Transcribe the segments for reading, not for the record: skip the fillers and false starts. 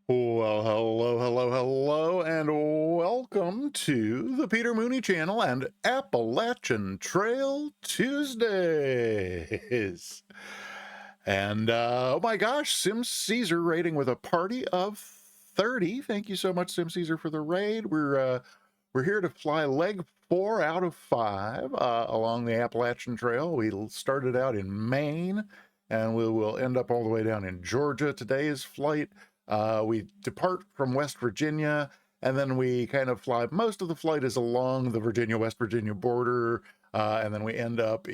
Well, hello, and welcome to the Peter Mooney Channel and Appalachian Trail Tuesdays. And oh my gosh, Sim Caesar rating with a party of 30. Thank you so much, Sim Caesar, for the raid. We're here to fly leg 4 out of 5 along the Appalachian Trail. We started out in Maine, and we will end up all the way down in Georgia. Today's flight, we depart from West Virginia, and then we kind of fly. Most of the flight is along the Virginia-West Virginia border, and then we end up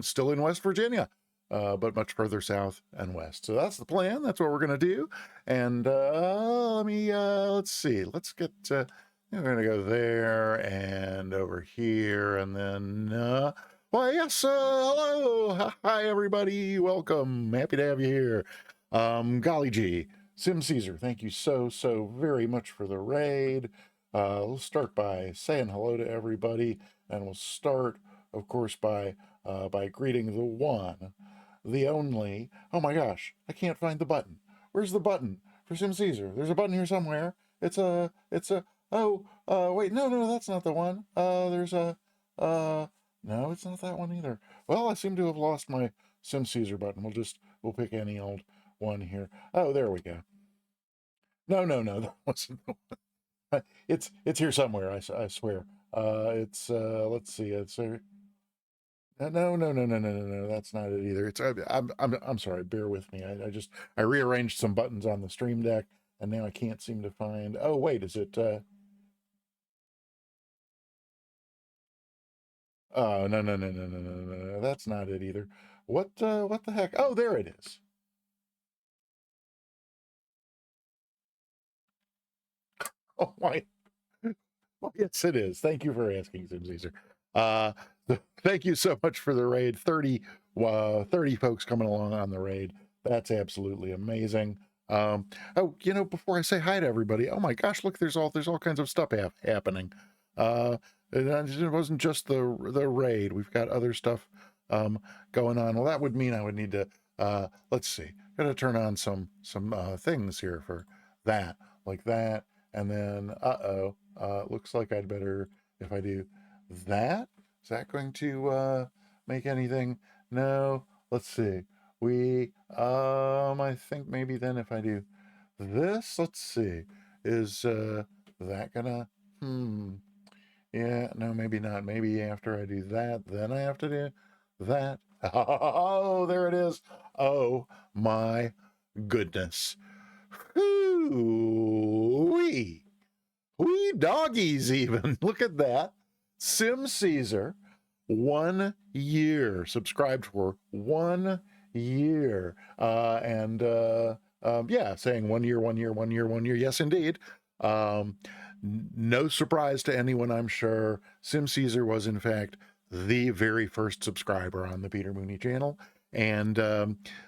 still in West Virginia, but much further south and west. So that's the plan. That's what we're going to do. And let's see. We're going to go there and over here, and then, why, yes, hello. Hi, everybody. Welcome. Happy to have you here. Golly gee, Sim Caesar, thank you so very much for the raid. We'll start by saying hello to everybody, and we'll start, of course, by greeting the one, the only. Oh my gosh, I can't find the button. Where's the button for Sim Caesar? There's a button here somewhere. Oh, wait, no, that's not the one. No, it's not that one either. Well, I seem to have lost my Sim Caesar button. We'll pick any old one here. Oh, there we go. No, that wasn't the one. It's here somewhere, I swear. Let's see, no, that's not it either. I'm sorry, bear with me. I rearranged some buttons on the Stream Deck, and now I can't seem to find. Oh, wait, is it, oh, no, that's not it either. What the heck? Oh, there it is. Oh my. Well, yes, it is. Thank you for asking, Sim Caesar. Uh, Thank you so much for the raid. 30 folks coming along on the raid. That's absolutely amazing. Oh, before I say hi to everybody, oh my gosh, look, there's all kinds of stuff happening. It wasn't just the raid. We've got other stuff going on. Well, that would mean I would need to let's see. Gotta turn on some things here for that, like that, and then looks like I'd better, if I do that, is that going to make anything? No. Let's see. I think maybe then if I do this, let's see, is that gonna, yeah, no, maybe not. Maybe after I do that, then I have to do that. Oh, there it is. Oh my goodness. Wee wee doggies, even. Look at that. Sim Caesar, 1 year subscribed for 1 year. Yeah, saying 1 year, 1 year, 1 year, 1 year. Yes, indeed. No surprise to anyone, I'm sure. Sim Caesar was, in fact, the very first subscriber on the Peter Mooney channel. And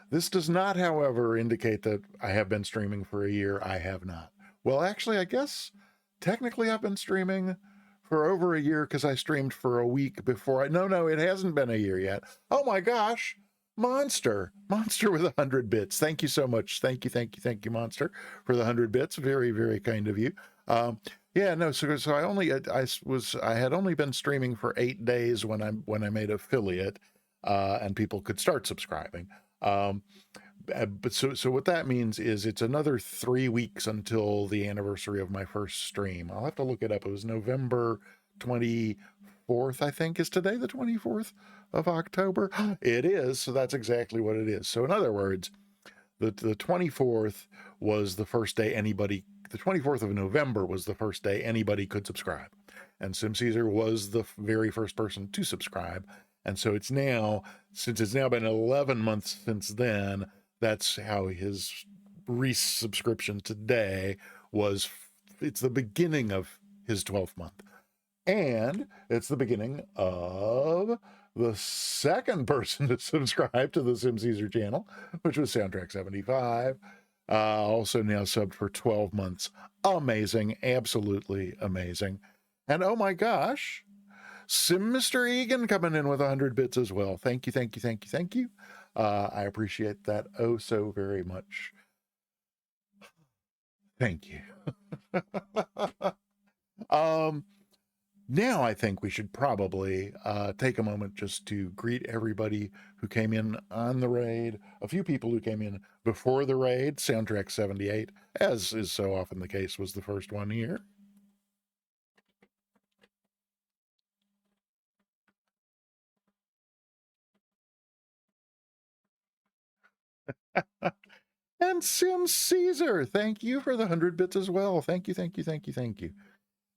this does not, however, indicate that I have been streaming for a year. I have not. Well, actually, I guess technically I've been streaming for over a year because I streamed for a week before no, it hasn't been a year yet. Oh my gosh. Monster with 100 bits. Thank you so much. Thank you, Monster, for the 100 bits. Very, very kind of you. Yeah, no. So I had only been streaming for 8 days when I made affiliate, and people could start subscribing. But so what that means is it's another 3 weeks until the anniversary of my first stream. I'll have to look it up. It was November 24th, I think. Is today the 24th of October? It is. So that's exactly what it is. So in other words, the 24th was the first day the 24th of November was the first day anybody could subscribe. And Sim Caesar was the very first person to subscribe. And so since it's now been 11 months since then, that's how his resubscription today was. It's the beginning of his 12th month. And it's the beginning of the second person to subscribe to the Sim Caesar channel, which was Soundtrack 75. Also now subbed for 12 months. Amazing. Absolutely amazing. And oh my gosh, Mr. Egan coming in with 100 bits as well. Thank you. I appreciate that oh so very much. Thank you. um, Now I think we should probably take a moment just to greet everybody who came in on the raid, a few people who came in before the raid. Soundtrack 78, as is so often the case, was the first one here. And Sim Caesar, thank you for the 100 bits as well. Thank you, thank you, thank you, thank you.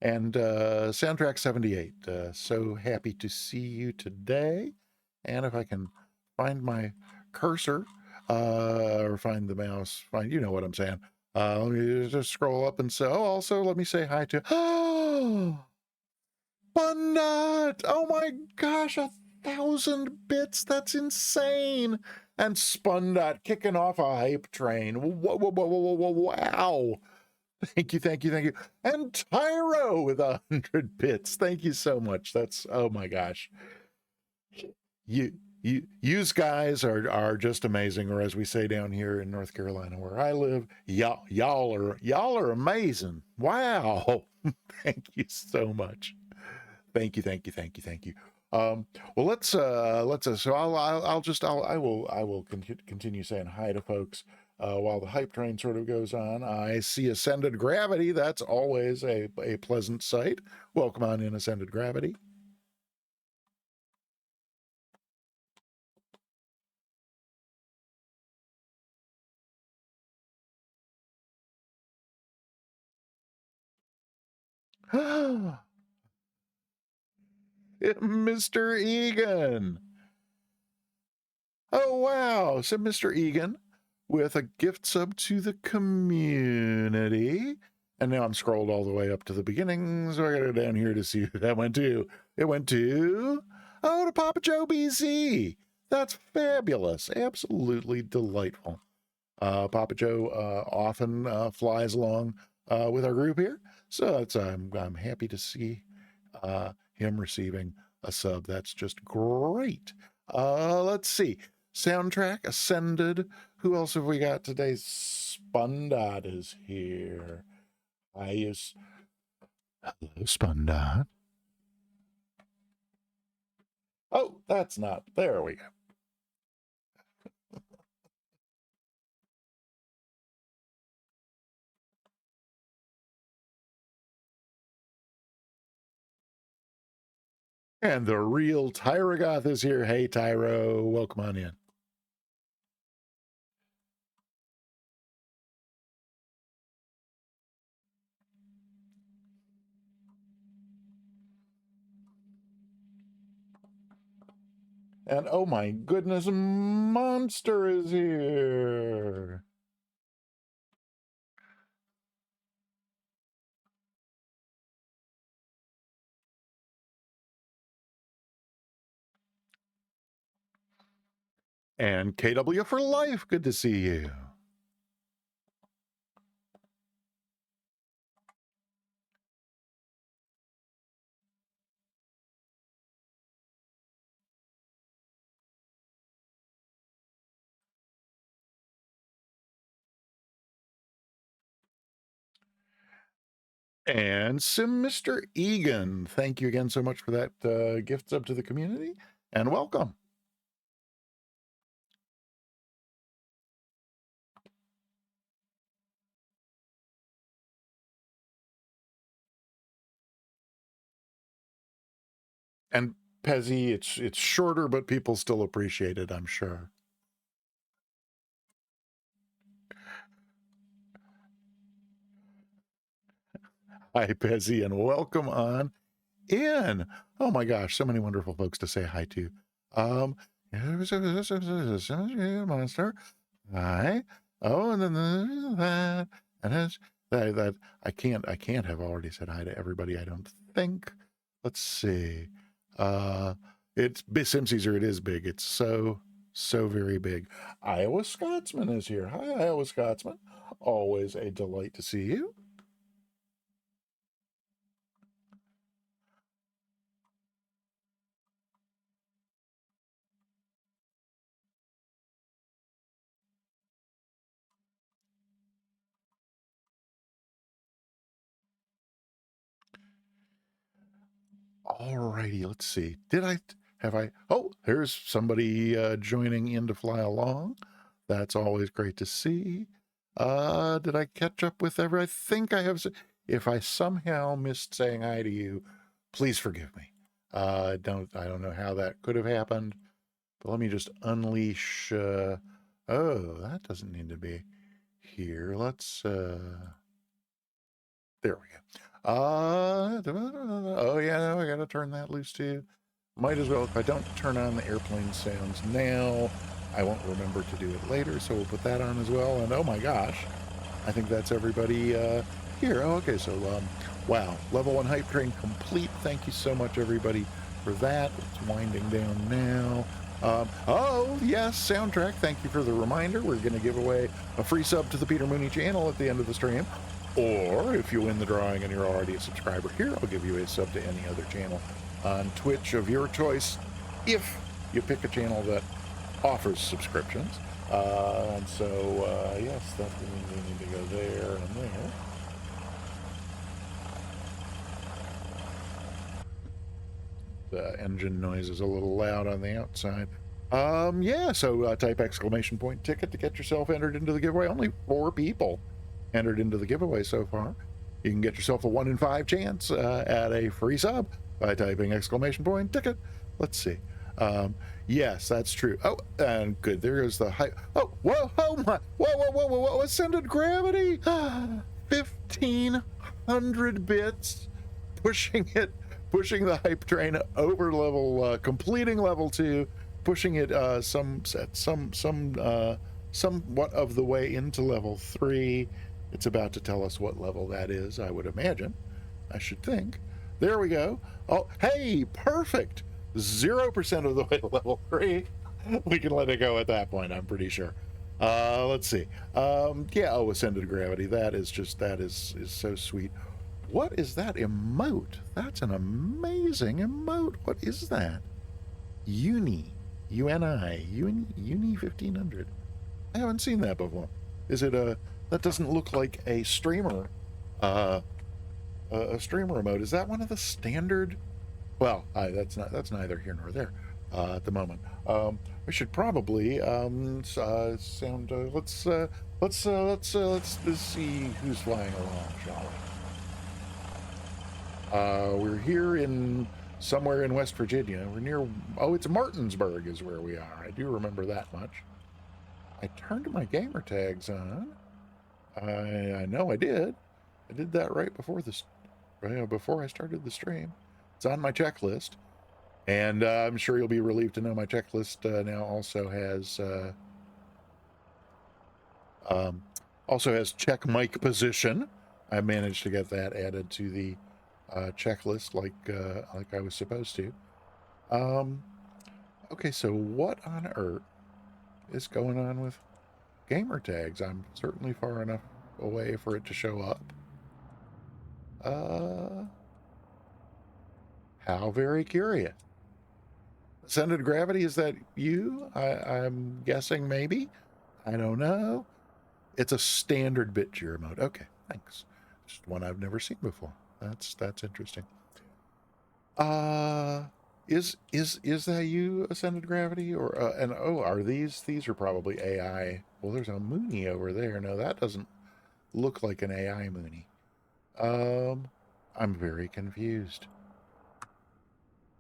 And Soundtrack 78, so happy to see you today. And if I can find my cursor or find the mouse, you know what I'm saying. Let me just scroll up and say, oh, also let me say hi to, oh, Spundot. Oh my gosh, 1,000 bits. That's insane. And Spundot kicking off a hype train. Whoa, whoa, whoa, whoa, whoa, wow. Thank you, thank you, thank you. And Tyro with 100 bits. Thank you so much. That's, oh my gosh. You guys are just amazing, or as we say down here in North Carolina where I live, y'all are amazing. Wow. Thank you so much. Thank you, thank you, thank you, thank you. Well, so I will continue saying hi to folks while the hype train sort of goes on. I see Ascended Gravity. That's always a pleasant sight. Welcome on in, Ascended Gravity. Mr. Egan. Oh, wow. So, Mr. Egan with a gift sub to the community. And now I'm scrolled all the way up to the beginning. So I got to go down here to see who that went to. It went to, oh, to Papa Joe BC. That's fabulous. Absolutely delightful. Papa Joe often flies along with our group here. So I'm happy to see him receiving a sub. That's just great. Let's see. Soundtrack Ascended. Who else have we got today? Spundot is here. Hello, Spundot. Oh, that's not. There we go. And the real Tyrogoth is here. Hey, Tyro. Welcome on in. And oh my goodness, Monster is here. And KW for life. Good to see you. And Sim Mr. Egan, thank you again so much for that gift sub to the community, and welcome. And Pezzy, it's shorter, but people still appreciate it, I'm sure. Hi, Pezzy, and welcome on in. Oh my gosh, so many wonderful folks to say hi to. Monster. Hi. Oh, and then that, and that I can't have already said hi to everybody, I don't think. Let's see. It's Sim Caesar, it is big. It's so very big. Iowa Scotsman is here. Hi, Iowa Scotsman. Always a delight to see you. Alrighty, let's see. Oh, here's somebody joining in to fly along. That's always great to see. Did I catch up with I think I have. If I somehow missed saying hi to you, please forgive me. I don't know how that could have happened, but let me just unleash. Oh, that doesn't need to be here. Let's. There we go. Oh yeah, I gotta turn that loose too. Might as well. If I don't turn on the airplane sounds now, I won't remember to do it later. So we'll put that on as well. And oh my gosh, I think that's everybody here. Oh, okay. So wow, level 1 hype train complete. Thank you so much, everybody, for that. It's winding down now. Oh yes, soundtrack. Thank you for the reminder. We're going to give away a free sub to the Peter Mooney channel at the end of the stream. Or if you win the drawing and you're already a subscriber here, I'll give you a sub to any other channel on Twitch of your choice if you pick a channel that offers subscriptions. And so, yes, that we need to go there and there. The engine noise is a little loud on the outside. Yeah, so type exclamation point ticket to get yourself entered into the giveaway. Only 4 people entered into the giveaway so far. You can get yourself a 1 in 5 chance at a free sub by typing exclamation point ticket. Let's see. Yes, that's true. Oh, and good. There is the hype. Oh, whoa, oh my, whoa, ascended gravity. 1,500 bits, pushing the hype train over level, completing level 2, pushing it somewhat of the way into level 3. It's about to tell us what level that is, I would imagine. I should think. There we go. Oh, hey, perfect. 0% of the way to level 3. We can let it go at that point, I'm pretty sure. Let's see. Yeah, oh, ascended gravity. That is so sweet. What is that emote? That's an amazing emote. What is that? Uni 1500. I haven't seen that before. Is it that doesn't look like a streamer a streamer remote? Is that one of the standard? Well, that's neither here nor there at the moment. We should probably sound. Let's see who's flying along, shall we? We're here in somewhere in West Virginia. We're near. Oh, it's Martinsburg is where we are. I do remember that much. I turned my gamer tags on. I know I did. I did that right before this, before I started the stream. It's on my checklist, and I'm sure you'll be relieved to know my checklist now also has check mic position. I managed to get that added to the checklist like I was supposed to. Okay, so what on earth is going on with gamer tags? I'm certainly far enough away for it to show up. How very curious. Ascended gravity, is that you? I'm guessing maybe. I don't know. It's a standard bit year mode. Okay, thanks. Just one I've never seen before. That's interesting. Is that you, Ascended Gravity? Or and oh, are these are probably AI. Well, there's a Mooney over there. No, that doesn't look like an AI Mooney. I'm very confused.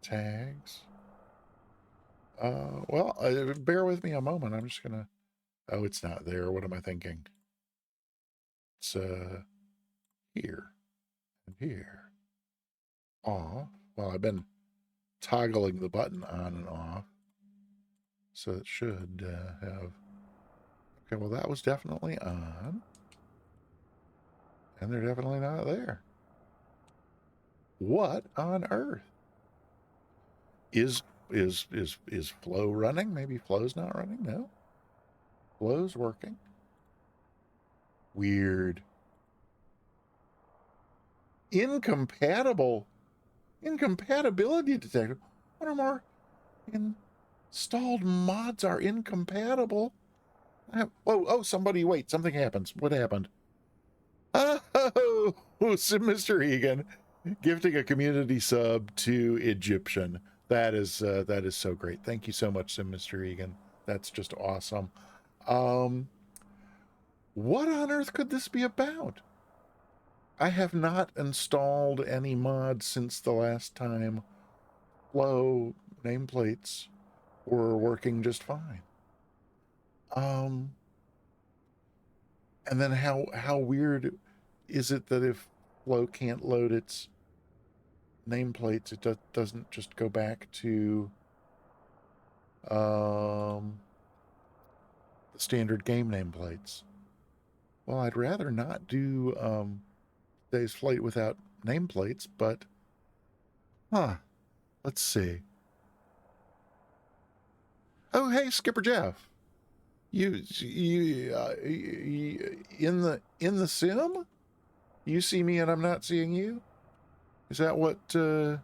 Tags. Well, bear with me a moment. I'm just gonna. Oh, it's not there. What am I thinking? It's here and here. Off. Well, I've been toggling the button on and off, so it should have. Okay, well, that was definitely on, and they're definitely not there. What on earth? Is Flow running? Maybe Flow's not running. No, Flow's working. Weird. Incompatibility detected. One or more installed mods are incompatible. Oh, somebody, wait, something happens. What happened? Oh, Mr. Egan. Gifting a community sub to Egyptian. That is so great. Thank you so much, Mr. Egan. That's just awesome. What on earth could this be about? I have not installed any mods since the last time Flow nameplates were working just fine. And then how weird is it that if Flow can't load its nameplates, it doesn't just go back to the standard game nameplates? Well, I'd rather not do today's flight without nameplates, but let's see. Oh, hey, Skipper Jeff. You in the sim? You see me and I'm not seeing you? Is that what you're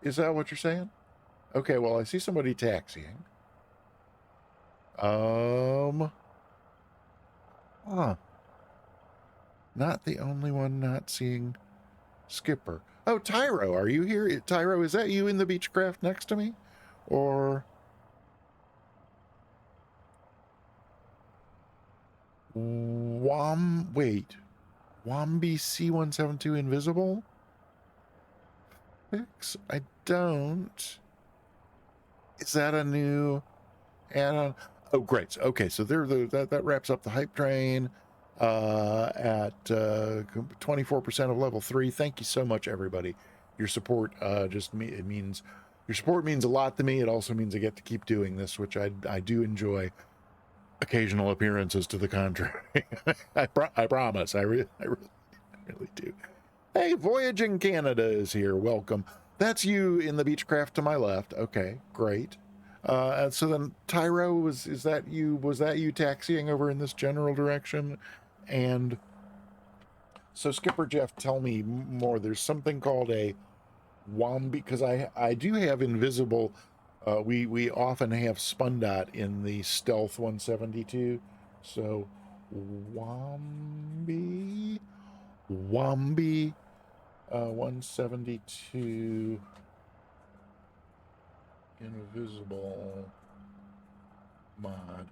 saying? Okay, well, I see somebody taxiing. Not the only one not seeing Skipper. Oh, Tyro, are you here? Tyro, is that you in the Beechcraft next to me? Or wait. Wombi C172 invisible? Fix? I don't. Is that a new add-on? Oh, great. Okay, so that wraps up the hype train at 24% of level 3. Thank you so much, everybody. Your support means your support means a lot to me. It also means I get to keep doing this, which I do enjoy. Occasional appearances to the contrary. I promise. I really do. Hey, Voyaging Canada is here. Welcome. That's you in the Beechcraft to my left. Okay, great. So then, Tyro, was that you taxiing over in this general direction? And so, Skipper Jeff, tell me more. There's something called a Wombi, because I do have invisible. We often have Spundot in the Stealth 172. So, Wombi 172 invisible mod.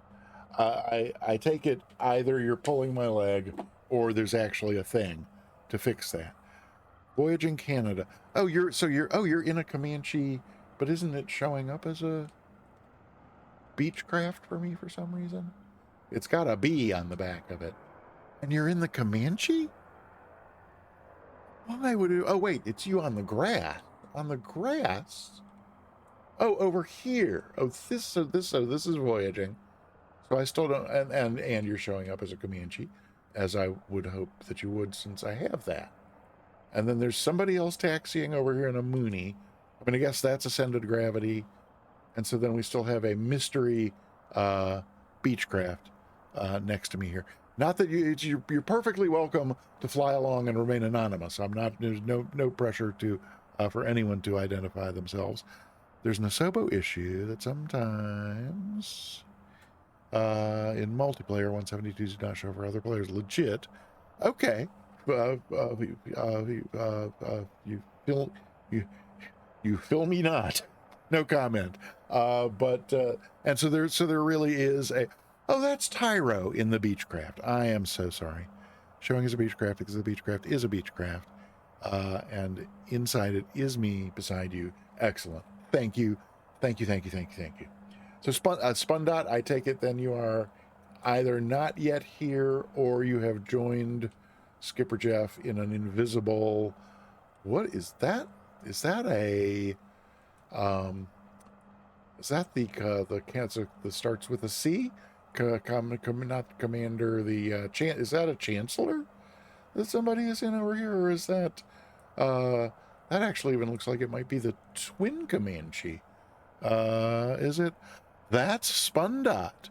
I take it either you're pulling my leg or there's actually a thing to fix that. Voyaging Canada. Oh, you're in a Comanche, but isn't it showing up as a Beechcraft for me for some reason? It's got a B on the back of it. And you're in the Comanche? Why would it? Oh, wait, it's you on the grass. On the grass? Oh, over here. Oh, this is Voyaging. So I still don't, and you're showing up as a Comanche, as I would hope that you would, since I have that. And then there's somebody else taxiing over here in a Mooney. I mean, I guess that's Ascended Gravity. And so then we still have a mystery Beechcraft next to me here. Not that you're perfectly welcome to fly along and remain anonymous. There's no pressure to for anyone to identify themselves. There's an Asobo issue that sometimes in multiplayer 172 does not show for other players. Legit. Okay. You fill me not. No comment. And so there really is a. Oh, that's Tyro in the Beechcraft. I am so sorry. Showing as a Beechcraft because the Beechcraft is a Beechcraft. And inside it is me beside you. Excellent. Thank you. So Spundot, I take it then you are either not yet here or you have joined Skipper Jeff in an invisible. What is that? Is that a is that the cancer that starts with a C? Not commander. Is that a chancellor that somebody is in over here, or is that that actually even looks like it might be the twin Comanche? Is it? That's Spundot.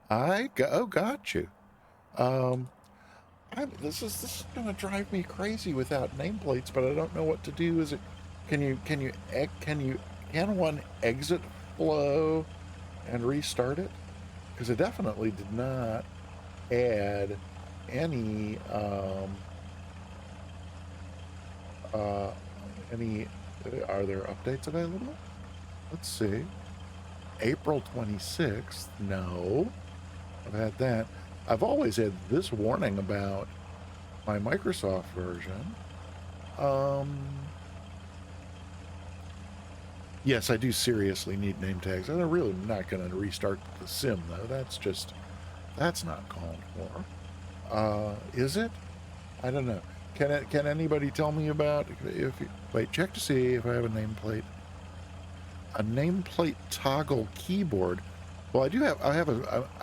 Got you. This is gonna drive me crazy without nameplates, but I don't know what to do. Is it? Can one exit Flow and restart it? Because it definitely did not add any Any, are there updates available? Let's see. April 26th. No, I've had that. I've always had this warning about my Microsoft version. Yes, I do seriously need name tags. I'm really not going to restart the sim, though. That's not called for. Is it? I don't know. Can anybody tell me about wait, check to see if I have a nameplate. A nameplate toggle keyboard. Well, I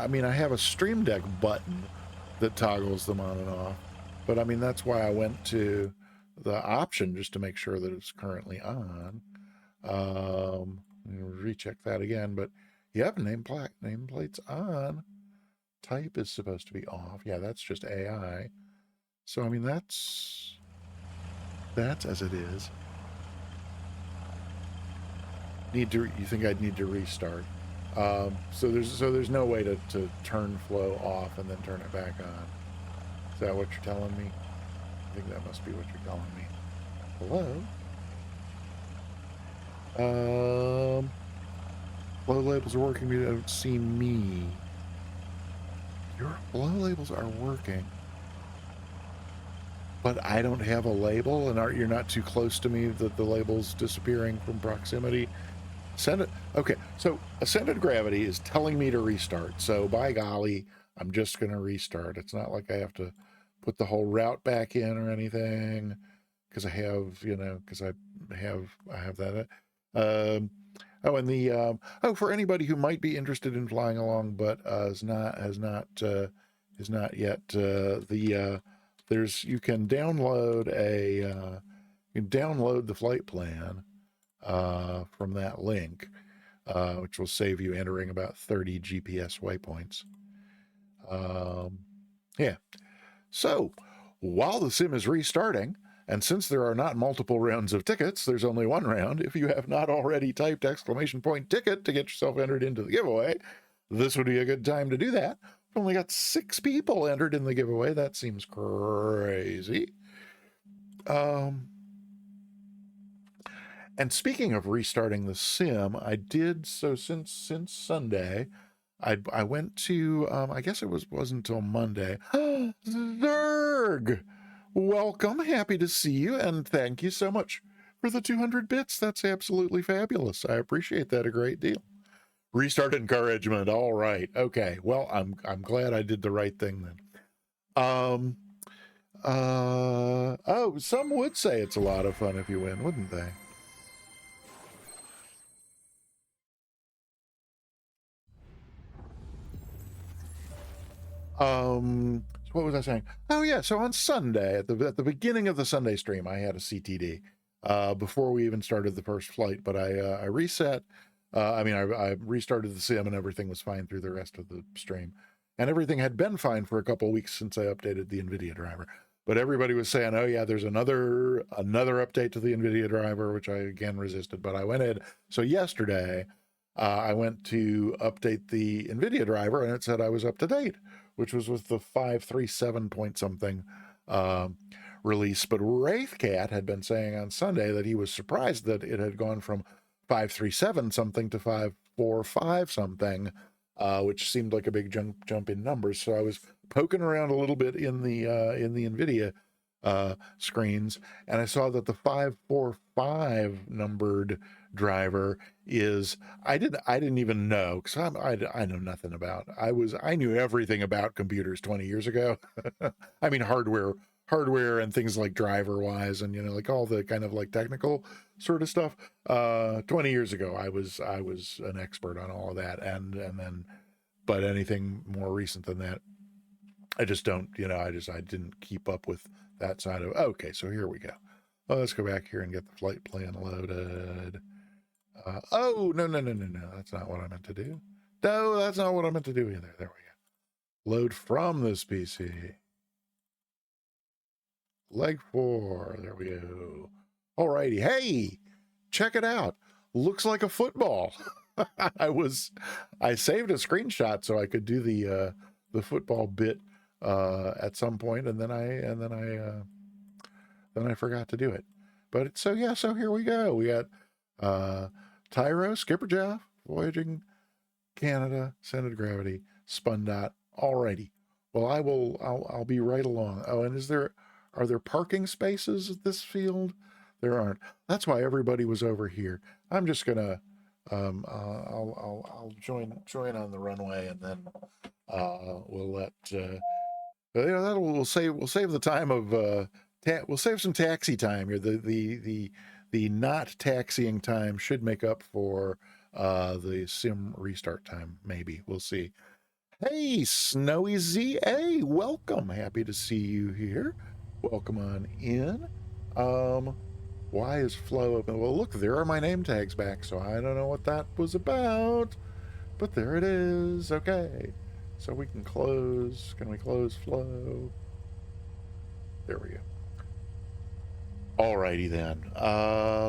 mean, I have a Stream Deck button that toggles them on and off. But I mean, that's why I went to the option just to make sure that it's currently on. Recheck that again, but yep, nameplate's on. Type is supposed to be off. Yeah, that's just AI. So I mean, that's as it is. You think I'd need to restart? So there's no way to turn flow off and then turn it back on. Is that what you're telling me? I think that must be what you're telling me. Hello? Flow labels are working, but you don't see me. Your flow labels are working, but I don't have a label, and you're not too close to me that the label's disappearing from proximity? Okay, so Ascended Gravity is telling me to restart, so by golly, I'm just going to restart. It's not like I have to put the whole route back in or anything, because I have, because I have that. Oh, and the for anybody who might be interested in flying along but is not yet you can download the flight plan from that link, which will save you entering about 30 GPS waypoints. Yeah. So while the sim is restarting, and since there are not multiple rounds of tickets, there's only one round. If you have not already typed !ticket to get yourself entered into the giveaway, this would be a good time to do that. We've only got 6 people entered in the giveaway. That seems crazy. And speaking of restarting the sim, I did so since Sunday. I went to I guess it wasn't until Monday. Zerg, welcome, happy to see you, and thank you so much for the 200 bits. That's absolutely fabulous. I appreciate that a great deal. Restart encouragement. All right. Okay. Well, I'm glad I did the right thing then. Oh, some would say it's a lot of fun if you win, wouldn't they? So what was I saying? Oh yeah, so on Sunday at the beginning of the Sunday stream, I had a CTD before we even started the first flight, but I reset. I restarted the sim and everything was fine through the rest of the stream, and everything had been fine for a couple of weeks since I updated the NVIDIA driver. But everybody was saying, "Oh yeah, there's another update to the NVIDIA driver," which I again resisted. But I went in. So yesterday, I went to update the NVIDIA driver, and it said I was up to date, which was with the 537 point something release. But Wraithcat had been saying on Sunday that he was surprised that it had gone from 537 something to 545 something, which seemed like a big jump in numbers. So I was poking around a little bit in the NVIDIA screens, and I saw that the 545 numbered driver is I didn't even know, because I know nothing about I knew everything about computers 20 years ago. I mean hardware and things like driver wise, and like all the kind of like technical sort of stuff. 20 years ago I was an expert on all of that, and then but anything more recent than that I just don't, I didn't keep up with that side of. Okay, so here we go. Well, let's go back here and get the flight plan loaded. Oh, no. That's not what I meant to do. No, that's not what I meant to do either. There we go. Load from this PC. Leg 4. There we go. Alrighty. Hey, check it out. Looks like a football. I saved a screenshot so I could do the football bit at some point, and then I forgot to do it. But so yeah, so here we go. We got Tyro, Skipper Jeff, Voyaging Canada, Centered Gravity, Spun Dot. Alrighty. Well, I'll be right along. Oh, and are there parking spaces at this field? There aren't. That's why everybody was over here. I'm just gonna I'll join on the runway, and then we'll let that'll we'll save the time of we'll save some taxi time here. The not taxiing time should make up for the sim restart time. Maybe we'll see. Hey, Snowy ZA, welcome. Happy to see you here. Welcome on in. Why is Flow open? Well, look, there are my name tags back, so I don't know what that was about, but there it is. Okay, so we can close. Can we close Flow? There we go. Alrighty then.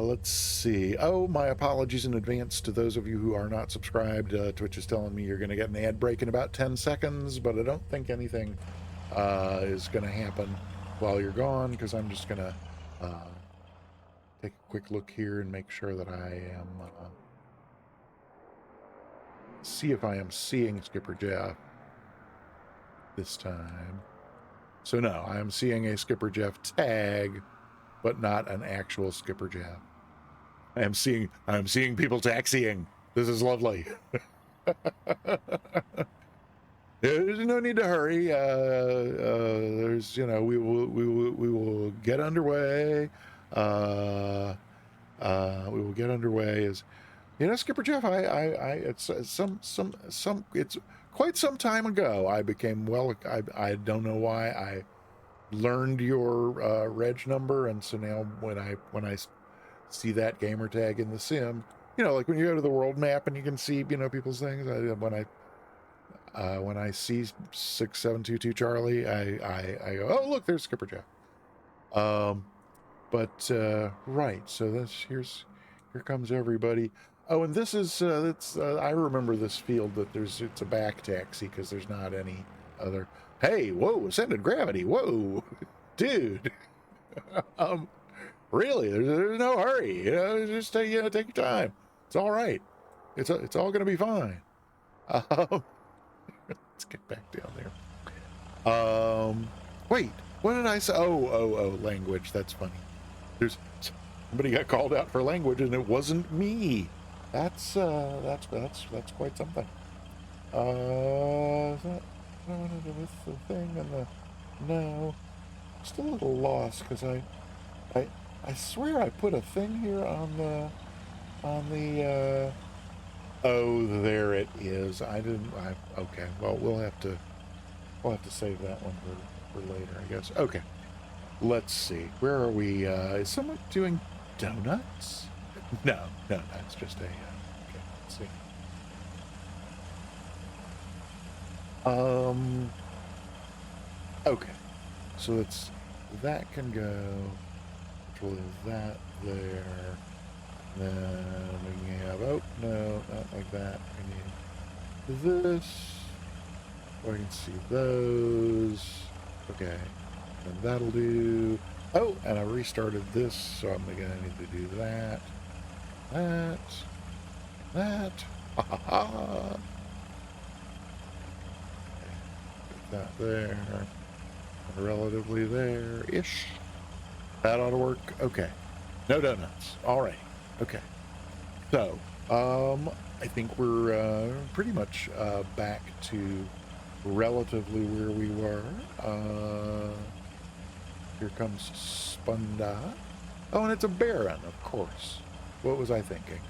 Let's see. Oh, my apologies in advance to those of you who are not subscribed. Twitch is telling me you're going to get an ad break in about 10 seconds, but I don't think anything is going to happen while you're gone, because I'm just going to take a quick look here and make sure that I am see if I am seeing Skipper Jeff this time. So no, I am seeing a Skipper Jeff tag, but not an actual Skipper Jeff. I'm seeing people taxiing. This is lovely. There's no need to hurry. There's, we will get underway. We will get underway. As Skipper Jeff, it's it's quite some time ago. I became I don't know why I learned your reg number, and so now when I see that gamer tag in the sim, like when you go to the world map and you can see people's things. When I see 6722 Charlie, I go, oh look, there's Skipper Jeff. Right, so here comes everybody. Oh, and this is I remember this field that it's a back taxi because there's not any other. Hey, whoa, ascended gravity, whoa, dude. Really, there's no hurry. Just take your time. It's all right. It's all gonna be fine. Let's get back down there. Wait, what did I say? Oh, language. That's funny. There's somebody got called out for language, and it wasn't me. That's quite something. Is that with the thing and the no? I'm still a little lost because I swear I put a thing here on the oh, there it is. Okay, well, we'll have to save that one for later, I guess. Okay, let's see, where are we? Is someone doing donuts? No, that's just a okay, let's see. Okay, so that can go, which will leave that there. Then we can have, oh no, not like that. We need this. I can see those. Okay, and that'll do. Oh, and I restarted this, so I'm gonna need to do that. That. Ha ha ha. Put that there. Relatively there-ish. That ought to work. Okay. No donuts. All right. Okay. So, I think we're pretty much back to relatively where we were. Here comes Spunda. Oh, and it's a Baron, of course. What was I thinking?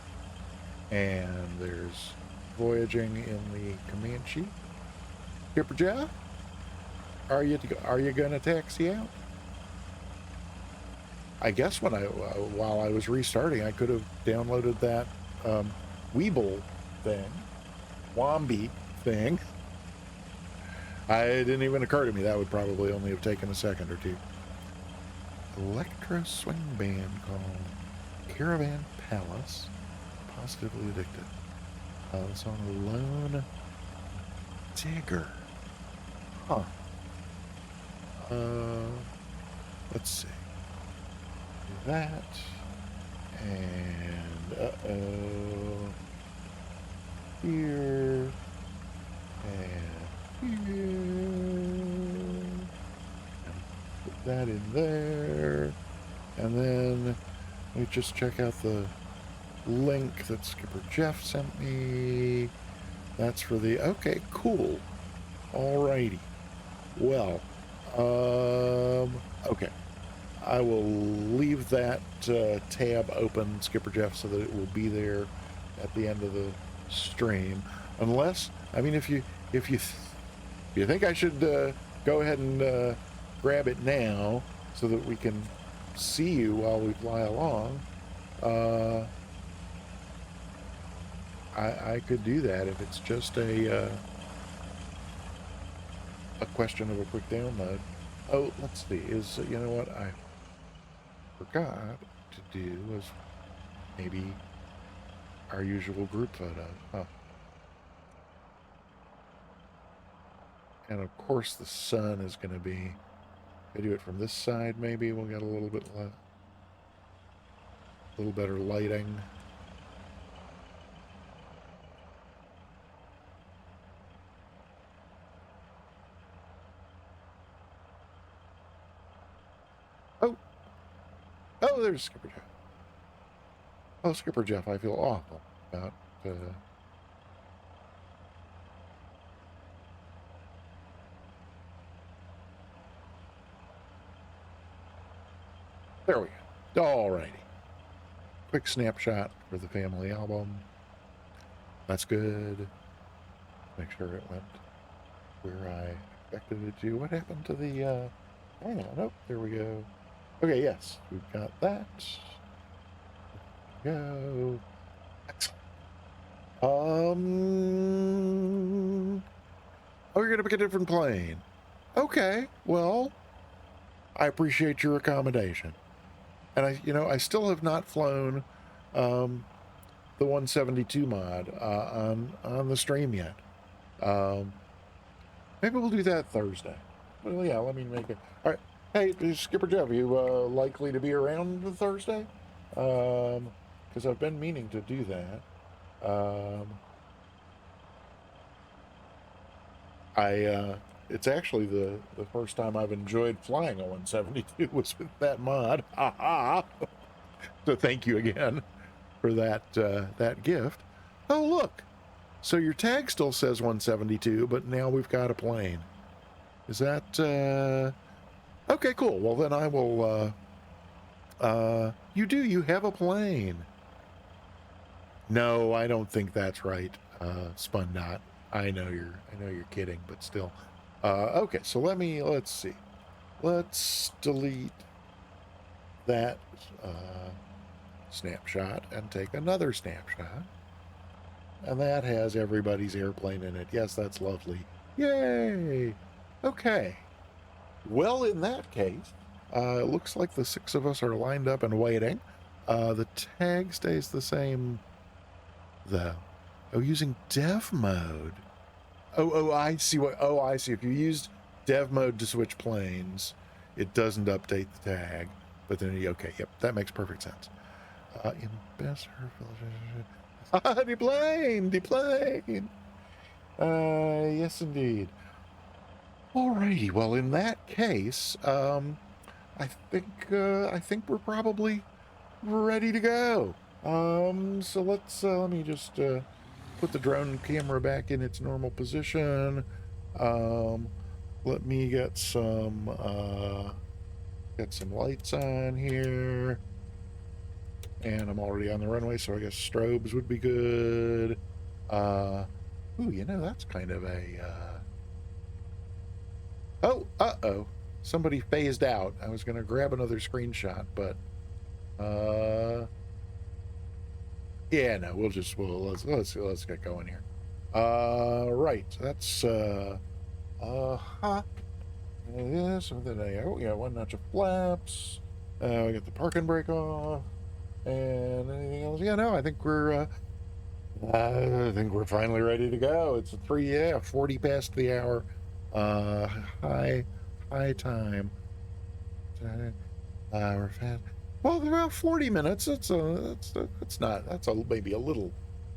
And there's Voyaging in the Comanche. Skipper Jeff, are you gonna taxi out? I guess while I was restarting, I could have downloaded that Weeble thing, Wombi thing. It didn't even occur to me that would probably only have taken a second or two. Electro swing band called Caravan Palace, Positively Addicted. It's on a Lone Digger. Huh. Let's see. that. And here and here. And put that in there. And then let me just check out the link that Skipper Jeff sent me. That's for the, okay, cool. Alrighty. Well, okay. I will leave that tab open, Skipper Jeff, so that it will be there at the end of the stream. Unless, I mean, if you think I should go ahead and grab it now so that we can see you while we fly along, I could do that if it's just a question of a quick download. Oh, let's see. You know what I forgot to do was maybe our usual group photo. Huh. And of course the sun is going to be, if I do it from this side, maybe we'll get a little better lighting. Oh, there's Skipper Jeff. Oh, Skipper Jeff, I feel awful about there we go. Alrighty. Quick snapshot for the family album. That's good. Make sure it went where I expected it to. What happened to the hang on, oh, there we go. Okay, yes, we've got that. Go. Excellent. Oh, you're gonna pick a different plane. Okay, well, I appreciate your accommodation. And I still have not flown the 172 mod on the stream yet. Maybe we'll do that Thursday. Well, yeah, let me make it. All right. Hey, Skipper Jeff, you likely to be around Thursday? Because I've been meaning to do that. It's actually the first time I've enjoyed flying a 172 was with that mod. Ha ha! So thank you again for that gift. Oh, look. So your tag still says 172, but now we've got a plane. Is that okay, cool. Well, then I will you have a plane. No, I don't think that's right, Spundot. I know you're kidding, but still. Okay, so let's see. Let's delete that snapshot and take another snapshot. And that has everybody's airplane in it. Yes, that's lovely. Yay! Okay. Well, in that case, it looks like the 6 of us are lined up and waiting. The tag stays the same, though. Oh, using dev mode. Oh, I see I see. If you used dev mode to switch planes, it doesn't update the tag. But then, okay, yep, that makes perfect sense. Deplane. Yes, indeed. Alrighty. Well, in that case, I think we're probably ready to go. So let me just put the drone camera back in its normal position. Let me get some lights on here. And I'm already on the runway, so I guess strobes would be good. Ooh, that's kind of a oh, uh-oh. Somebody phased out. I was gonna grab another screenshot, but yeah, no, let's get going here. Right, so that's yeah, something one notch of flaps. We got the parking brake off, and anything else? Yeah, no, I think we're finally ready to go. It's 40 past the hour. High time. We're fast. Well, about 40 minutes. That's maybe a little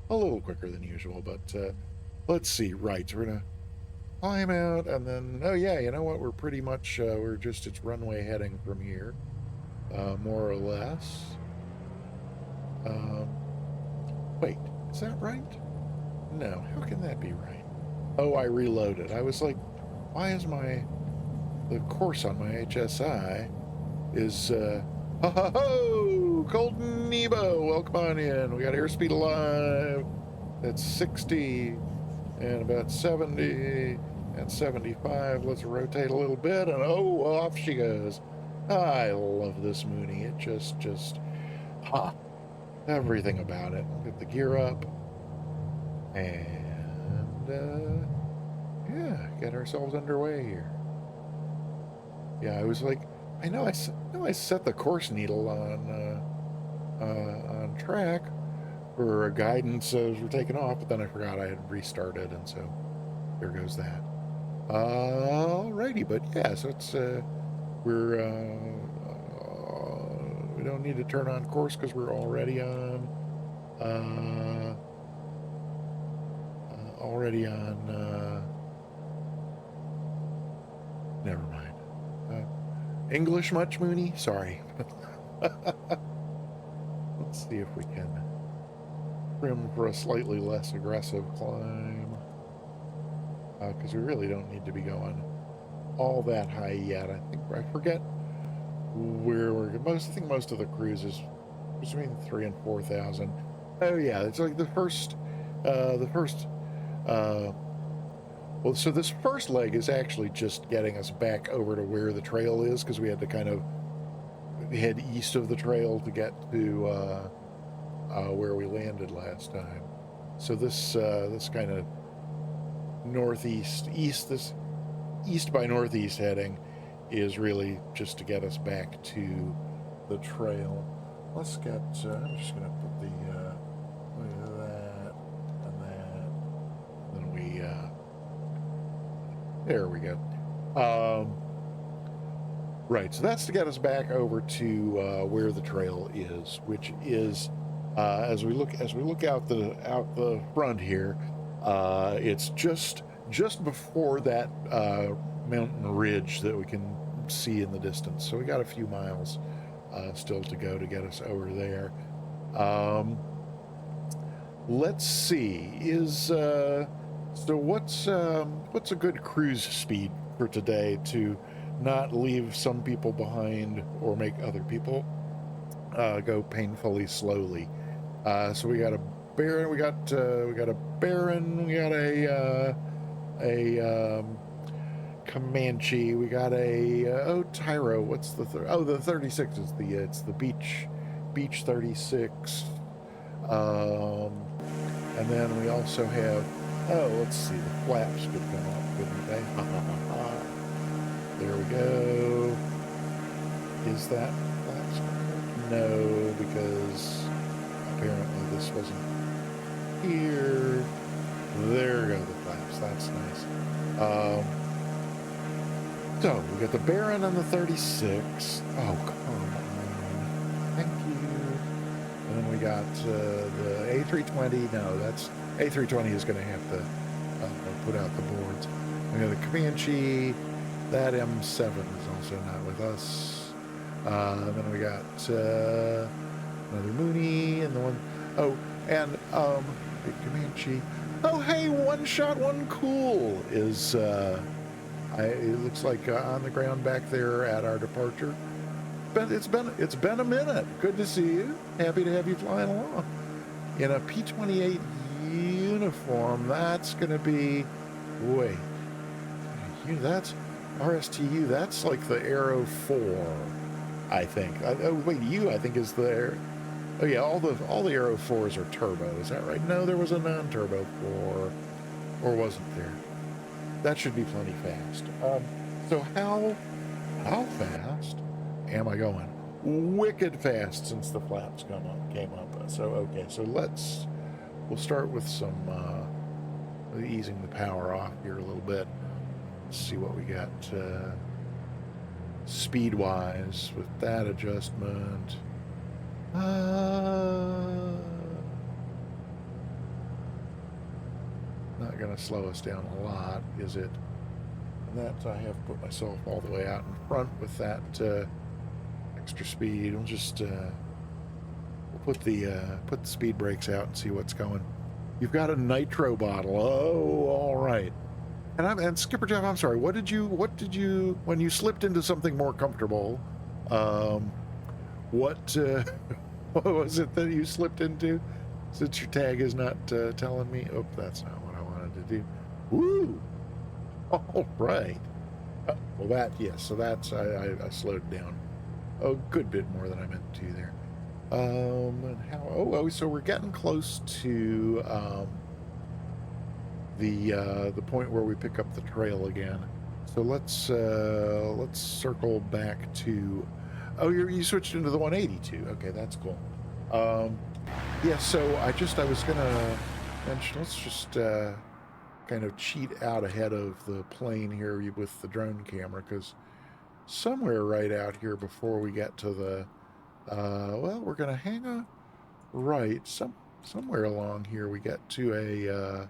quicker than usual, but let's see. Right, so we're gonna climb out, and then oh yeah, you know what? We're pretty much we're just it's runway heading from here, more or less. Um, wait, is that right? No, how can that be right? Oh, I reloaded. I was like, why is the course on my HSI is ho ho ho, Colton Nebo, welcome on in. We got airspeed alive. That's 60 and about 70 and 75. Let's rotate a little bit, and oh, off she goes. I love this Mooney. It just everything about it. Get the gear up, and yeah, get ourselves underway here. Yeah, I was like, I know I set the course needle on track for guidance as we're taking off, but then I forgot I had restarted, and so there goes that. Alrighty, but yeah, so it's we don't need to turn on course because we're already on never mind. English much, Mooney? Sorry. Let's see if we can trim for a slightly less aggressive climb, because we really don't need to be going all that high yet. I forget where I think most of the cruise is between 3,000 and 4,000. Oh yeah, it's like the first well, so this first leg is actually just getting us back over to where the trail is, because we had to kind of head east of the trail to get to where we landed last time. So this kind of this east by northeast heading is really just to get us back to the trail. Let's get, I'm just going to put the, that and that, then we, there we go. Right, so that's to get us back over to where the trail is, which is, as we look out the front here, it's just before that mountain ridge that we can see in the distance. So we got a few miles still to go to get us over there. Let's see, so what's a good cruise speed for today to not leave some people behind or make other people go painfully slowly? So we got a Baron, we got a Baron, we got a Comanche, we got a Tyro. What's the the 36 is it's the Beach 36. And then we also have, let's see, the flaps could come up, couldn't they? There we go. Is that flaps? No, because apparently this wasn't here. There go the flaps. That's nice. So we got the Baron and the 36. Oh, come on. Thank you. And then we got the A320. No, that's A320 is going to have to put out the boards. We got the Comanche. That M7 is also not with us. Then we got another Mooney and the one. Oh, and the Comanche. Oh, hey, one shot, one cool is. It looks like on the ground back there at our departure. But it's been a minute. Good to see you. Happy to have you flying along in a P-28 uniform. That's going to be, wait, that's RSTU. That's like the Aero 4, I think. Wait, I think is the. Oh yeah, all the Aero 4s are turbo. Is that right? No, there was a non-turbo 4, or wasn't there? That should be plenty fast. So how fast am I going? Wicked fast since the flaps came up. So okay, so we'll start with some easing the power off here a little bit. Let's see what we got speed wise with that adjustment. going to slow us down a lot, is it? And that I have put myself all the way out in front with that extra speed. We'll just we'll put the speed brakes out and see what's going. You've got a nitro bottle. Oh, all right. And Skipper Jeff, I'm sorry. What did you when you slipped into something more comfortable? What what was it that you slipped into? Since your tag is not telling me. Oh, that's not what I wanted to do. Woo! All right. Well, that, yes. So that's I slowed down a good bit more than I meant to there. And how? Oh, so we're getting close to the point where we pick up the trail again. So let's circle back to. Oh, you switched into the 182. Okay, that's cool. Yeah. So I was gonna mention. Let's just kind of cheat out ahead of the plane here with the drone camera, because somewhere right out here before we get to the well, we're gonna hang a right somewhere along here we get to a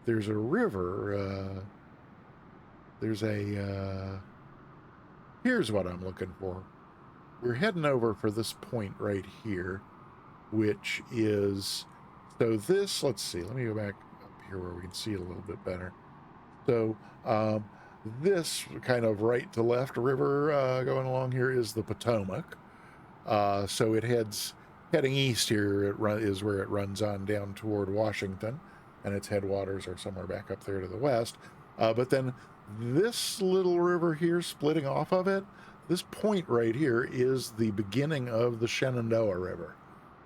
there's a river, there's a here's what I'm looking for. We're heading over for this point right here, which is, so this, let's see, let me go back up here where we can see it a little bit better. So this kind of right to left river going along here is the Potomac. So it heading east here, is where it runs on down toward Washington, and its headwaters are somewhere back up there to the west. But then this little river here splitting off of it, this point right here is the beginning of the Shenandoah River.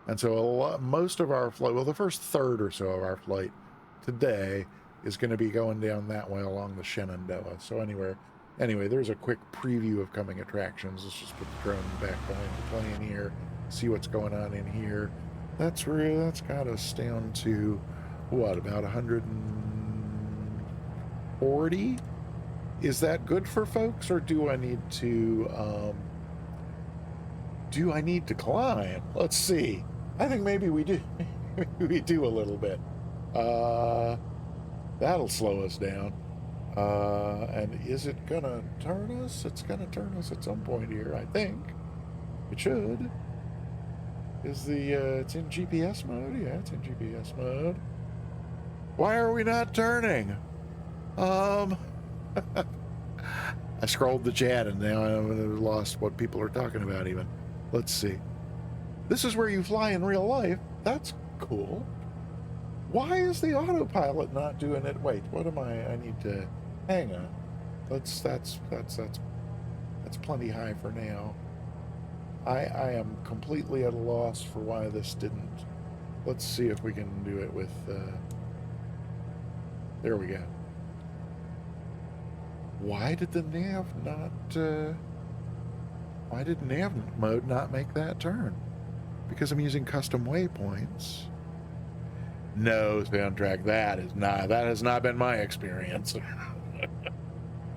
And so most of our flight, well, the first third or so of our flight today is going to be going down that way along the Shenandoah. So anyway, there's a quick preview of coming attractions. Let's just put the drone back behind the plane here, see what's going on in here. That's got us down to, what, about 140? Is that good for folks, or do I need to climb? Let's see. I think maybe we do. Maybe we do a little bit. That'll slow us down. And is it gonna turn us? It's gonna turn us at some point here, I think. It should. Is it's in GPS mode? Yeah, it's in GPS mode. Why are we not turning? I scrolled the chat and now I've lost what people are talking about even. Let's see. This is where you fly in real life. That's cool. Why is the autopilot not doing it? Wait, what am I need to, hang on. That's plenty high for now. I am completely at a loss for why this didn't. Let's see if we can do it with, there we go. Why did the nav why did nav mode not make that turn? Because I'm using custom waypoints. No, soundtrack, that has not been my experience.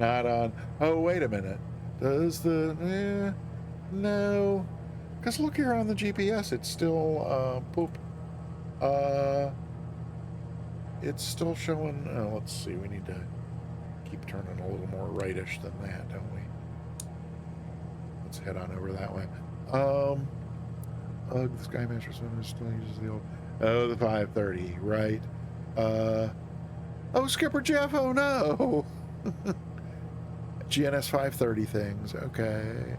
Not on, oh, wait a minute. Does the, no. Because look here on the GPS, it's still, it's still showing, let's see, we need to keep turning a little more rightish than that, don't we? Let's head on over that way. The Skymaster Center still uses the old, the 530, right? Oh, Skipper Jeff, oh no! GNS 530 things, okay.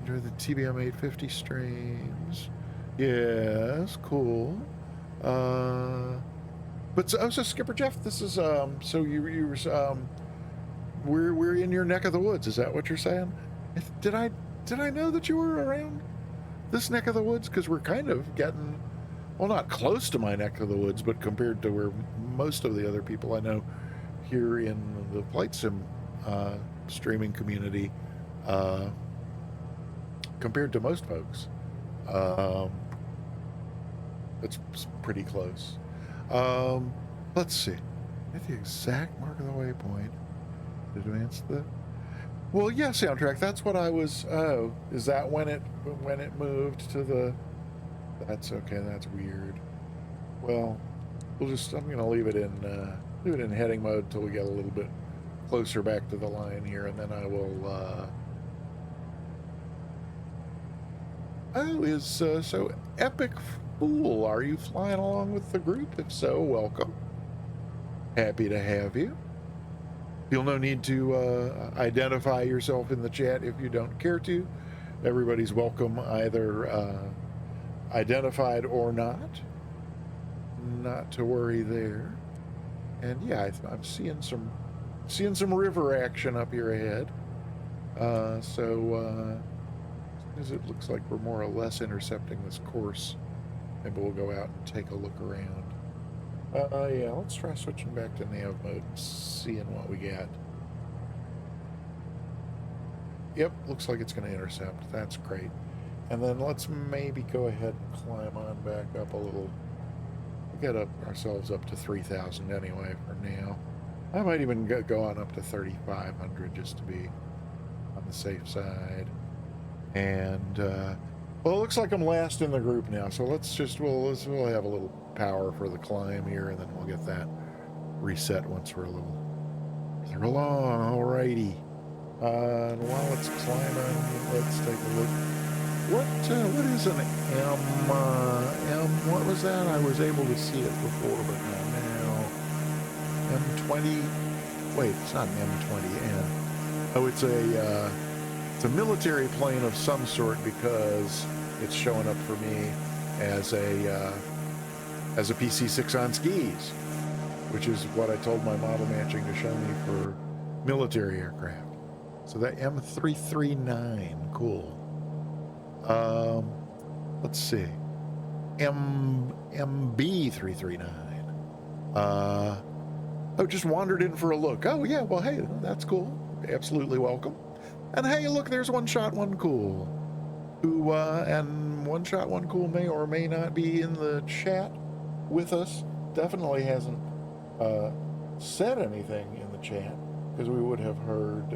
Enjoy the TBM 850 streams. Yes, cool. But so Skipper Jeff, this is, so we're in your neck of the woods, is that what you're saying? Did I know that you were around this neck of the woods? Because we're kind of getting, well, not close to my neck of the woods, but compared to where most of the other people I know here in the flight sim streaming community, compared to most folks, it's pretty close. Let's see. At the exact mark of the waypoint. Advance the. Well, yeah, soundtrack. That's what I was. Oh, is that when it moved to the? That's okay. That's weird. Well, I'm gonna leave it in heading mode till we get a little bit closer back to the line here, and then I will so Epic Fool, are you flying along with the group? If so, welcome. Happy to have you. Feel no need to identify yourself in the chat if you don't care to. Everybody's welcome, either identified or not. Not to worry there. And yeah, I'm seeing some river action up here ahead. As it looks like we're more or less intercepting this course, maybe we'll go out and take a look around. Yeah, let's try switching back to nav mode and seeing what we get. Yep, looks like it's going to intercept. That's great. And then let's maybe go ahead and climb on back up a little. We'll get ourselves up to 3,000 anyway for now. I might even go on up to 3,500 just to be on the safe side. And well, it looks like I'm last in the group now, so we'll have a little power for the climb here, and then we'll get that reset once we're a little further along. Alrighty. And while it's climbing, let's take a look. What is an M? What was that? I was able to see it before, but not now. M20. Wait, it's not an M20N. Oh, it's a military plane of some sort, because it's showing up for me as a PC-6 on skis, which is what I told my model matching to show me for military aircraft. So that M339, cool. Let's see, MB339. Oh, just wandered in for a look. Oh yeah, well hey, that's cool. Absolutely welcome. And hey, look, there's One Shot One Cool, who and One Shot One Cool may or may not be in the chat with us. Definitely hasn't said anything in the chat, because we would have heard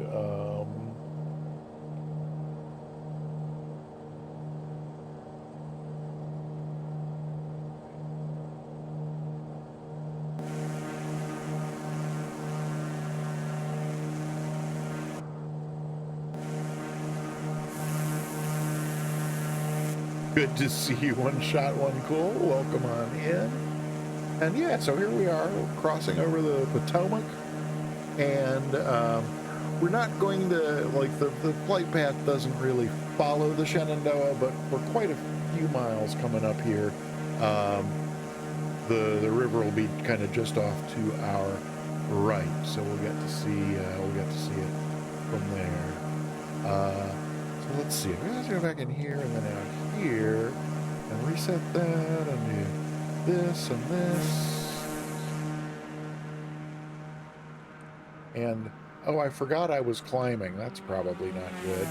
good to see you, One Shot One Cool. Welcome on in. And yeah, so here we are crossing over the Potomac, and we're not going to, like, the flight path doesn't really follow the Shenandoah, but we're quite a few miles coming up here. The river will be kind of just off to our right, so we'll get to see it from there. So let's see. Let's go back in here and then out here and reset that and do this and this. And oh, I forgot I was climbing. That's probably not good.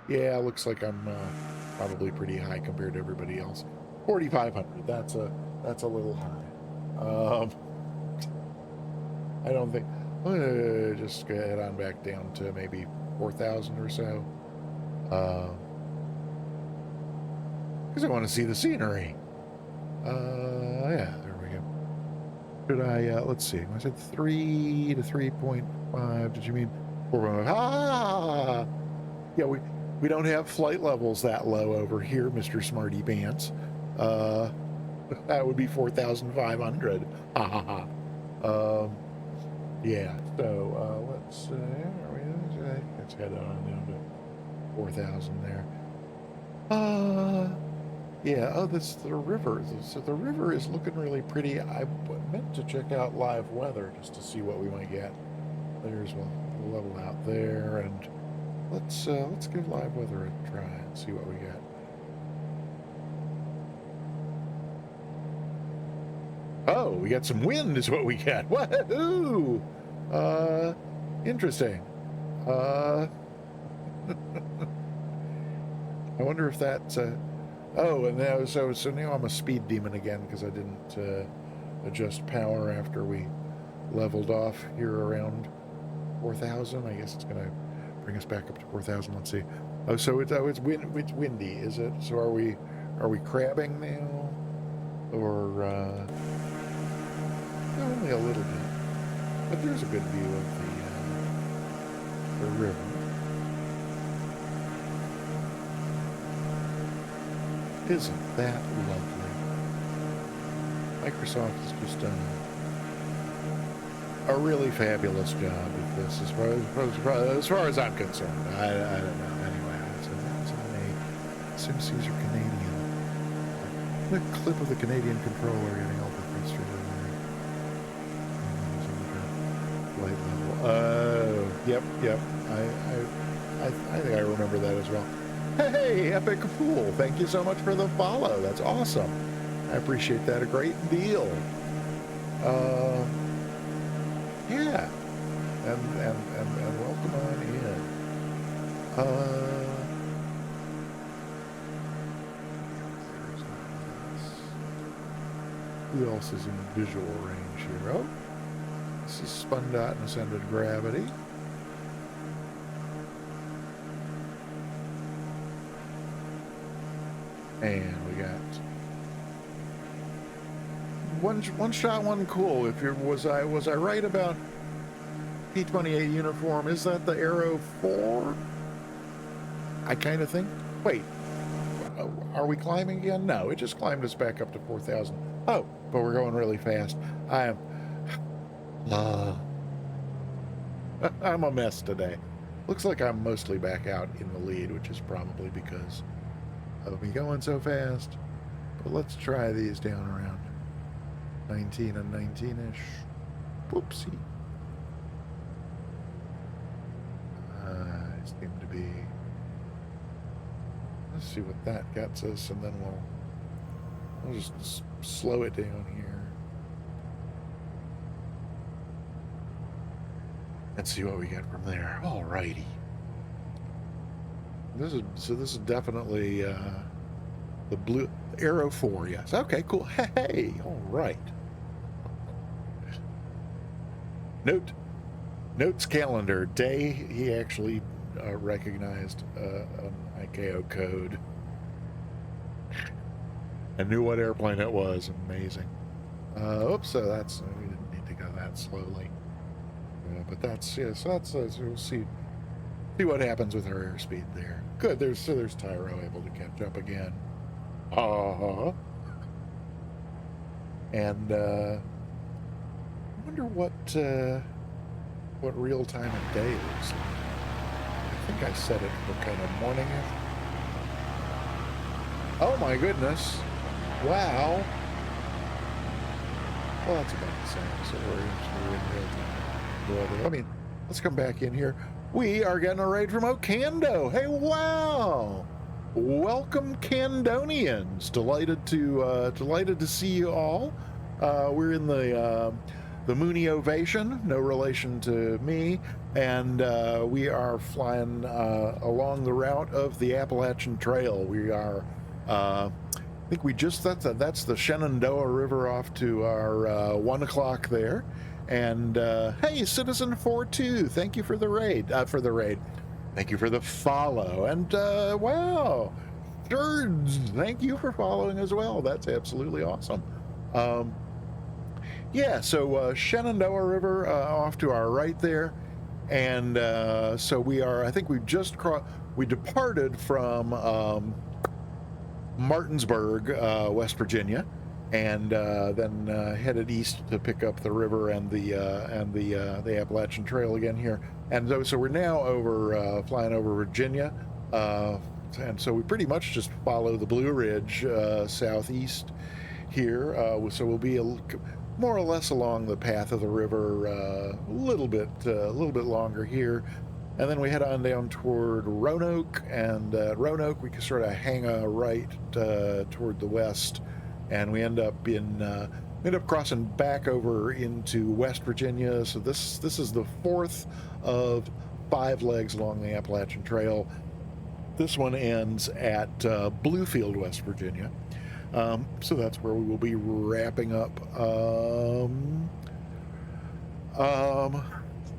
Yeah, looks like I'm probably pretty high compared to everybody else. 4,500. That's a little high. I don't think. Just head on back down to maybe 4,000 or so. Because I want to see the scenery. Yeah, there we go. Should I, let's see. I said 3 to 3.5. Did you mean 4.5? Ah! Yeah, we don't have flight levels that low over here, Mr. Smarty Pants. That would be 4,500. Ha ha ha. Yeah, so let's let's head on down to 4,000 there. Yeah, oh, this the river. So the river is looking really pretty. I meant to check out live weather just to see what we might get. There's a level out there, and let's give live weather a try and see what we get. Oh, we got some wind is what we got. Woohoo! Interesting. I wonder if that's oh, and now so now I'm a speed demon again because I didn't adjust power after we leveled off here around 4,000. I guess it's gonna bring us back up to 4,000. Let's see. Oh, so it's windy, is it? So are we crabbing now? or only a little bit, but there's a good view of the river. Isn't that lovely? Microsoft has just done a really fabulous job with this, as far as I'm concerned. I don't know. Anyway, so that's on a SimCaesar Canadian. A clip of the Canadian controller getting all the frustrated. Light level. Yep. I think I remember that as well. Hey, Epic Pool, thank you so much for the follow. That's awesome. I appreciate that a great deal. Yeah. And welcome on in. Who else is in visual range here? Oh, this is Spun Dot and Ascended Gravity. And we got one shot, one cool. Was I right about P-28 uniform? Is that the Aero 4? I kind of think. Wait, are we climbing again? No, it just climbed us back up to 4,000. Oh, but we're going really fast. I'm a mess today. Looks like I'm mostly back out in the lead, which is probably because of me going so fast. But let's try these down around 19 and 19-ish. Whoopsie. I seem to be... Let's see what that gets us, and then we'll just slow it down here. And see what we get from there. Alrighty. This is definitely the blue Aero 4, yes. Okay, cool. Hey, all right. Notes calendar day. He actually recognized an ICAO code and knew what airplane it was. Amazing. Oops, so that's we didn't need to go that slowly. But that's we'll see what happens with our airspeed there. Good. There's Tyro able to catch up again. And I wonder what real time of day looks like. I think I set it for kind of morning-ish. Oh my goodness! Wow. Well, that's about the same. So we're in real time. I mean, let's come back in here. We are getting a raid from Okando. Hey, wow! Welcome, Candonians. Delighted to see you all. We're in the Mooney Ovation, no relation to me, and we are flying along the route of the Appalachian Trail. We are, I think we just that's the Shenandoah River off to our 1 o'clock there. And hey, Citizen 42, thank you for the raid. Thank you for the follow. And wow, Thirds, thank you for following as well. That's absolutely awesome. Yeah, so Shenandoah River off to our right there. And so we are, I think we departed from Martinsburg, West Virginia, and then headed east to pick up the river and the Appalachian Trail again here. And so we're now flying over Virginia, and so we pretty much just follow the Blue Ridge southeast here. So we'll be more or less along the path of the river, a little bit longer here. And then we head on down toward Roanoke, and at Roanoke we can sort of hang a right toward the west, and we end up crossing back over into West Virginia. So this is the fourth of 5 legs along the Appalachian Trail. This one ends at Bluefield, West Virginia. So that's where we will be wrapping up.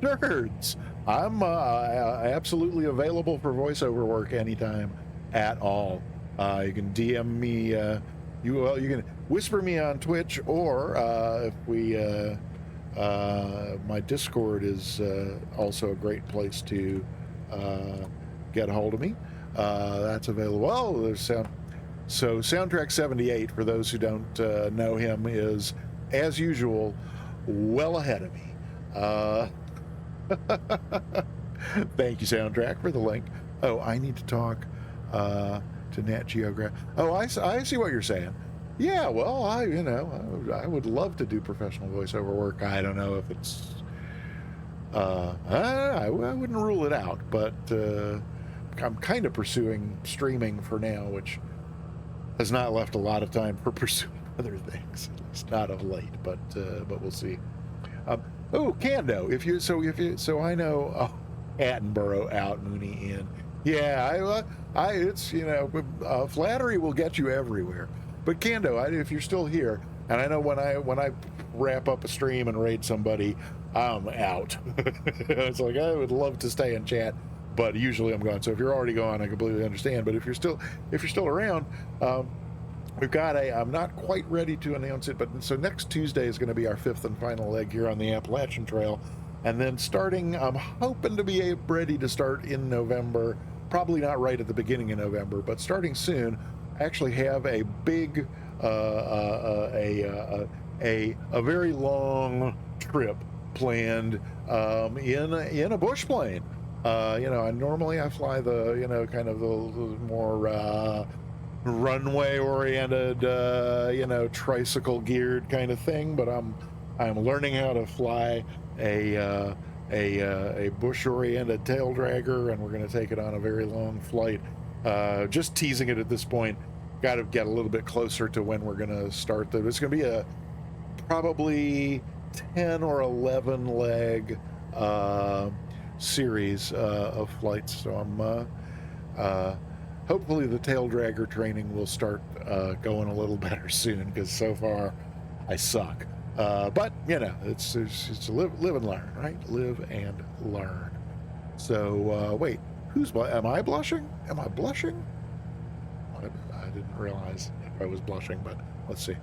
Nerds, I'm absolutely available for voiceover work anytime at all. You can DM me you can whisper me on Twitch, or if we my Discord is also a great place to get a hold of me. That's available. Oh, there's Soundtrack 78, for those who don't know him, is, as usual, well ahead of me. Thank you, Soundtrack, for the link. Oh, I need to talk to Nat Geograph. Oh, I see what you're saying. Yeah, well, I would love to do professional voiceover work. I don't know if it's I wouldn't rule it out, but I'm kind of pursuing streaming for now, which has not left a lot of time for pursuing other things, at least not of late, but we'll see. Oh, Kando, so I know Attenborough out, Mooney in. Yeah, it's, flattery will get you everywhere. But Kando, if you're still here, and I know when I wrap up a stream and raid somebody, I'm out. It's like, I would love to stay and chat, but usually I'm gone. So if you're already gone, I completely understand. But if you're still around, we've got I'm not quite ready to announce it, but so next Tuesday is going to be our 5th and final leg here on the Appalachian Trail. And then I'm hoping to be ready to start in November, probably not right at the beginning of November, but starting soon. I actually have a big, a very long trip planned in a bush plane. Normally I fly the, kind of the more runway oriented, tricycle geared kind of thing, but I'm learning how to fly a bush oriented tail dragger, and we're going to take it on a very long flight. Just teasing it at this point. Got to get a little bit closer to when we're going to start. It's going to be a probably 10 or 11 leg series of flights. So I'm hopefully the tail dragger training will start going a little better soon, because so far I suck. But it's live and learn, right? Live and learn. So wait, am I blushing? Am I blushing? I didn't realize if I was blushing, but let's see.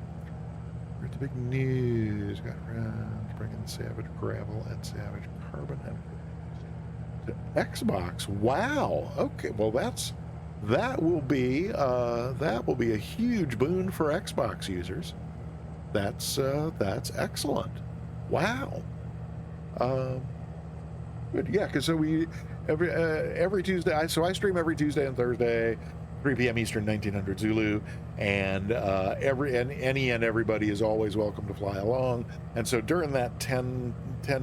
Here's the big news. Got rounds bringing Savage Gravel and Savage Carbon and to Xbox. Wow. Okay. Well, that will be a huge boon for Xbox users. That's excellent. Wow. Good. Yeah. Because we every Tuesday. I stream every Tuesday and Thursday. 3 p.m. Eastern, 1900 Zulu, and any and everybody is always welcome to fly along. And so during that 10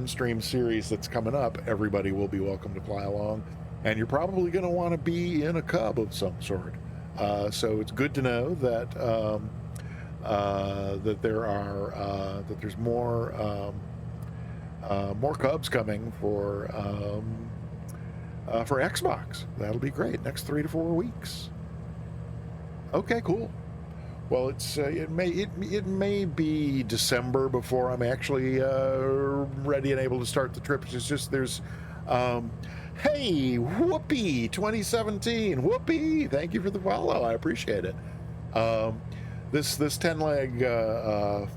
stream series that's coming up, everybody will be welcome to fly along, and you're probably going to want to be in a cub of some sort. So it's good to know that that there's more cubs coming for Xbox. That'll be great. Next 3 to 4 weeks. Okay, cool. Well, it may be December before I'm actually ready and able to start the trip. It's just there's hey, Whoopee 2017, Whoopee, thank you for the follow. I appreciate it. This 10-leg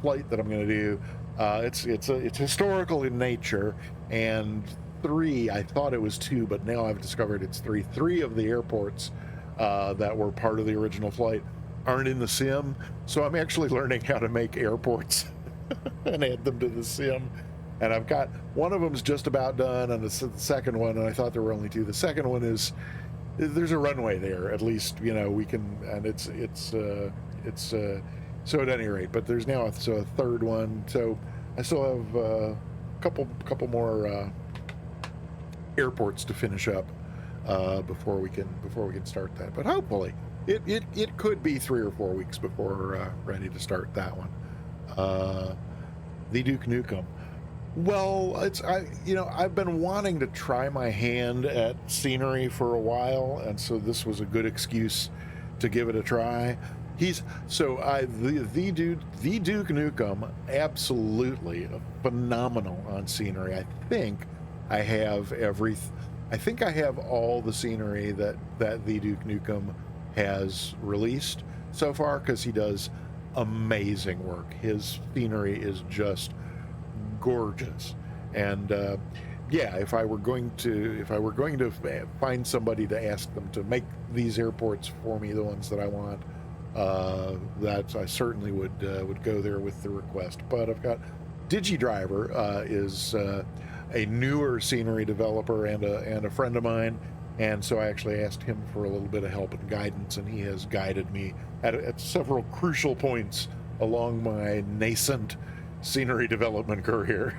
flight that I'm going to do, it's historical in nature, and I thought it was 2, but now I've discovered it's 3. 3 of the airports that were part of the original flight aren't in the sim, so I'm actually learning how to make airports and add them to the sim. And I've got one of them's just about done, and the second one, and I thought there were only 2. The second one there's a runway there, at least, we can, and it's so at any rate. But there's now a third one, so I still have a couple more airports to finish up before we can start that. But hopefully it could be 3 or 4 weeks before we're ready to start that one. The Duke Nukem. Well, I've been wanting to try my hand at scenery for a while, and so this was a good excuse to give it a try. The Duke Nukem, absolutely phenomenal on scenery. I think I have all the scenery that the Duke Nukem has released so far, because he does amazing work. His scenery is just gorgeous. And yeah, if I were going to find somebody to ask them to make these airports for me, the ones that I want, that I certainly would go there with the request. But I've got DigiDriver is a N.Eur scenery developer and a friend of mine, and so I actually asked him for a little bit of help and guidance, and he has guided me at several crucial points along my nascent scenery development career.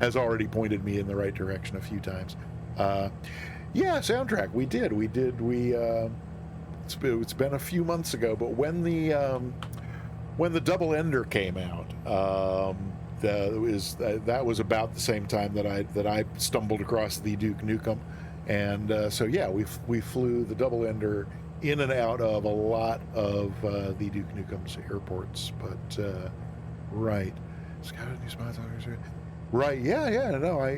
Has already pointed me in the right direction a few times. Yeah, soundtrack. It's been a few months ago, but when the Double Ender came out, that was about the same time that I stumbled across the Duke Nukem, and so yeah, we flew the Double Ender in and out of a lot of the Duke Nukem's airports. But right, Scouted new spots. Right, yeah, no, I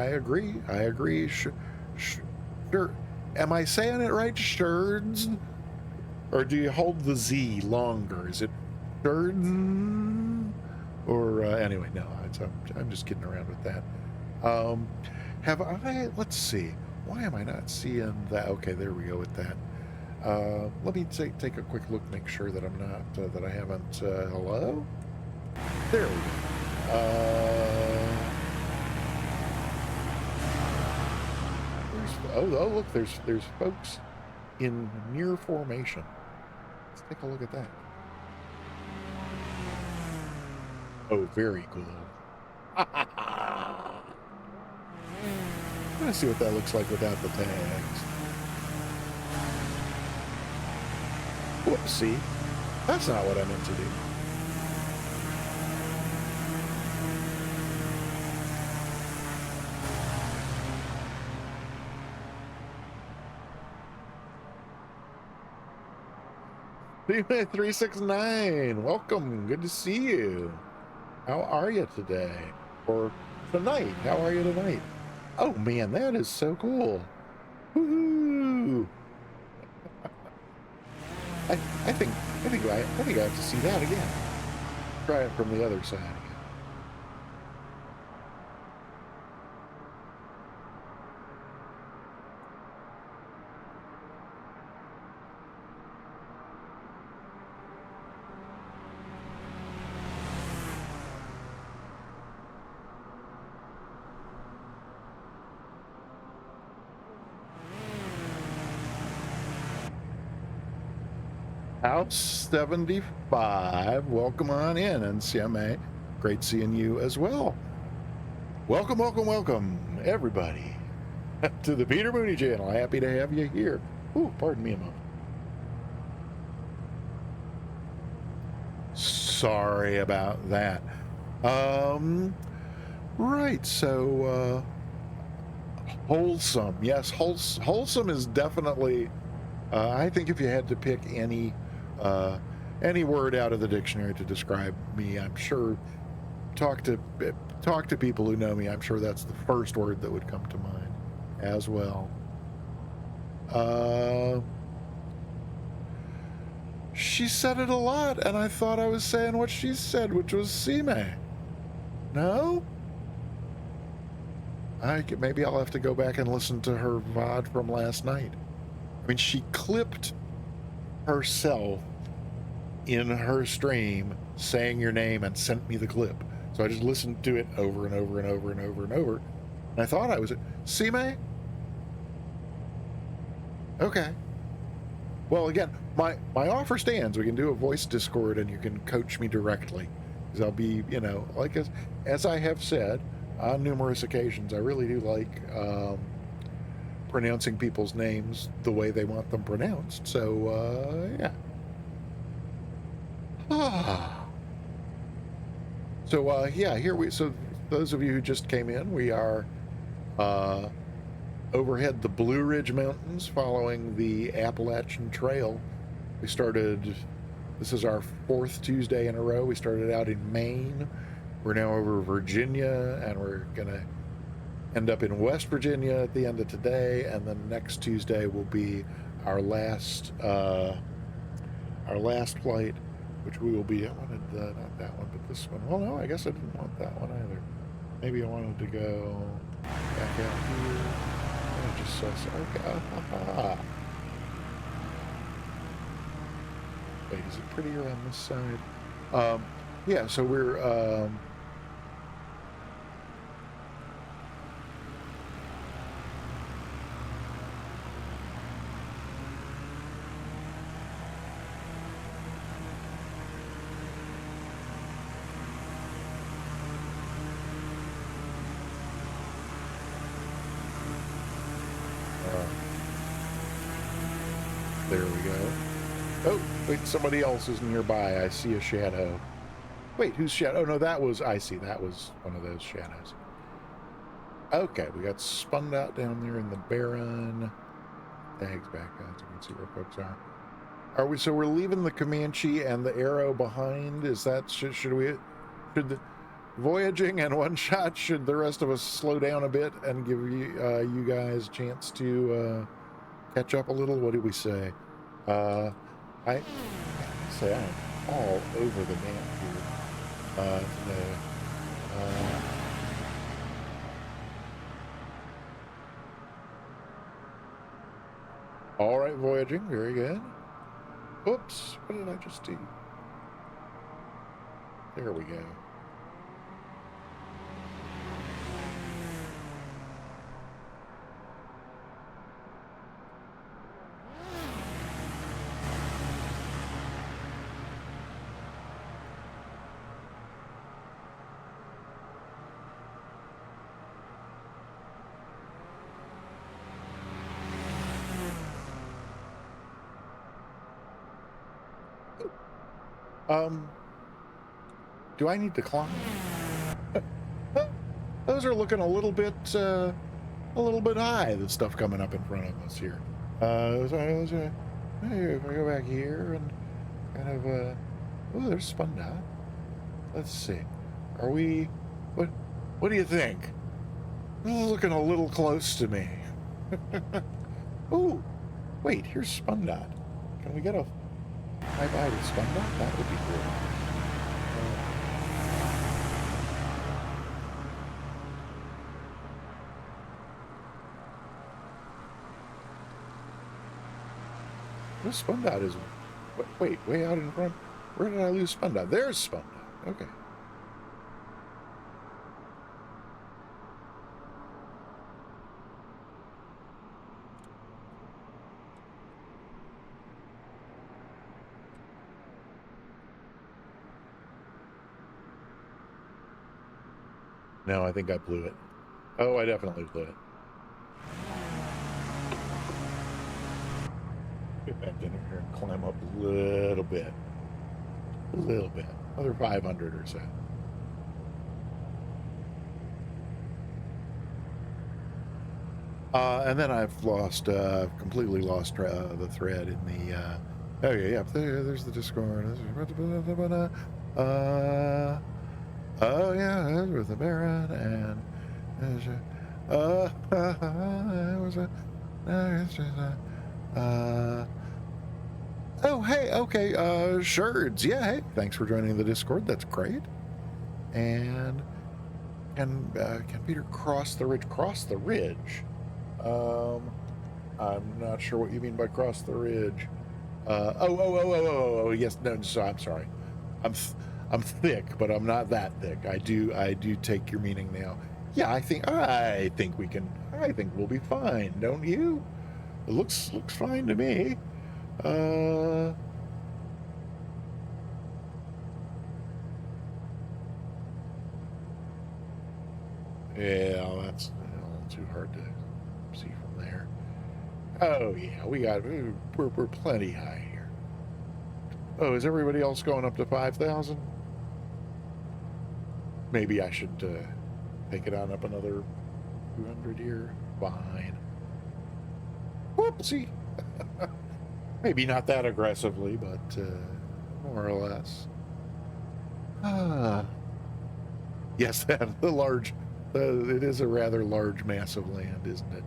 agree. Sure. Am I saying it right? Sherds? Or do you hold the Z longer? Is it Sherds? Or, anyway, no, I'm just kidding around with that. Let's see. Why am I not seeing that? Okay, there we go with that. Let me take a quick look, make sure that I'm not, that I haven't, hello? There we go. Look, there's folks in near formation. Let's take a look at that. Oh, very cool. I'm gonna see what that looks like without the tags. Whoopsie. That's not what I meant to do. $369, welcome, good to see you. How are you today? Or tonight, how are you tonight? Oh man, that is so cool. Woohoo! I think I have to see that again. Try it from the other side again. House 75, welcome on in, NCMA. Great seeing you as well. Welcome, everybody, to the Peter Mooney channel. Happy to have you here. Ooh, pardon me a moment. Sorry about that. Right, so, wholesome. Yes, wholesome is definitely, I think if you had to pick any word out of the dictionary to describe me, I'm sure, talk to people who know me, I'm sure that's the first word that would come to mind as well. She said it a lot, and I thought I was saying what she said, which was Sime. No? Maybe I'll have to go back and listen to her VOD from last night. I mean, she clipped herself in her stream saying your name and sent me the clip. So I just listened to it over and over and over and over and over. And I thought I was Sime? Okay. Well, again, my offer stands. We can do a voice Discord and you can coach me directly. Because I'll be, you know, like as I have said on numerous occasions, I really do like pronouncing people's names the way they want them pronounced. So, yeah. So, yeah, so those of you who just came in, we are overhead the Blue Ridge Mountains following the Appalachian Trail. This is our 4th Tuesday in a row. We started out in Maine. We're now over Virginia, and we're gonna end up in West Virginia at the end of today, and then next Tuesday will be our last flight which we will be. I wanted not that one, but this one. Well, no, I guess I didn't want that one either. Maybe I wanted to go back out here. I just saw some. Okay. Wait, is it prettier on this side? Yeah, so we're there we go. Oh, wait, somebody else is nearby. I see a shadow. Wait, whose shadow? Oh, no, that was, I see, that was one of those shadows. Okay, we got spun out down there in the Barren. Tags back out so we can see where folks are. Are we, so we're leaving the Comanche and the Arrow behind? Is that, should the voyaging and one shot, should the rest of us slow down a bit and give you guys a chance to catch up a little? What do we say? I say I'm all over the map here today. All right, voyaging, very good. Oops, what did I just do? There we go. Do I need to climb? Those are looking a little bit high, the stuff coming up in front of us here. If I go back here and kind of, oh, there's spun dot. Let's see. Are we, what do you think? This is looking a little close to me. Oh, wait, here's spun dot. Can we get a high-by with spun dot? That would be cool. This spun dot is, wait, way out in front. Where did I lose spun dot? There's spun dot. Okay. No, I think I blew it. Oh, I definitely blew it. Get back in here and climb up a little bit. Another 500 or so. And then I've lost, completely lost the thread in the, oh yeah, there's the Discord. Oh yeah, with the Baron and, it was oh hey, okay, Sherds, yeah, hey, thanks for joining the Discord, that's great. And can Peter cross the ridge? Cross the ridge? I'm not sure what you mean by cross the ridge. Oh, yes, no, so I'm sorry. I'm thick, but I'm not that thick. I do take your meaning now. Yeah, I think we'll be fine, don't you? It looks fine to me. Yeah, that's a little too hard to see from there. Oh yeah, we're plenty high here. Oh, is everybody else going up to 5,000? Maybe I should take it on up another 200 here. Fine. Whoopsie. Maybe not that aggressively, but more or less. Yes, that the large. It is a rather large mass of land, isn't it?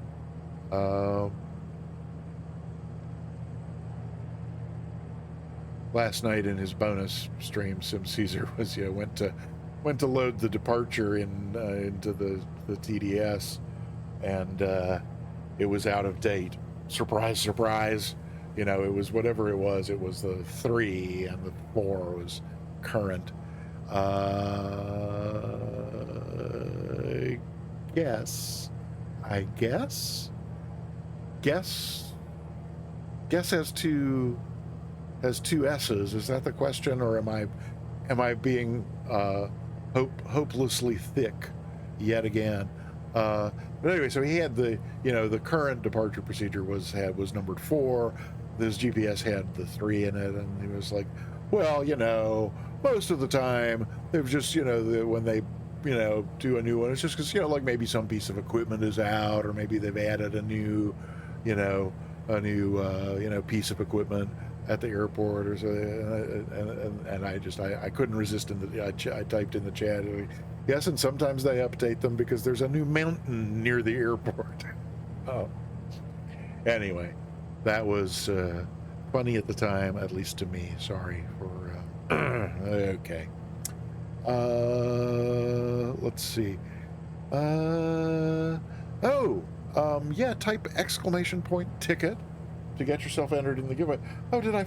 last night in his bonus stream, Sim Caesar was went to load the departure into the TDS, and it was out of date. Surprise, surprise. You know, it was whatever it was. It was the 3 and the 4 was current. Guess has two S's. Is that the question, or am I being hopelessly thick yet again? But anyway, so he had the current departure procedure was numbered 4. This GPS had the 3 in it, and he was like, well, most of the time they've just when they do a new one, it's just because like maybe some piece of equipment is out, or maybe they've added a new piece of equipment at the airport or so. And I couldn't resist I typed in the chat, yes, and sometimes they update them because there's a new mountain near the airport. Oh, anyway, that was funny at the time, at least to me. Sorry for okay. Let's see. Type !ticket to get yourself entered in the giveaway. Oh, did I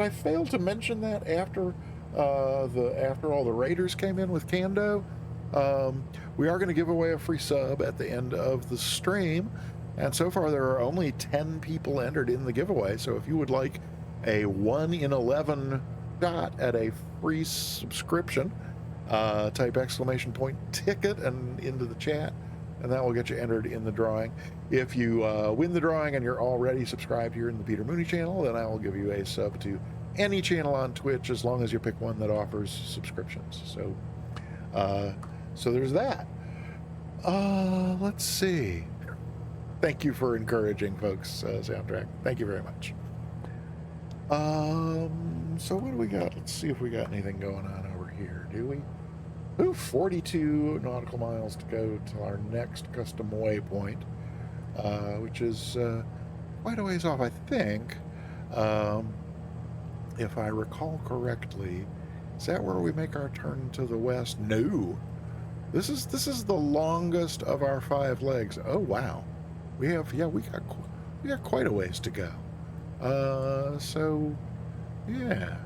fail to mention that after all the raiders came in with Kando? We are going to give away a free sub at the end of the stream, and so far there are only 10 people entered in the giveaway. So if you would like a 1 in 11 shot at a free subscription, type !ticket and into the chat, and that will get you entered in the drawing. If you win the drawing and you're already subscribed here in the Peter Mooney channel, then I will give you a sub to any channel on Twitch, as long as you pick one that offers subscriptions. So there's that. Let's see. Thank you for encouraging folks, Soundtrack. Thank you very much. So what do we got? Let's see if we got anything going on over here. Do we? 42 nautical miles to go to our next custom waypoint, which is quite a ways off, I think. If I recall correctly, is that where we make our turn to the west? No, this is the longest of our 5 legs. Oh wow, we got quite a ways to go. So yeah,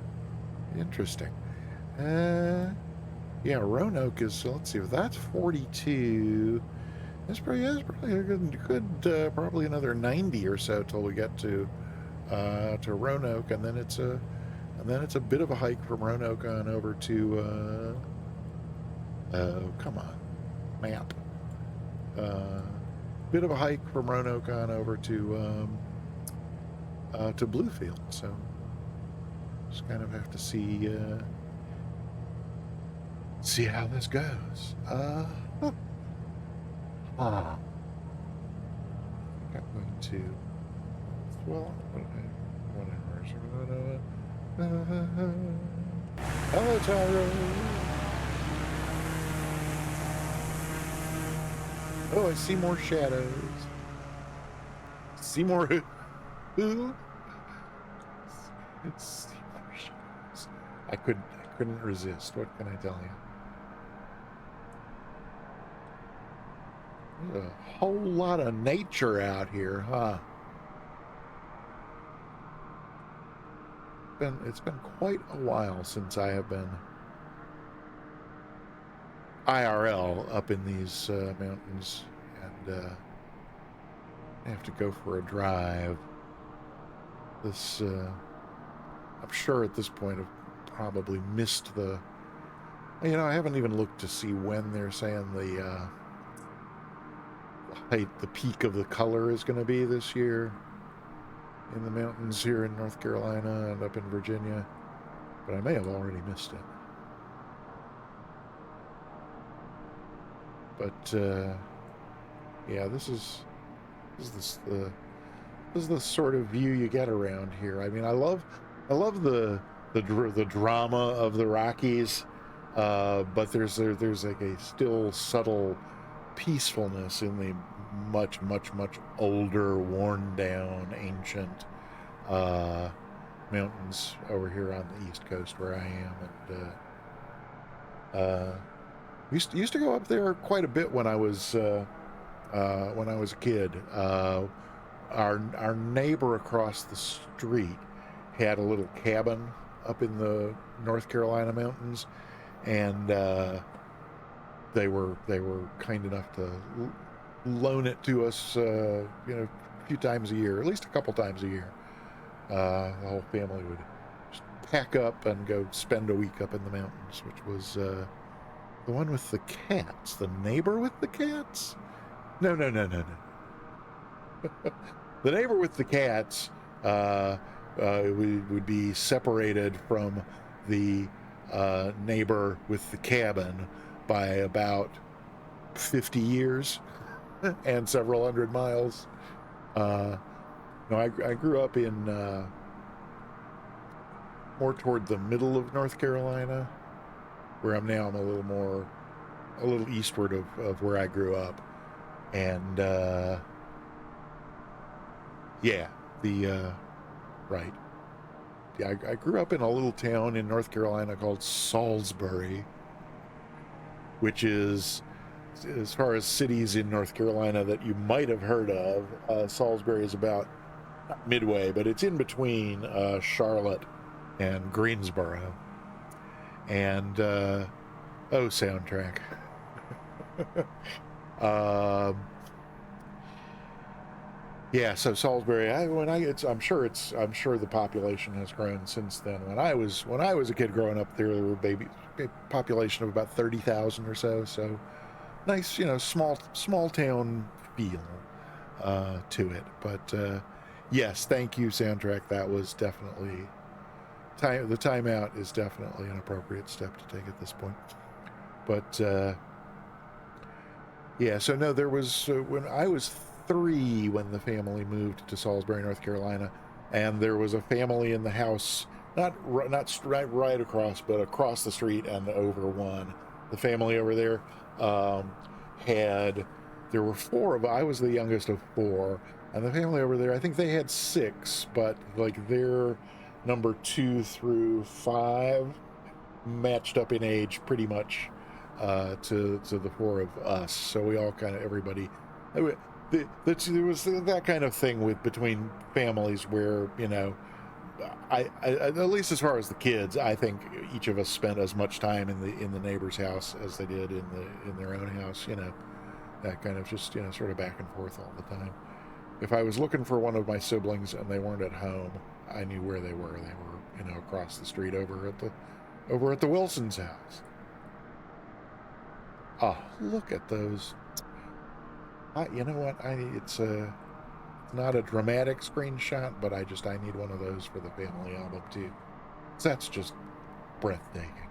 interesting. Yeah, Roanoke is, let's see, if that's 42, that's probably a good probably another 90 or so till we get to Roanoke, and then it's a bit of a hike from Roanoke on over to come on, map. Bit of a hike from Roanoke on over to Bluefield, so just kind of have to see how this goes. I'm going to, well, hello, Tyro. Oh, I see more shadows. See more who? See more shadows. I couldn't resist. What can I tell you? There's a whole lot of nature out here, huh? It's been quite a while since I have been IRL up in these mountains, and I have to go for a drive. This, I'm sure at this point I've probably missed the, I haven't even looked to see when they're saying the peak of the color is going to be this year in the mountains here in North Carolina and up in Virginia, but I may have already missed it. But yeah, this is the sort of view you get around here. I mean, I love the drama of the Rockies, but there's like a still subtle peacefulness in the much older, worn down, ancient mountains over here on the East Coast where I am, and used to go up there quite a bit when I was a kid. Our neighbor across the street had a little cabin up in the North Carolina mountains, and they were kind enough to loan it to us, a few times a year, at least a couple times a year. The whole family would just pack up and go spend a week up in the mountains, which was the one with the cats, the neighbor with the cats. No. The neighbor with the cats would be separated from the neighbor with the cabin by about 50 years and several hundred miles. No, I grew up in more toward the middle of North Carolina, where I'm now. I'm a little eastward of where I grew up, and yeah, right. Yeah, I grew up in a little town in North Carolina called Salisbury, which is, as far as cities in North Carolina that you might have heard of, Salisbury is about not midway, but it's in between Charlotte and Greensboro. And soundtrack. Yeah, so Salisbury. I'm sure the population has grown since then. When I was a kid growing up there were a population of about 30,000 or so. So nice, small town feel to it. But yes, thank you, soundtrack. That was definitely the timeout is definitely an appropriate step to take at this point. But yeah, so no, there was when I was 3 when the family moved to Salisbury, North Carolina, and there was a family in the house, not right across, but across the street and over one. The family over there there were 4 of. I was the youngest of 4, and the family over there, I think they had 6, but like their number 2 through 5 matched up in age pretty much to the 4 of us. So we all everybody. There was that kind of thing between families where I at least as far as the kids, I think each of us spent as much time in the neighbor's house as they did in their own house. That kind of just sort of back and forth all the time. If I was looking for one of my siblings and they weren't at home, I knew where they were. They were across the street over at the Wilson's house. Oh, look at those. You know what? It's not a dramatic screenshot, but I need one of those for the family album too. So that's just breathtaking.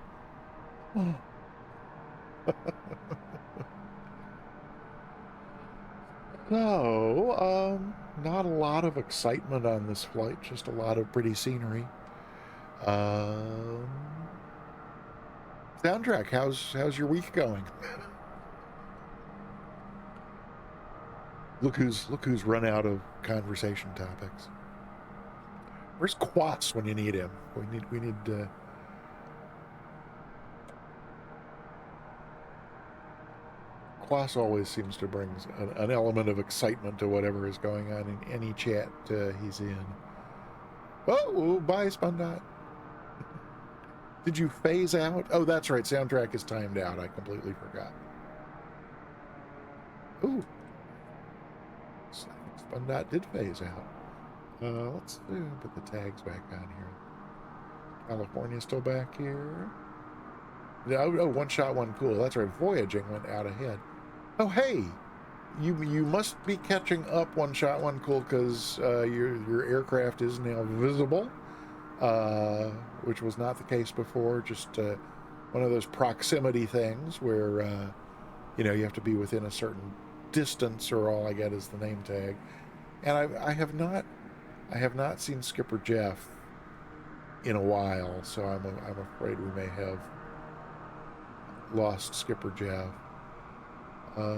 So, not a lot of excitement on this flight, just a lot of pretty scenery. Soundtrack, how's your week going? Look who's run out of conversation topics. Where's Quas when you need him? We need Quas always seems to bring an element of excitement to whatever is going on in any chat he's in. Oh, bye, Spundot. Did you phase out? Oh, that's right. Soundtrack is timed out. I completely forgot. Ooh. Spundot did phase out. Let's put the tags back on here. California still back here. Oh, one shot, one cool. That's right. Voyaging went out ahead. Oh, hey, you must be catching up. One shot, one cool, because your aircraft is now visible, which was not the case before. Just one of those proximity things where you have to be within a certain distance, or all I get is the name tag. And I have not seen Skipper Jeff in a while, so I'm afraid we may have lost Skipper Jeff. Back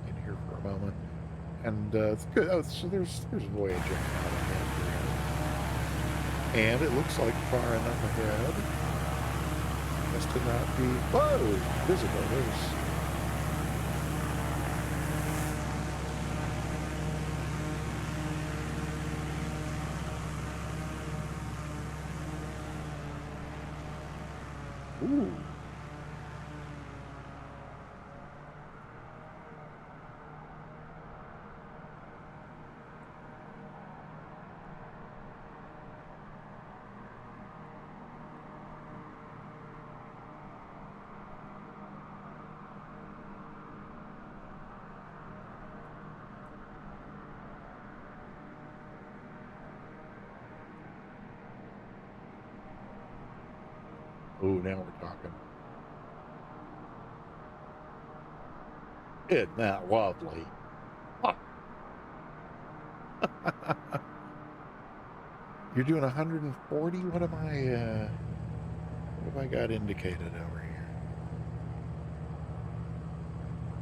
in here for a moment. And it's good. Oh, so there's voyaging out ahead here. And it looks like far enough ahead as to not be, whoa, visible. There's, ooh. Oh, now we're talking. Isn't that lovely? You're doing 140? What am I, what have I got indicated over here?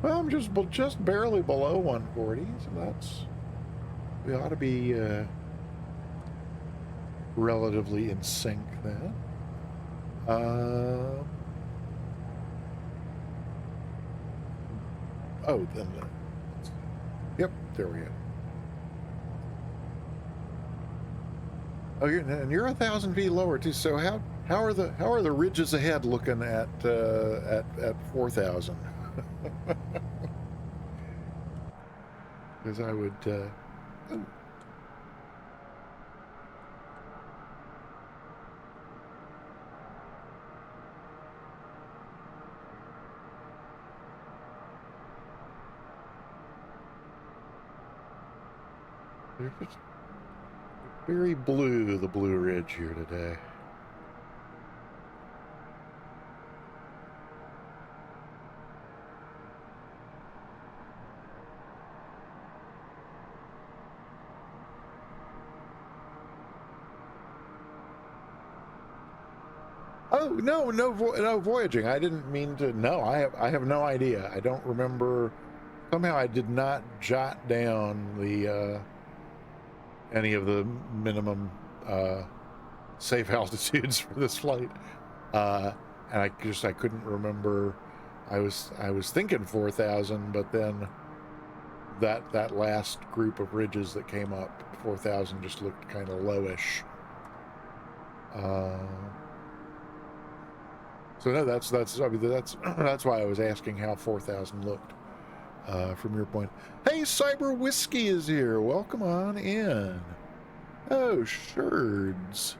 Well, I'm just barely below 140, so we ought to be relatively in sync then. Oh, then, yep, there we go. Oh, you're 1,000 feet lower too. So how are the ridges ahead looking at 4,000? Because I would. Oh. It's very blue, the Blue Ridge here today. Oh no voyaging. I didn't mean to. No, I have no idea. I don't remember. Somehow I did not jot down the any of the minimum safe altitudes for this flight, and I couldn't remember. I was thinking 4,000, but then that last group of ridges that came up, 4,000 just looked kind of lowish. So no, that's I mean, that's why I was asking how 4,000 looked from your point. Hey, Cyber Whiskey is here. Welcome on in. Oh, Sherds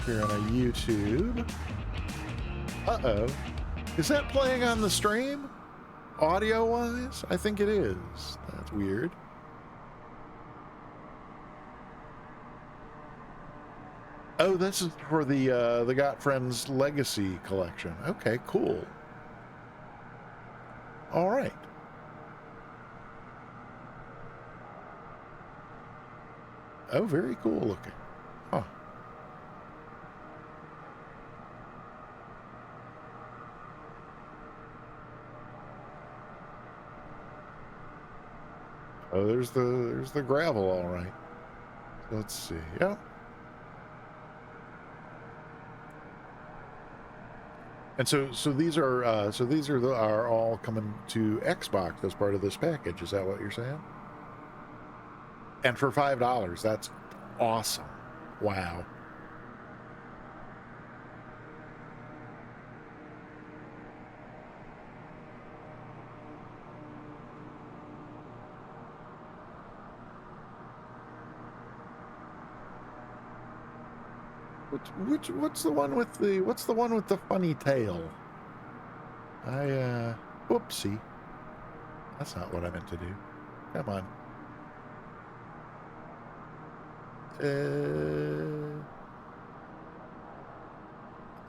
here on our YouTube. Uh-oh. Is that playing on the stream? Audio-wise? I think it is. That's weird. Oh, this is for the Got Friends Legacy collection. Okay, cool. All right. Oh, very cool looking. Huh. Oh, there's the gravel, all right. So let's see. Yep. And so these are are all coming to Xbox as part of this package. Is that what you're saying? And for $5, that's awesome. Wow. What's the one with the funny tail? Whoopsie. That's not what I meant to do. Come on.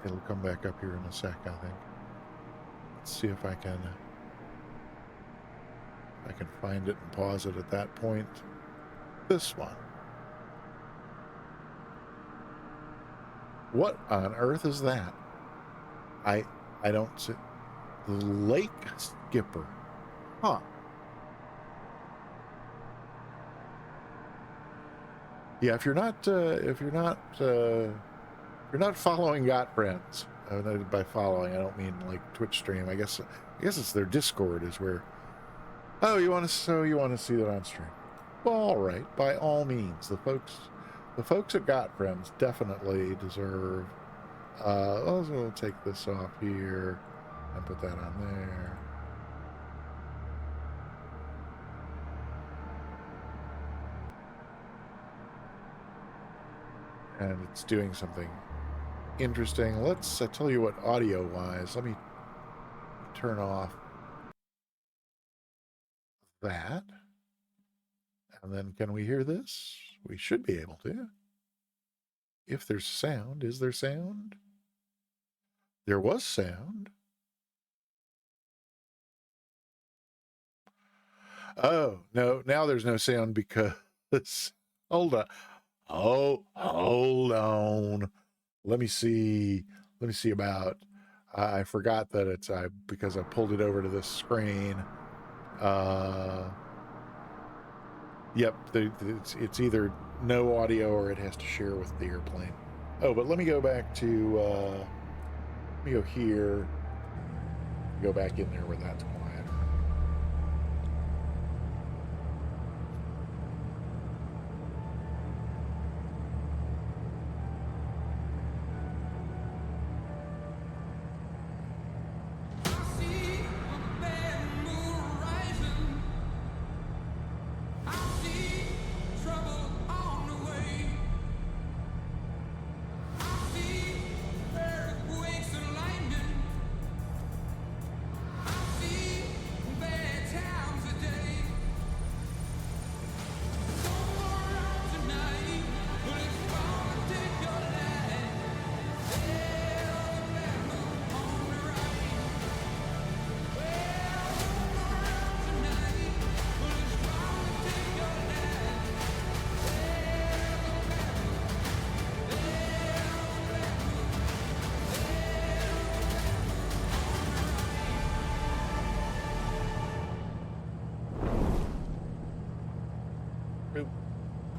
It'll come back up here in a sec, I think. Let's see if I can find it and pause it at that point. This one. What on earth is that? I don't see. The Lake Skipper. Huh. Yeah, if you're not following Got Friends, by following I don't mean like Twitch stream. I guess it's their Discord is where. Oh, you want to see that on stream? Well, all right. By all means, the folks at Got Friends definitely deserve. We'll take this off here and put that on there. And it's doing something interesting. Let's tell you what, audio wise, let me turn off that. And then can we hear this? We should be able to. If there's sound, is there sound? There was sound. Oh, no, now there's no sound because hold on. Oh, hold on. Let me see about I forgot that it's because I pulled it over to this screen. Yep, it's either no audio or it has to share with the airplane. Oh, but let me go back to let me go here, go back in there where that's quiet.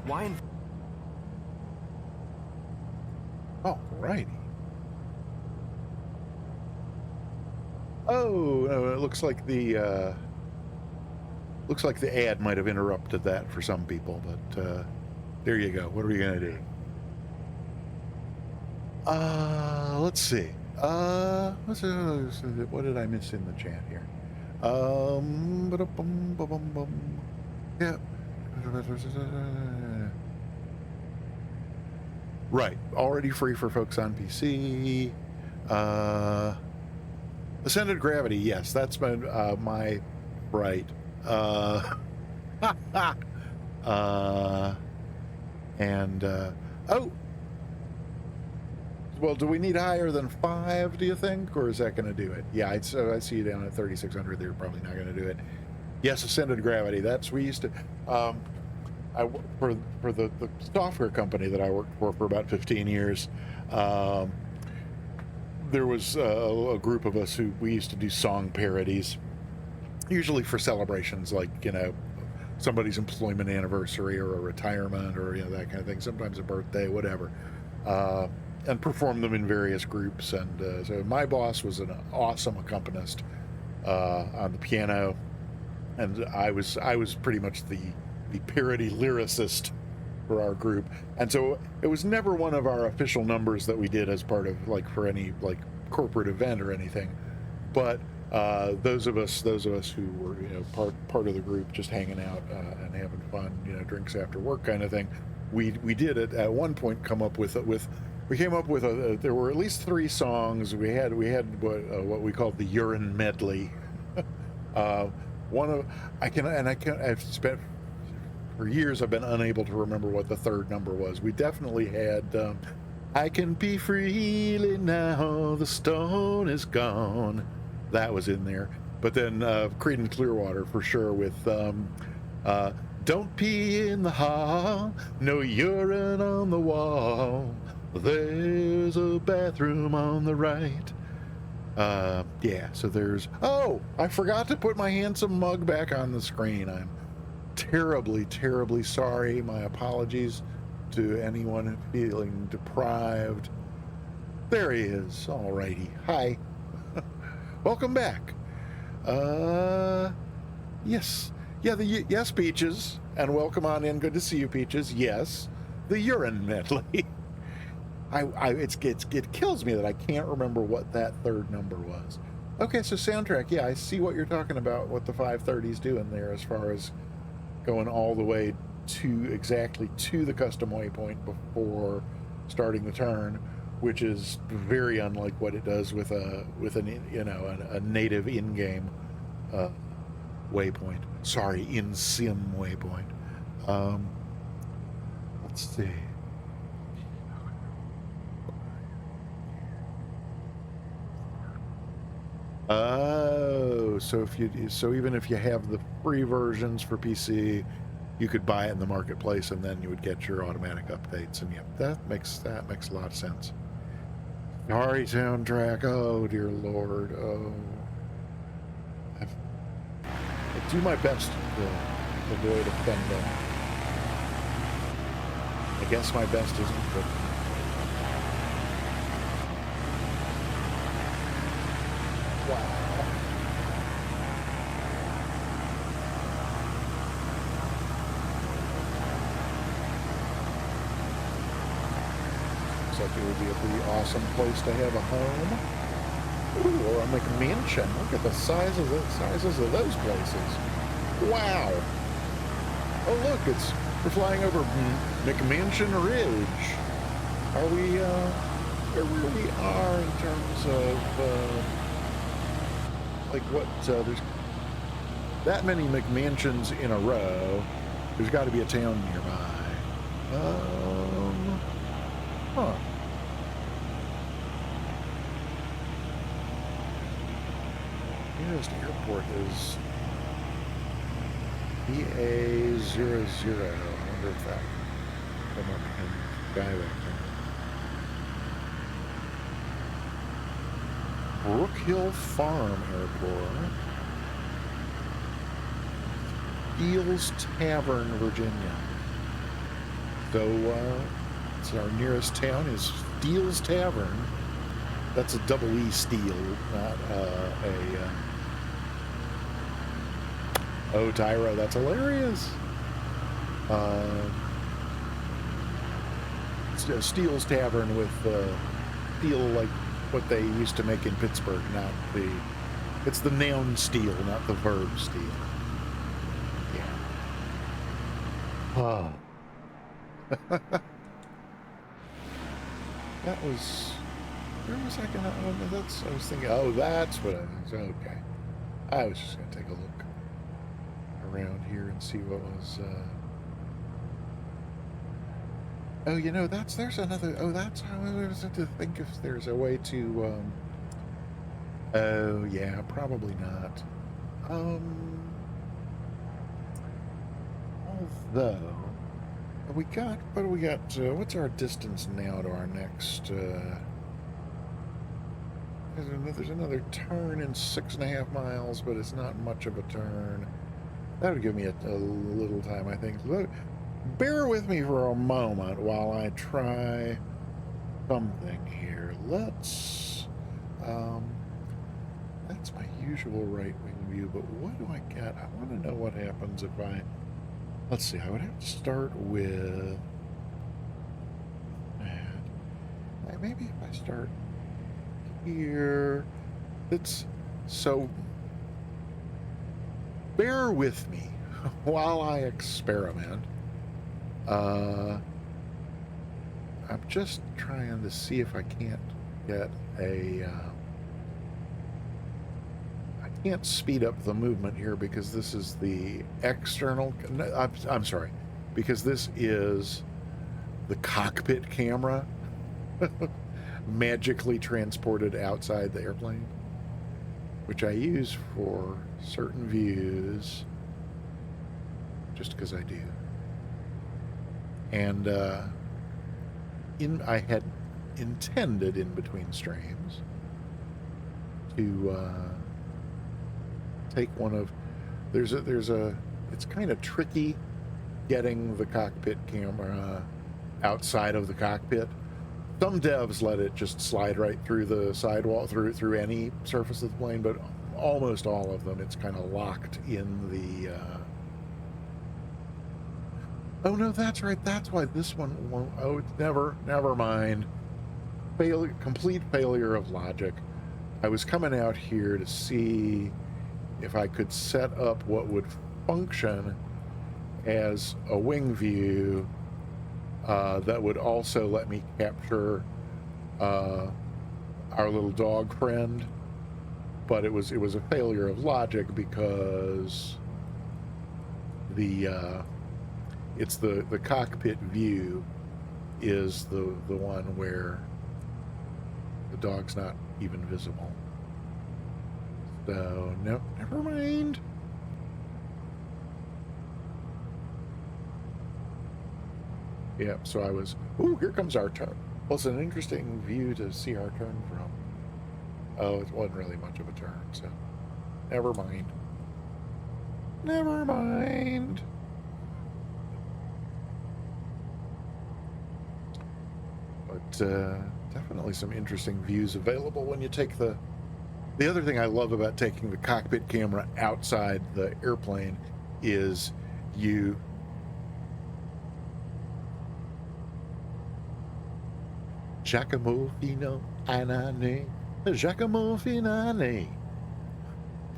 Why? All righty. Oh, no, it looks like the ad might have interrupted that for some people, but there you go. What are we gonna do? Let's see. What did I miss in the chat here? Yeah. Right. Already free for folks on PC. Ascended Gravity. Yes, that's my right. And oh, well, do we need higher than 5? Do you think, or is that going to do it? Yeah, I see you down at 3,600. They're probably not going to do it. Yes, Ascended Gravity. That's we used to. For the software company that I worked for about 15 years, there was a group of us who we used to do song parodies, usually for celebrations like, somebody's employment anniversary or a retirement or, that kind of thing, sometimes a birthday, whatever, and perform them in various groups. And so my boss was an awesome accompanist on the piano, and I was pretty much the parody lyricist for our group. And so it was never one of our official numbers that we did as part of for any corporate event or anything, but those of us who were part of the group, just hanging out and having fun, drinks after work kind of thing, we did it at one point. We came up with there were at least 3 songs. We had what we called the urine medley. I've spent for years, I've been unable to remember what the third number was. We definitely had I Can Be Freely Now, the Stone Is Gone. That was in there. But then Creedence Clearwater for sure with Don't Pee in the Hall, No Urine on the Wall, There's a Bathroom on the Right. Yeah, so there's... Oh, I forgot to put my handsome mug back on the screen. I'm terribly sorry. My apologies. to anyone feeling deprived. There he is. Alrighty. Hi. Welcome back. Yes. Yeah, yes, Peaches. And welcome on in. Good to see you, Peaches. Yes. The urine medley. It kills me that I can't remember what that third number was. Okay, so soundtrack. Yeah, I see what you're talking about, what the 530's doing there as far as going all the way to exactly to the custom waypoint before starting the turn, which is very unlike what it does with a native in-game waypoint. Sorry, in-sim waypoint. Let's see. Oh, so even if you have the free versions for PC, you could buy it in the marketplace, and then you would get your automatic updates. And yeah, that makes a lot of sense. Sorry, soundtrack. Oh dear Lord. Oh, I do my best to avoid offending. I guess my best isn't good. Wow. Looks like it would be a pretty awesome place to have a home. Ooh, or a McMansion. Look at the sizes of those places. Wow. Oh look, we're flying over McMansion Ridge. Are we where we are in terms of like what there's that many McMansions in a row. There's got to be a town nearby. Huh. Nearest airport is EA00. I wonder if that come up in guy back there. Brook Hill Farm Airport. Steele's Tavern, Virginia. So it's our nearest town is Steele's Tavern. That's a double E Steel, not Oh, Tyro, that's hilarious. Steele's Tavern with steel like what they used to make in Pittsburgh, it's the noun steel, not the verb steel. Yeah. That was, where was I gonna, I was thinking, oh, that's what I was, okay. I was just gonna take a look around here and see what was, oh, you know, there's another, oh, that's how I was to think if there's a way to, oh, yeah, probably not. Although, what do we got, what's our distance now to our next, there's another turn in 6.5 miles, but it's not much of a turn. That would give me a little time, I think. Look, bear with me for a moment while I try something here. Let's, that's my usual right wing view, but what do I get? I want to know what happens if let's see, I would have to start with that. Maybe if I start here, so bear with me while I experiment. I'm just trying to see if I can't get I can't speed up the movement here because this is the external, I'm sorry, because this is the cockpit camera magically transported outside the airplane, which I use for certain views just because I do. And I had intended in between streams to take one of it's kind of tricky getting the cockpit camera outside of the cockpit. Some devs let it just slide right through the sidewall, through any surface of the plane, but almost all of them, it's kind of locked in the... Oh, no, that's right. That's why this one won't... Oh, it's never mind. Complete failure of logic. I was coming out here to see if I could set up what would function as a wing view that would also let me capture our little dog friend, but it was a failure of logic because it's the cockpit view is the one where the dog's not even visible. So no, never mind. Yeah, so I was, ooh, here comes our turn. Well, it's an interesting view to see our turn from. Oh, it wasn't really much of a turn, so never mind. Never mind. But definitely some interesting views available when you take the other thing I love about taking the cockpit camera outside the airplane is you Giacomo Fino Anane. Giacomo Finane.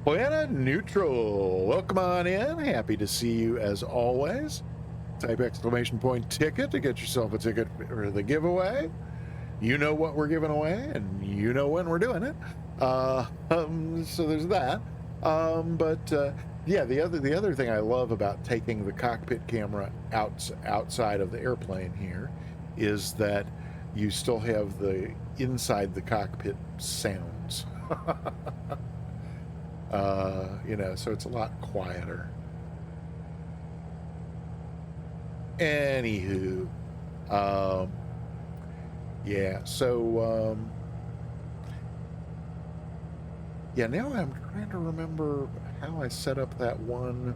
Planet Neutral. Welcome on in. Happy to see you as always. Type exclamation point ticket to get yourself a ticket for the giveaway. You know what we're giving away, and you know when we're doing it. So there's that. Yeah, the other thing I love about taking the cockpit camera outside of the airplane here is that you still have the inside the cockpit sounds. You know, so it's a lot quieter. Anywho, yeah, so yeah, now I'm trying to remember how I set up that one.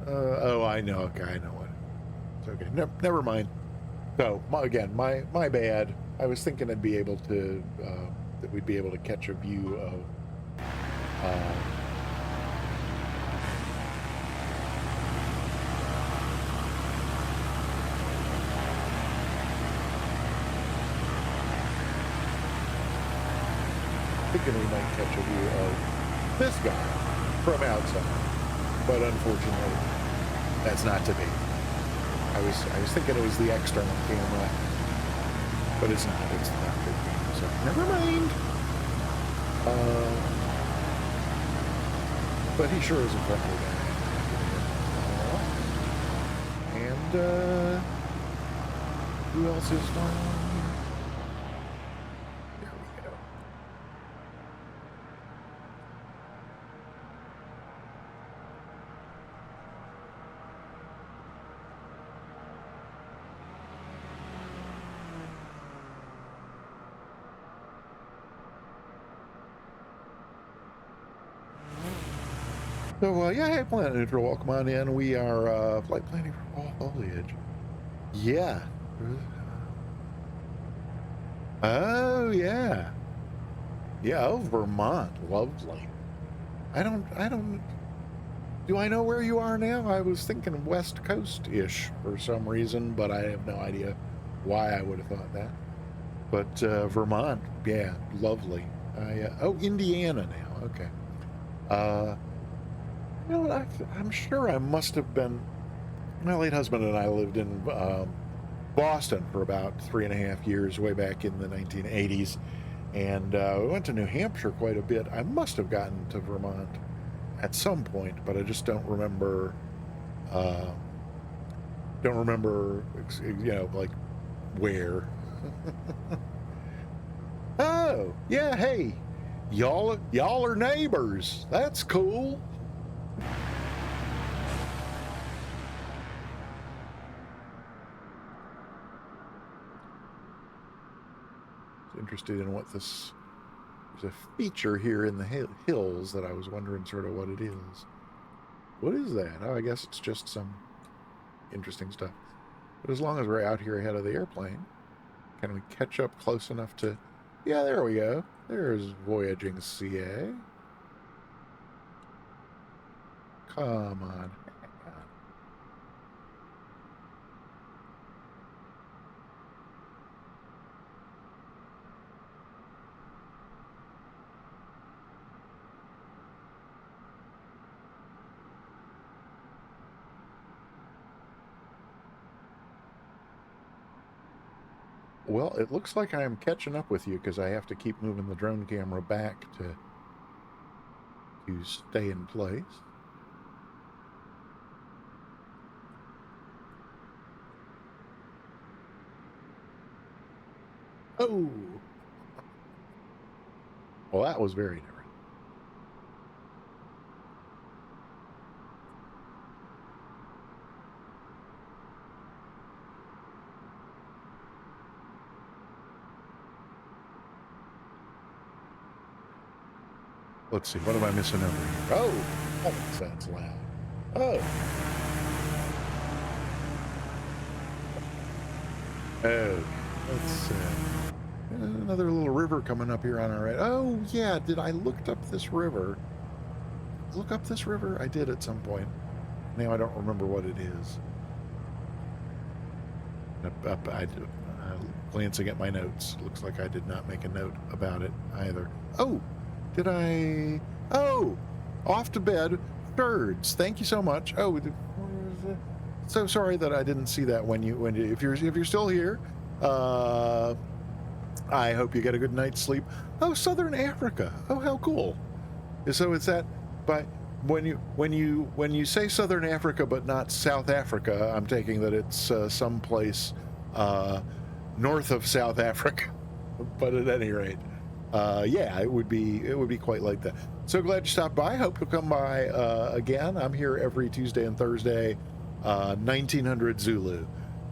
Oh, I know. Okay, I know it. It's okay. Never mind. So again, my bad. I was thinking I'd be able to that we'd be able to catch a view of. Thinking we might catch a view of this guy from outside, but unfortunately, that's not to be. I was thinking it was the external camera, but it's not. It's the cockpit camera. So never mind. But he sure is a friendly guy. And who else is on? So, yeah, hey, Planet Neutral, welcome on in. We are flight planning for fall foliage. Yeah. Oh, yeah. Yeah, oh, Vermont. Lovely. Do I know where you are now? I was thinking West Coast-ish for some reason, but I have no idea why I would have thought that. But Vermont, yeah, lovely. Oh, Indiana now, okay. You know, I'm sure I must have been. My late husband and I lived in Boston for about 3.5 years, way back in the 1980s, and we went to New Hampshire quite a bit. I must have gotten to Vermont at some point, but I just don't remember. Don't remember, you know, like where. Oh, yeah. Hey, y'all are neighbors. That's cool. Interested in what this, there's a feature here in the hills that I was wondering sort of what it is. What is that? Oh, I guess it's just some interesting stuff. But as long as we're out here ahead of the airplane, can we catch up close enough to... Yeah, there we go. There's Voyaging CA. Come on. Well, it looks like I am catching up with you because I have to keep moving the drone camera back to stay in place. Oh! Well, that was very different. Let's see, what am I missing over here? Oh! That sounds loud. Oh! Oh, let's another little river coming up here on our right. Oh, yeah, did I look up this river? Look up this river? I did at some point. Now I don't remember what it is. Glancing at my notes, looks like I did not make a note about it either. Oh, did I? Oh, off to bed. Birds. Thank you so much. Oh, so sorry that I didn't see that if you're still here. I hope you get a good night's sleep. Oh, Southern Africa. Oh, how cool. So it's that. But when you say Southern Africa but not South Africa, I'm taking that it's someplace north of South Africa. But at any rate, yeah, it would be quite like that. So glad you stopped by. Hope you'll come by again. I'm here every Tuesday and Thursday, 1900 Zulu,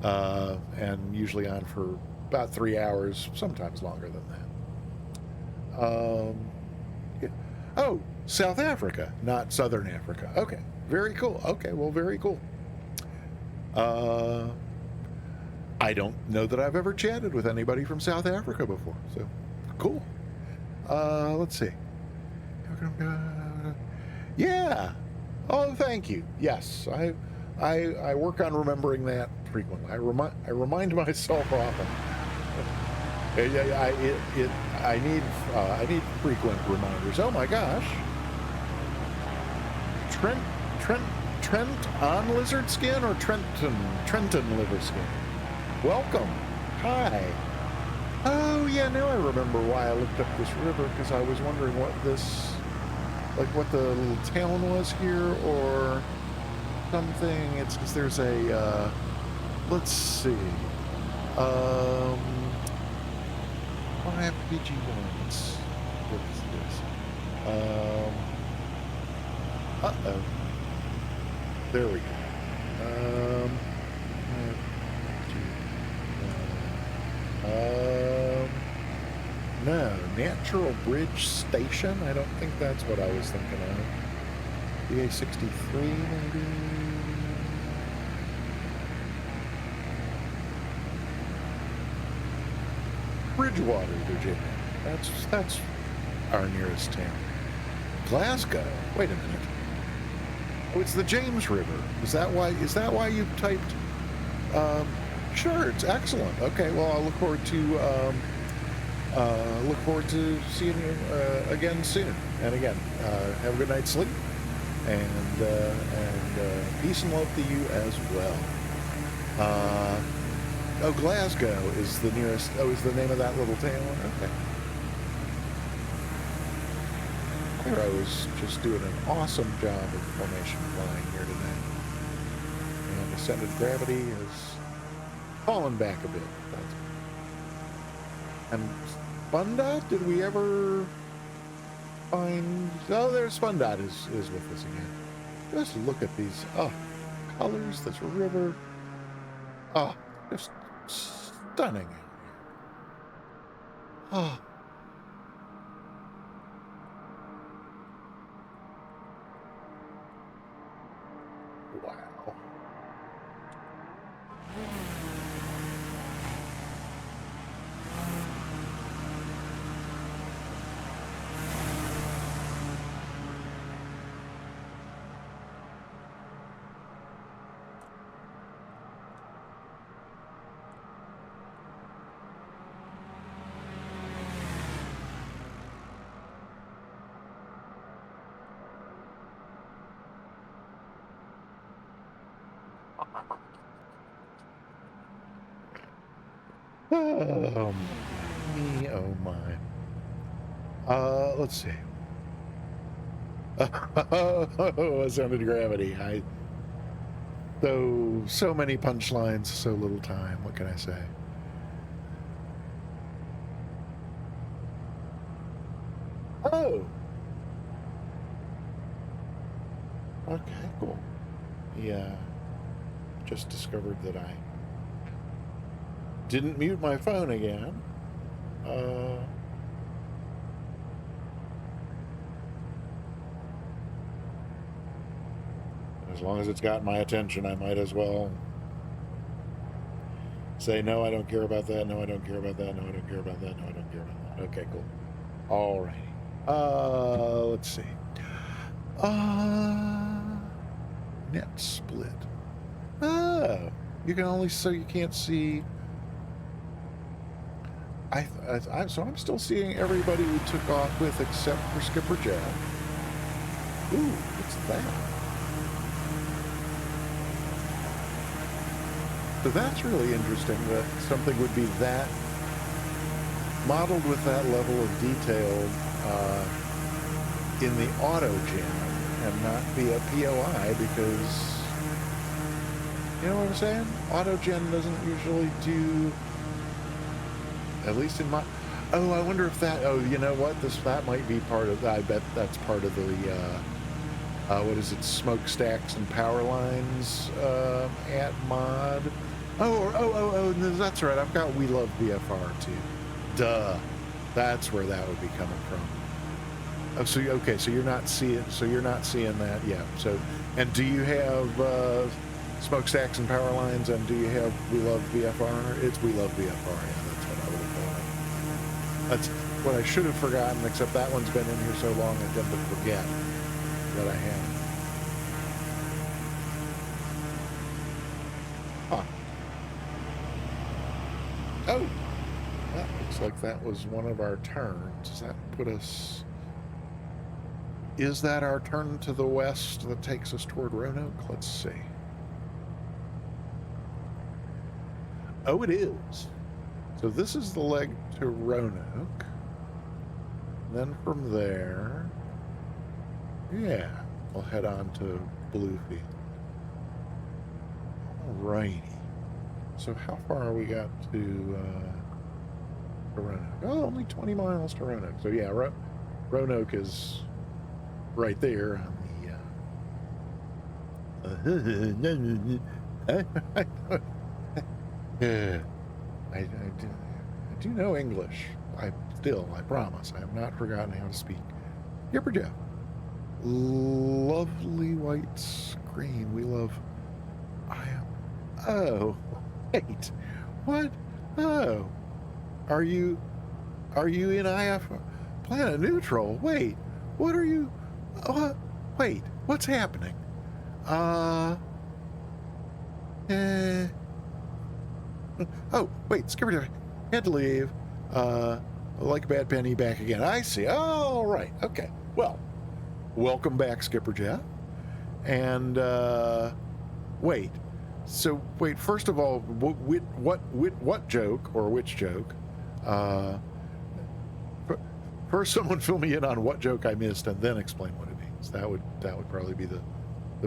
and usually on for about 3 hours, sometimes longer than that. Yeah. Oh, South Africa, not Southern Africa. Okay, very cool. Okay, well, very cool. I don't know that I've ever chatted with anybody from South Africa before, so cool. Let's see. Yeah. Oh, thank you. Yes, I work on remembering that frequently. I remind myself often. I need frequent reminders. Oh my gosh. Trent on lizard skin or Trenton liver skin? Welcome. Hi. Oh yeah, now I remember why I looked up this river, because I was wondering what what the little town was here or something. It's because there's a let's see. I have PG1s. What is this? Uh-oh. There we go. No, Natural Bridge Station? I don't think that's what I was thinking of. BA-63, maybe? Bridgewater, Virginia. That's our nearest town. Glasgow? Wait a minute. Oh, it's the James River. Is that why you typed? Sure, it's excellent. Okay, well, I'll look forward to seeing you again soon. And again, have a good night's sleep, and peace and love to you as well. Oh, Glasgow is the nearest. Oh, is the name of that little town? Okay. Here I was just doing an awesome job of formation flying here today, and the center of gravity has fallen back a bit. And Spundot, did we ever find? Oh, there's Spundot is with us again. Just look at these colors. This river. Oh, just stunning out here. Oh. Wow. Oh me, oh my. Let's see. Oh, Sounded Gravity. So many punchlines, so little time. What can I say? Oh, okay, cool. Yeah, just discovered that I didn't mute my phone again. As long as it's got my attention, I might as well say, no, I don't care about that. No, I don't care about that. No, I don't care about that. No, I don't care about that. Okay, cool. All righty. Let's see. Net split. Oh, you can only, so you can't see. So I'm still seeing everybody we took off with except for Skipper Jeff. Ooh, what's that? So that's really interesting that something would be that modeled with that level of detail in the auto gen and not be a POI, because, you know what I'm saying? Auto gen doesn't usually do, at least in my, oh, I wonder if that, oh, you know what? That might be part of, I bet that's part of the, what is it, smokestacks and power lines at mod. Oh, that's right. I've got We Love BFR too. Duh. That's where that would be coming from. Oh, so okay, so you're not seeing that, yeah. So, and do you have smokestacks and power lines, and do you have We Love BFR? It's We Love BFR. Yeah, that's what I would have thought. That's what I should have forgotten. Except that one's been in here so long, I tend to forget that I have. Huh. Oh, that looks like that was one of our turns. Does that put us... Is that our turn to the west that takes us toward Roanoke? Let's see. Oh, it is. So this is the leg to Roanoke. Then from there, yeah, we'll head on to Bluefield. Alrighty. So how far we got to Roanoke? Oh, only 20 miles to Roanoke. So yeah, Roanoke is right there on the I do know English. I promise, I have not forgotten how to speak. Skipper Jeff. Lovely white screen. We love... Oh, wait. What? Oh. Are you in IF planet neutral? Wait. What are you... wait. What's happening? Oh, wait, Skipper Jeff had to leave. Like a bad penny, back again. I see. All right. Okay. Well, welcome back, Skipper Jeff. And wait. So wait. First of all, what joke or which joke? First, someone fill me in on what joke I missed, and then explain what it means. That would probably be the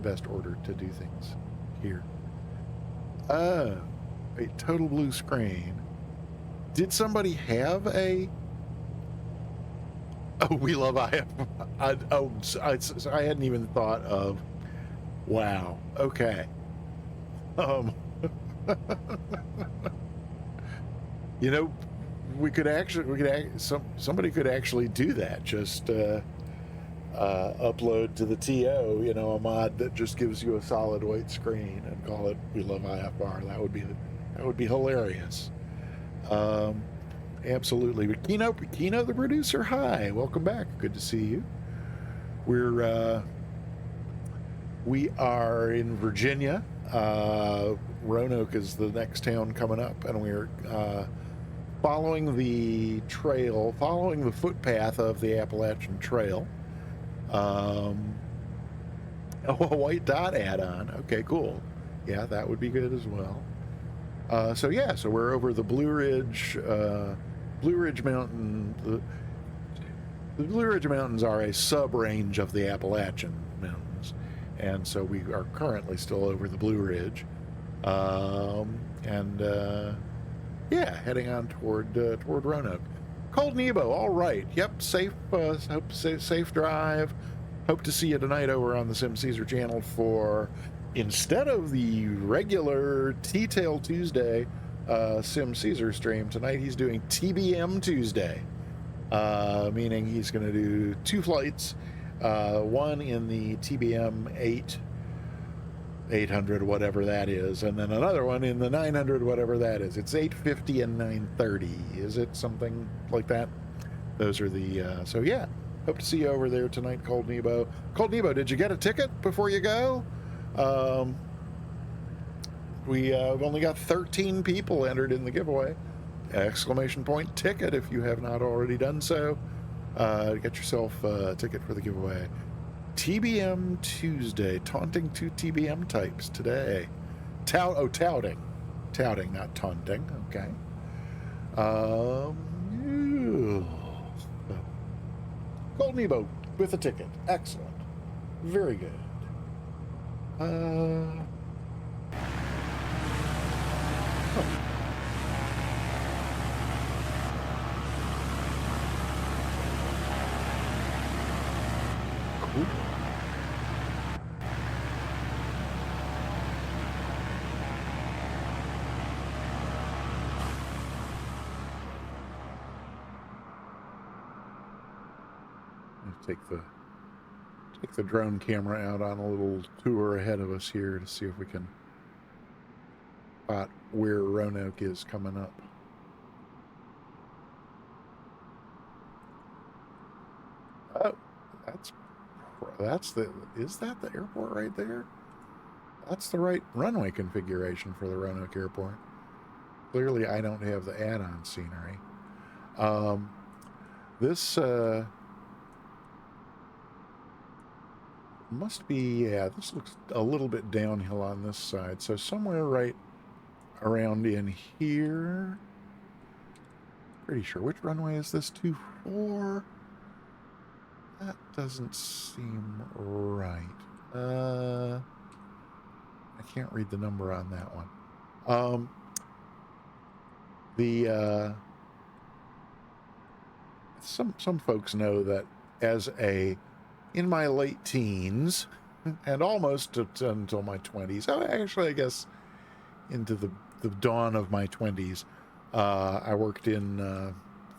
best order to do things here. A total blue screen. Did somebody have a... Oh, We Love IF. I hadn't even thought of... Wow. Okay. You know, somebody could actually do that. Just upload to the TO, you know, a mod that just gives you a solid white screen and call it We Love IFR. That would be hilarious. Absolutely. But Kino, the producer, hi, welcome back. Good to see you. We are in Virginia. Roanoke is the next town coming up, and we're following the footpath of the Appalachian Trail. A white dot add-on. Okay, cool. Yeah, that would be good as well. So yeah, so we're over the Blue Ridge Mountain. The Blue Ridge Mountains are a sub-range of the Appalachian Mountains, and so we are currently still over the Blue Ridge, and yeah, heading on toward Roanoke. Cold Nebo, all right. Yep, safe drive. Hope to see you tonight over on the Sim Caesar channel for, instead of the regular T-Tail Tuesday Sim Caesar stream, tonight he's doing TBM Tuesday, meaning he's going to do 2 flights, one in the TBM 800 whatever that is, and then another one in the 900 whatever that is. It's 850 and 930. Is it something like that? Those are the so yeah, hope to see you over there tonight. Cold Nebo, did you get a ticket before you go? We've only got 13 people entered in the giveaway. Exclamation point ticket if you have not already done so. Get yourself a ticket for the giveaway. TBM Tuesday, taunting 2 TBM types today. Touting, not taunting. Okay. Cold Nebo with a ticket. Excellent. Very good. Cool. Take the drone camera out on a little tour ahead of us here to see if we can spot where Roanoke is coming up. Oh, is that the airport right there? That's the right runway configuration for the Roanoke Airport. Clearly, I don't have the add-on scenery. This must be, yeah, this looks a little bit downhill on this side. So somewhere right around in here. Pretty sure. Which runway is this? 24? That doesn't seem right. I can't read the number on that one. Some folks know that in my late teens and almost until my 20s, actually I guess into the dawn of my 20s, I worked in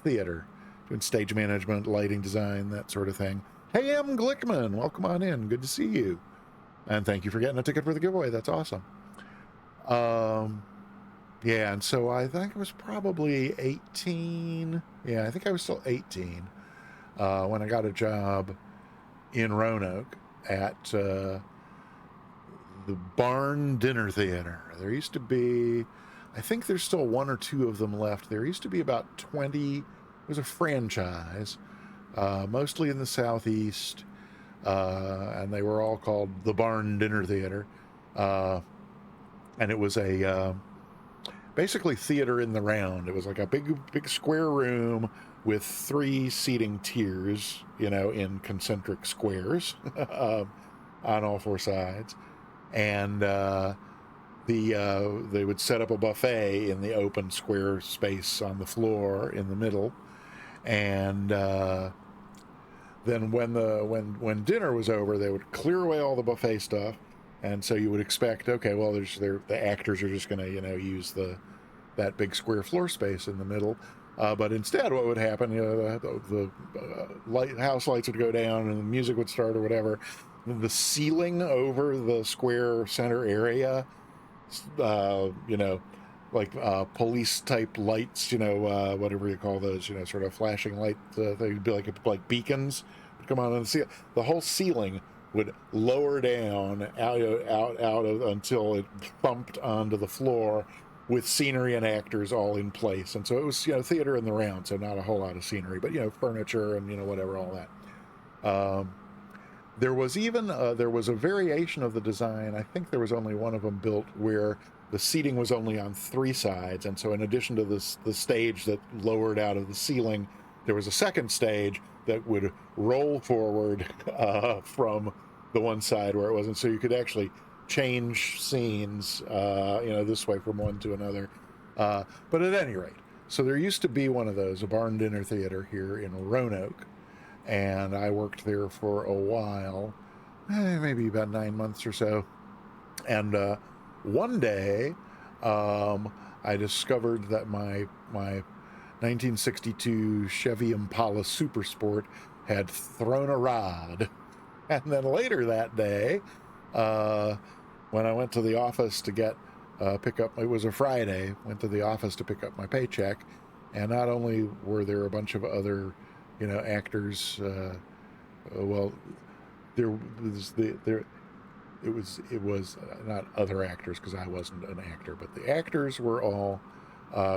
theater, doing stage management, lighting design, that sort of thing. Hey, M. Glickman, welcome on in. Good to see you. And thank you for getting a ticket for the giveaway. That's awesome. Yeah, and so I think I was probably 18. Yeah, I think I was still 18 when I got a job in Roanoke at the Barn Dinner Theater. There used to be, I think there's still 1 or 2 of them left. There used to be about 20. It was a franchise, mostly in the Southeast, and they were all called the Barn Dinner Theater. And it was basically theater in the round. It was like a big square room with 3 seating tiers, in concentric squares on all 4 sides. And they would set up a buffet in the open square space on the floor in the middle. And then when dinner was over, they would clear away all the buffet stuff. And so you would expect, okay, well, the actors are just going to, use that big square floor space in the middle. But instead, what would happen, the house lights would go down and the music would start or whatever. The ceiling over the square center area, like police type lights, whatever you call those, sort of flashing light, they'd be like beacons would come on and see the whole ceiling would lower down out of until it thumped onto the floor with scenery and actors all in place. And so it was, theater in the round, so not a whole lot of scenery, but, furniture and, whatever, all that. There was even, there was a variation of the design. I think there was only one of them built where the seating was only on 3 sides, and so in addition to this, the stage that lowered out of the ceiling, there was a second stage that would roll forward from the one side where it wasn't, so you could actually change scenes, this way from one to another. But at any rate, so there used to be one of those, a barn dinner theater here in Roanoke, and I worked there for a while, maybe about 9 months or so. And one day, I discovered that my 1962 Chevy Impala Super Sport had thrown a rod. And then later that day, when I went to the office to pick up, it was a Friday, went to the office to pick up my paycheck, and not only were there a bunch of other, actors, it was not other actors, because I wasn't an actor, but the actors were all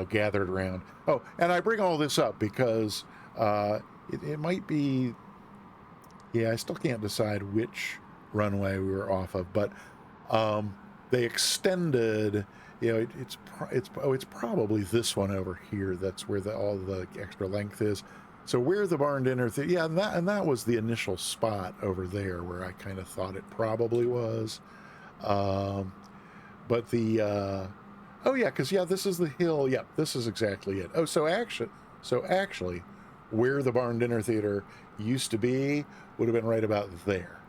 gathered around. Oh, and I bring all this up because it might be, I still can't decide which runway we were off of, but they extended, it's probably this one over here. That's where all the extra length is. So where the barn dinner and that was the initial spot over there where I kind of thought it probably was. But this is the hill. Yep, this is exactly it. Oh, so actually, where the barn dinner theater used to be would have been right about there,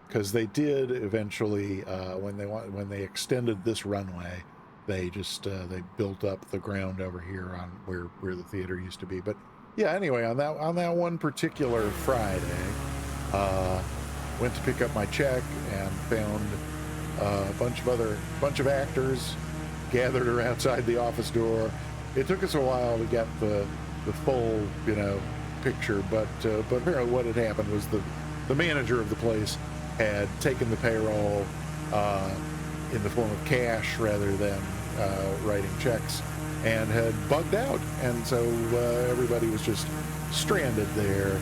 because they did eventually, when they extended this runway, they just they built up the ground over here on where the theater used to be. But yeah, anyway, on that one particular Friday, went to pick up my check and found a bunch of actors gathered around outside the office door. It took us a while to get the full picture, but apparently what had happened was the manager of the place had taken the payroll in the form of cash rather than writing checks, and had bugged out, and so everybody was just stranded there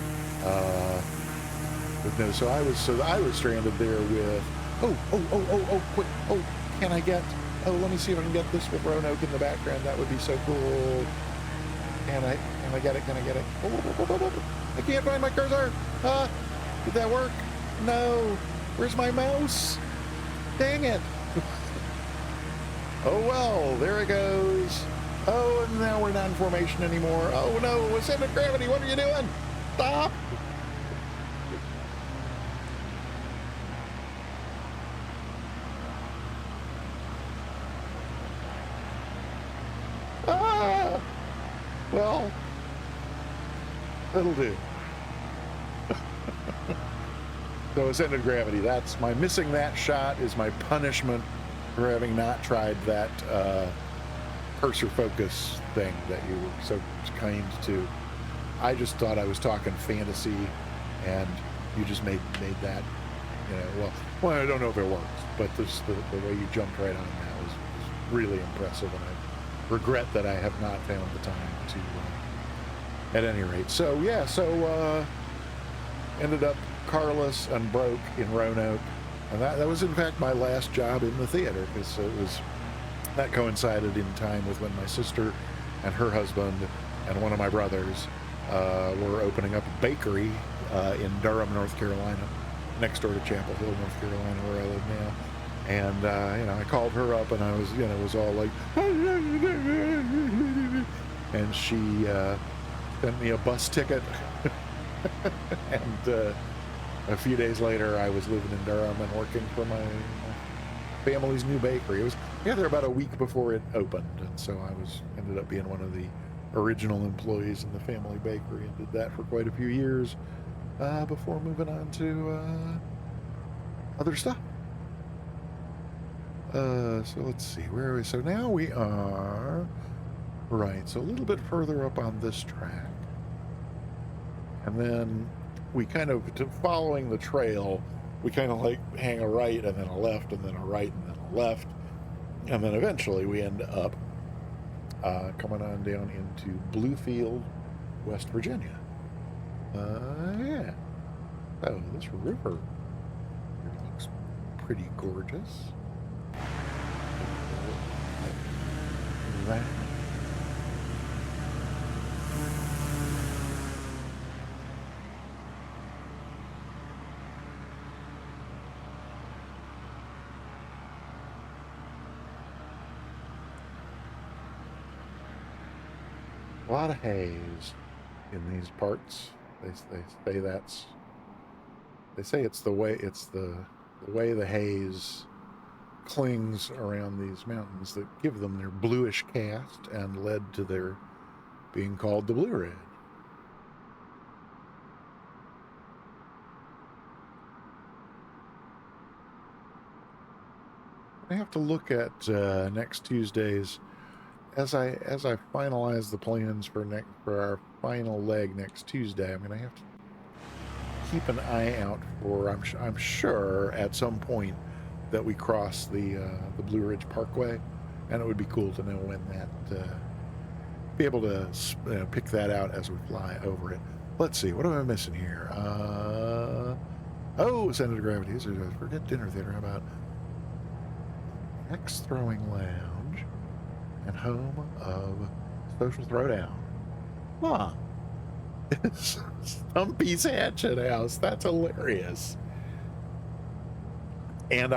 with no. So I was stranded there with quick, can I get? Oh, let me see if I can get this with Roanoke in the background. That would be so cool. Can I get it? Can I get it? I can't find my cursor. Did that work? No. Where's my mouse? Dang it. Oh well, there it goes. Oh, and now we're not in formation anymore. Oh no, center of gravity, what are you doing? Stop! Well, it'll do. So center of gravity, missing that shot is my punishment for having not tried that cursor focus thing that you were so kind to. I just thought I was talking fantasy, and you just made that, well, I don't know if it works, but the way you jumped right on that was really impressive, and I regret that I have not found the time to, at any rate. So, ended up carless and broke in Roanoke, and that was in fact my last job in the theater, because that coincided in time with when my sister and her husband and one of my brothers were opening up a bakery in Durham, North Carolina, next door to Chapel Hill, North Carolina, where I live now. And I called her up, and I was all like, and she sent me a bus ticket. And a few days later, I was living in Durham and working for my family's new bakery. I got there about a week before it opened, and so I ended up being one of the original employees in the family bakery, and did that for quite a few years before moving on to other stuff. So let's see, where are we? So now we are right, so a little bit further up on this track, and then we kind of, following the trail, we kind of like hang a right and then a left and then a right and then a left, and then eventually we end up coming on down into Bluefield, West Virginia. Yeah. Oh, this river looks pretty gorgeous. that. A lot of haze in these parts. They say that's, they say it's the way, the way the haze clings around these mountains that give them their bluish cast and led to their being called the Blue Ridge. I have to look at next Tuesday's as I finalize the plans for our final leg next Tuesday. I'm gonna have to keep an eye out for. I'm sure at some point that we cross the Blue Ridge Parkway, and it would be cool to know when that. Be able to pick that out as we fly over it. Let's see, what am I missing here? Oh, Senator Gravity. Forget dinner theater. How about Axe Throwing Lounge and home of Social Throwdown? Huh. It's Stumpy's Hatchet House. That's hilarious. And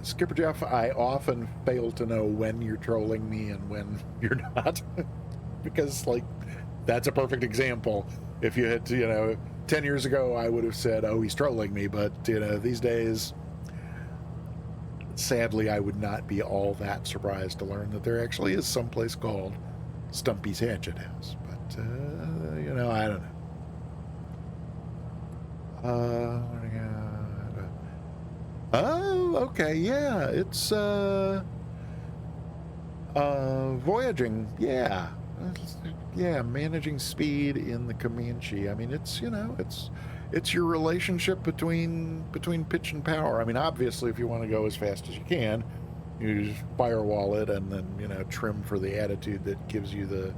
Skipper Jeff, I often fail to know when you're trolling me and when you're not. Because, that's a perfect example. If you had, 10 years ago, I would have said, oh, he's trolling me. But, these days, sadly, I would not be all that surprised to learn that there actually is someplace called Stumpy's Hatchet House. But, I don't know. Oh, okay, yeah, it's, voyaging, yeah. Yeah, managing speed in the Comanche. I mean, it's your relationship between pitch and power. I mean, obviously, if you want to go as fast as you can, you just firewall it and then trim for the attitude that gives you the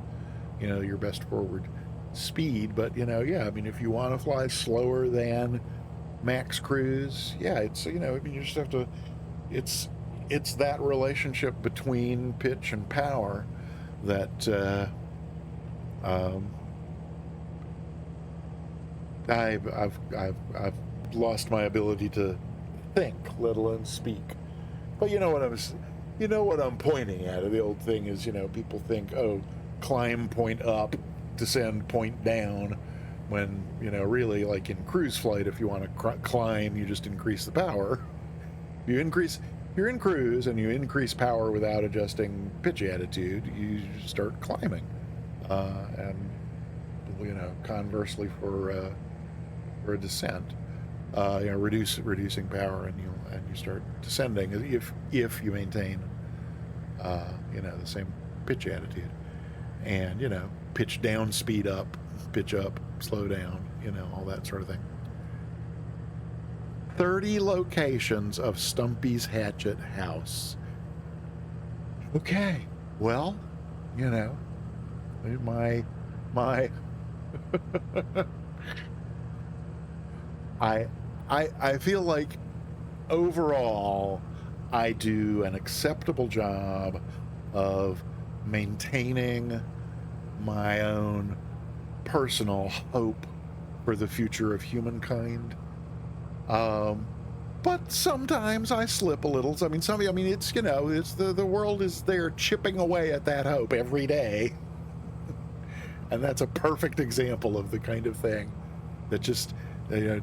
your best forward speed. But yeah, I mean, if you want to fly slower than max cruise, yeah, it's I mean, you just have to. It's that relationship between pitch and power that. I've lost my ability to think, let alone speak. But you know what I'm pointing at. The old thing is, people think, oh, climb point up, descend point down, when really, like in cruise flight, if you want to climb, you just increase the power. You're in cruise and you increase power without adjusting pitch attitude, you start climbing. And conversely for a descent, reducing power, and you start descending if you maintain the same pitch attitude, and pitch down, speed up, pitch up, slow down, all that sort of thing. 30 locations of Stumpy's Hatchet House. Okay, well, my I feel like overall I do an acceptable job of maintaining my own personal hope for the future of humankind. But sometimes I slip a little. I mean, it's the world is there chipping away at that hope every day. And that's a perfect example of the kind of thing that just, a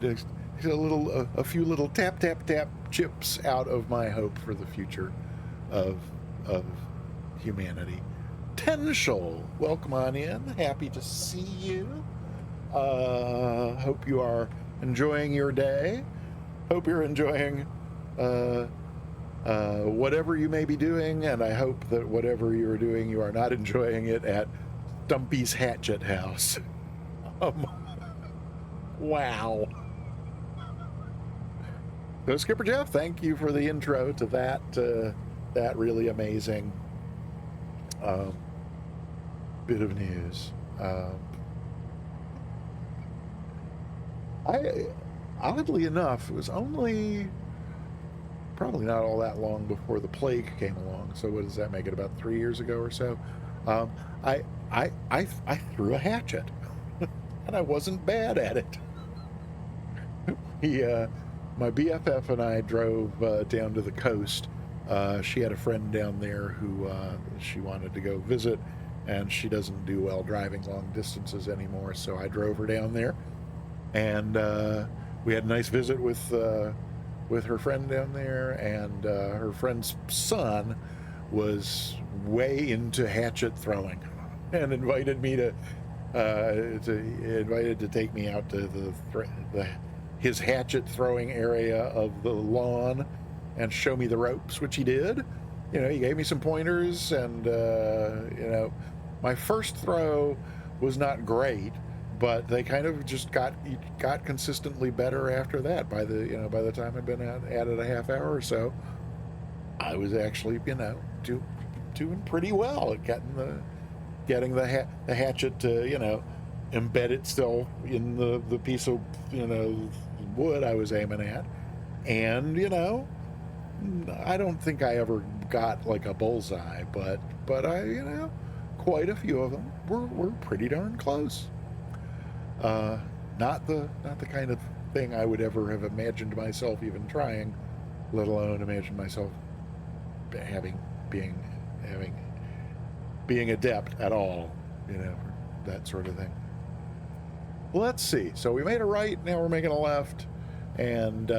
few little tap, tap, tap chips out of my hope for the future of humanity. Tenshel, welcome on in. Happy to see you. Hope you are enjoying your day. Hope you're enjoying whatever you may be doing, and I hope that whatever you're doing, you are not enjoying it at Stumpy's Hatchet House. Wow. So, Skipper Jeff, thank you for the intro to that really amazing bit of news. Oddly enough, it was only probably not all that long before the plague came along. So what does that make it? About 3 years ago or so. Um, I, I threw a hatchet, and I wasn't bad at it. He, my BFF and I drove down to the coast. She had a friend down there who she wanted to go visit, and she doesn't do well driving long distances anymore. So I drove her down there, and we had a nice visit with her friend down there, and her friend's son was way into hatchet throwing, and invited me to take me out to his hatchet throwing area of the lawn and show me the ropes, which he did. He gave me some pointers, and my first throw was not great, but they kind of just got consistently better after that. By the time I'd been at it a half hour or so, I was actually doing pretty well at getting the hatchet to embed itself in the piece of wood I was aiming at. And I don't think I ever got like a bullseye, but I quite a few of them were pretty darn close. Not the kind of thing I would ever have imagined myself even trying, let alone imagine myself being adept at all, that sort of thing. Let's see. So we made a right, now we're making a left, and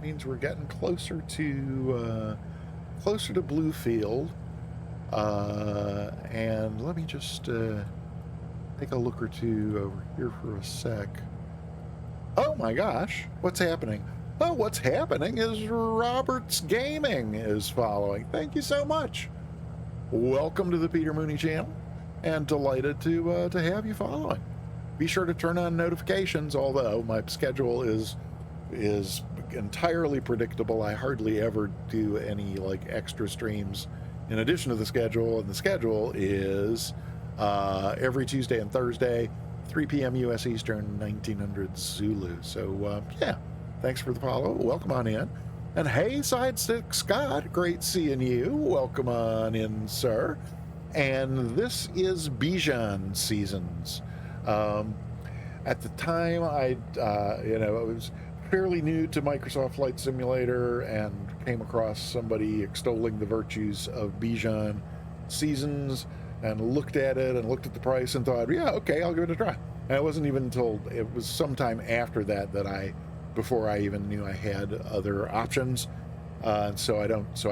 means we're getting closer to Bluefield. And let me just take a look or two over here for a sec. Oh my gosh, what's happening? Oh, what's happening is Robert's Gaming is following. Thank you so much. Welcome to the Peter Mooney channel, and delighted to have you following. Be sure to turn on notifications, although my schedule is entirely predictable. I hardly ever do any like extra streams in addition to the schedule, and the schedule is every Tuesday and Thursday, 3 p.m. U.S. Eastern, 1900 Zulu. So yeah, thanks for the follow. Welcome on in. And hey, Sidestick Scott, great seeing you. Welcome on in, sir. And this is Bijan Seasons. At the time, I was fairly new to Microsoft Flight Simulator and came across somebody extolling the virtues of Bijan Seasons, and looked at it and looked at the price and thought, yeah, okay, I'll give it a try. And it wasn't even until it was sometime after that before I even knew I had other options. So I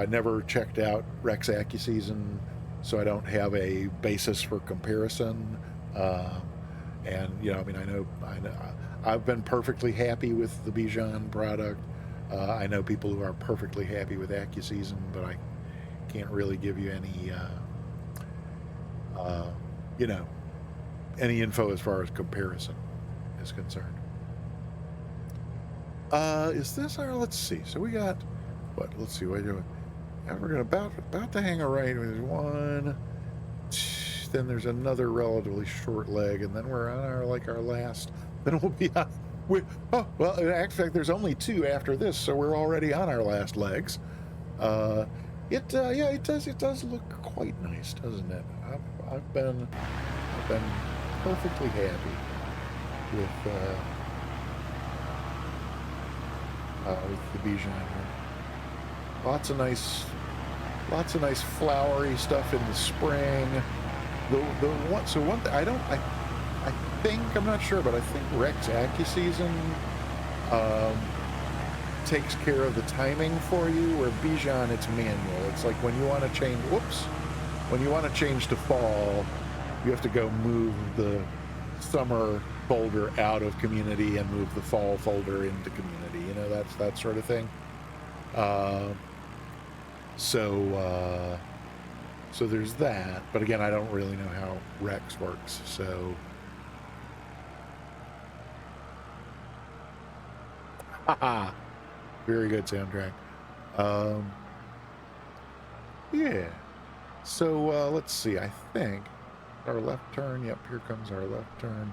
never checked out Rex AccuSeason, so I don't have a basis for comparison. And I know I've been perfectly happy with the Bijan product. I know people who are perfectly happy with AccuSeason, but I can't really give you any any info as far as comparison is concerned. Is this our, let's see, so we got what, let's see, what are we doing? We're gonna about to hang a right. There's one, then there's another relatively short leg, and then we're on our last, then we'll be on, well, in fact, there's only two after this, so we're already on our last legs. Yeah, it does look quite nice, doesn't it? I've been perfectly happy with the Bijan here. Lots of nice flowery stuff in the spring. One thing I think, I'm not sure, but I think Rex AccuSeason takes care of the timing for you, where Bijan, it's manual. It's like when you want to change to fall, you have to go move the summer folder out of community and move the fall folder into community. That's that sort of thing. So there's that. But again, I don't really know how Rex works. So, haha, very good soundtrack. Yeah. So let's see. I think our left turn. Yep, here comes our left turn.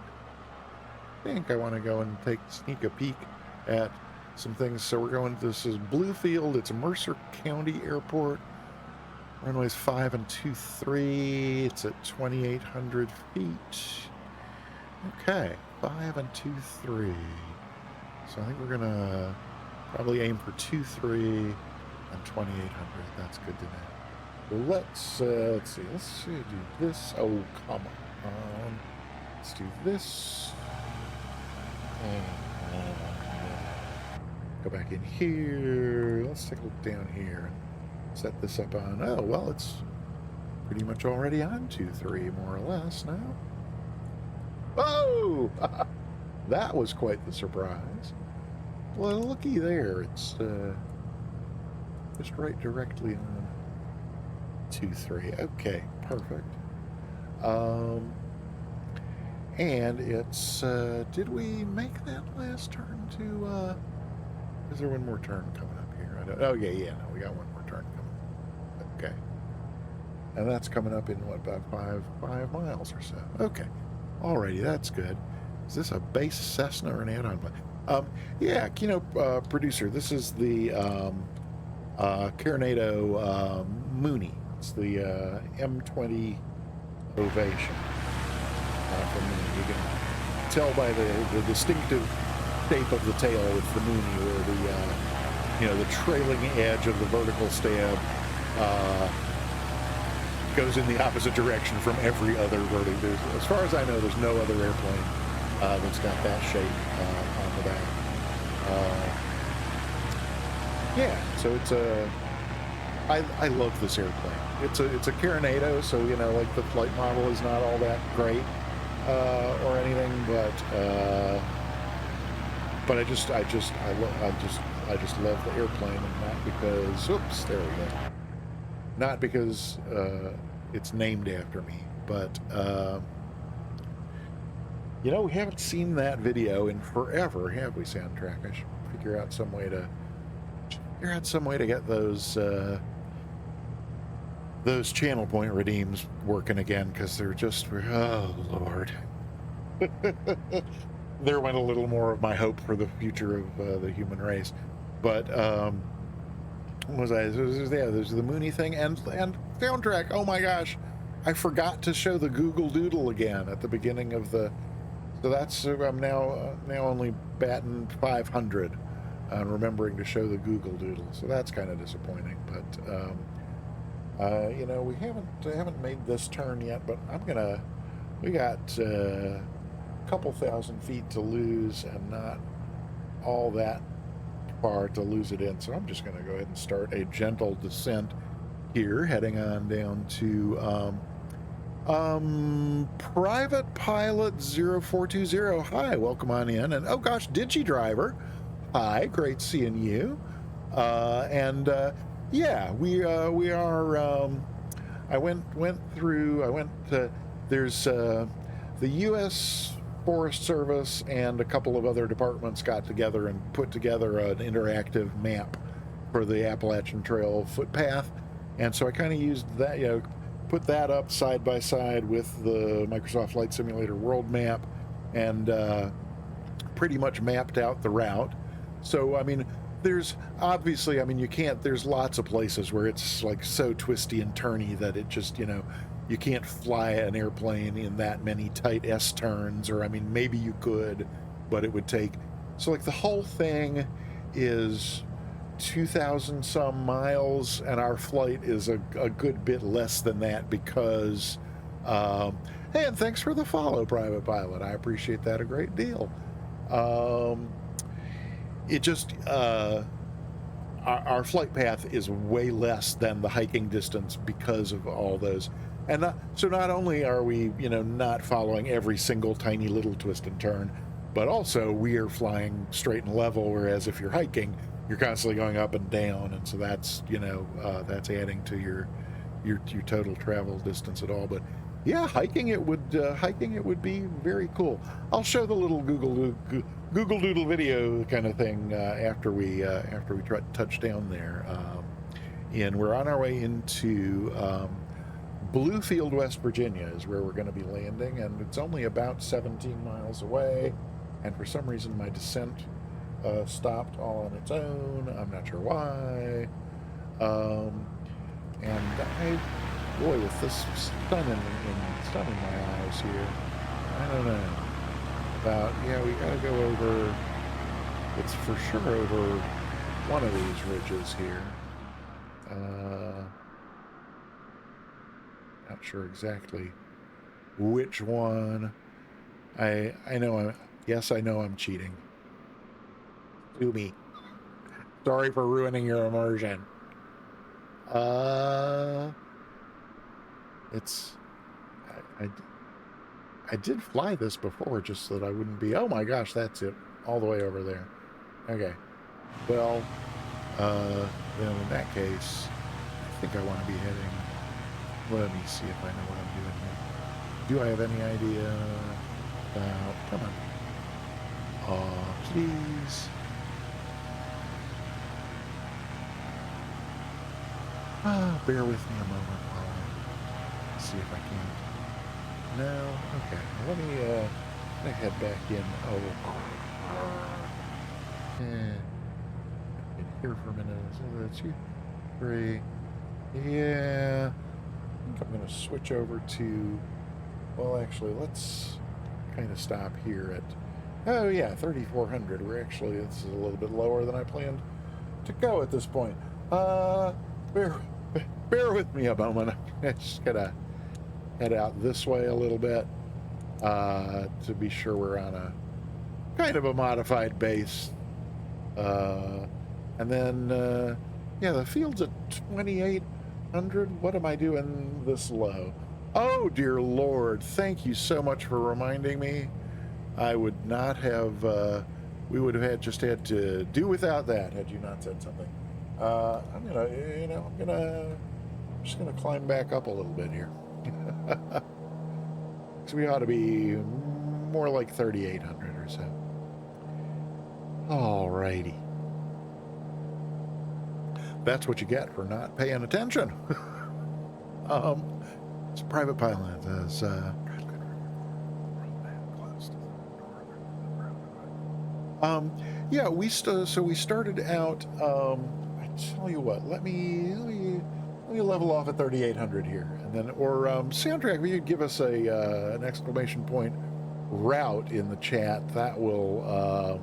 I think I want to go and sneak a peek at some things. So we're going, this is Bluefield. It's Mercer County Airport. Runways 5 and 23. It's at 2,800 feet. Okay, 5 and 23. So I think we're gonna probably aim for 23 and 2,800. That's good to know. Well, let's see. Let's do this. Oh, come on. Let's do this. And go back in here. Let's take a look down here and set this up on. Oh, well, it's pretty much already on 2-3, more or less now. Oh! That was quite the surprise. Well, looky there. It's just right directly on 2-3. Okay, perfect. And it's, did we make that last turn to, is there one more turn coming up here? I don't, oh, yeah, no, we got one more turn coming up. Okay. And that's coming up in, what, about five miles or so. Okay. Alrighty, that's good. Is this a base Cessna or an add-on plane? Yeah, producer, this is the Carinado Mooney. It's the M20 Ovation. From Mooney. You can tell by the distinctive shape of the tail with the Mooney, or the trailing edge of the vertical stab goes in the opposite direction from every other vertical. As far as I know, there's no other airplane that's got that shape on the back. Yeah, so it's I love this airplane. It's a Carinado, so like the flight model is not all that great or anything, but I just love the airplane, and not because, oops, there we go. Not because it's named after me, but we haven't seen that video in forever, have we, Soundtrack? I should figure out some way to get those channel point redeems working again, because they're just, oh Lord. There went a little more of my hope for the future of the human race. But there's the Mooney thing, and Soundtrack. Oh my gosh, I forgot to show the Google Doodle again at the beginning of the. So that's, I'm now only batting 500 on remembering to show the Google Doodle. So that's kind of disappointing. But we haven't made this turn yet. But we got a couple thousand feet to lose, and not all that far to lose it in. So I'm just going to go ahead and start a gentle descent here, heading on down to Private Pilot 0420. Hi, welcome on in. And oh gosh, Digidriver, hi, great seeing you. Yeah, we are. I went to. There's the U.S. Forest Service and a couple of other departments got together and put together an interactive map for the Appalachian Trail footpath, and so I kind of used that, put that up side by side with the Microsoft Flight Simulator world map, and pretty much mapped out the route. So I mean, there's obviously, there's lots of places where it's like so twisty and turny that it just, you can't fly an airplane in that many tight S turns, or maybe you could, but it would take, so like the whole thing is 2,000 some miles, and our flight is a good bit less than that, because hey, and thanks for the follow, Private Pilot, I appreciate that a great deal. It just our flight path is way less than the hiking distance because of all those. And so not only are we, not following every single tiny little twist and turn, but also we are flying straight and level, whereas if you're hiking, you're constantly going up and down, and so that's, that's adding to your total travel distance at all. But yeah, hiking it would be very cool. I'll show the little Google Doodle video kind of thing after we touch down there. And we're on our way into Bluefield, West Virginia is where we're going to be landing, and it's only about 17 miles away. And for some reason my descent stopped all on its own. I'm not sure why. And boy, with this sun in my eyes here, I don't know about. Yeah, we gotta go over. It's for sure over one of these ridges here. Not sure exactly which one. I know I know I'm cheating. Sue me. Sorry for ruining your immersion. It's I did fly this before just so that I wouldn't be. Oh my gosh, that's it, all the way over there. Okay, well, then in that case, I think I want to be heading. Let me see if I know what I'm doing here. Do I have any idea about? Come on. Oh, please. Bear with me a moment while I see if I can. No? Okay. Let me head back in. In here for a minute. So 2, 3. Yeah. I think I'm going to switch over to. Well, actually, let's kind of stop here at. Oh yeah, 3,400. We're actually. This is a little bit lower than I planned to go at this point. Bear with me a moment. I'm just gonna head out this way a little bit to be sure we're on a kind of a modified base. And then, yeah, the field's at 2,800. What am I doing this low? Oh, dear Lord. Thank you so much for reminding me. I would not have, we would have just had to do without that had you not said something. I'm just gonna climb back up a little bit here. So we ought to be more like 3,800 or so. Alrighty. That's what you get for not paying attention. It's private pylon. Yeah, we started out. I tell you what, let me level off at 3,800 here, and then soundtrack. If you could give us an exclamation point route in the chat, that'll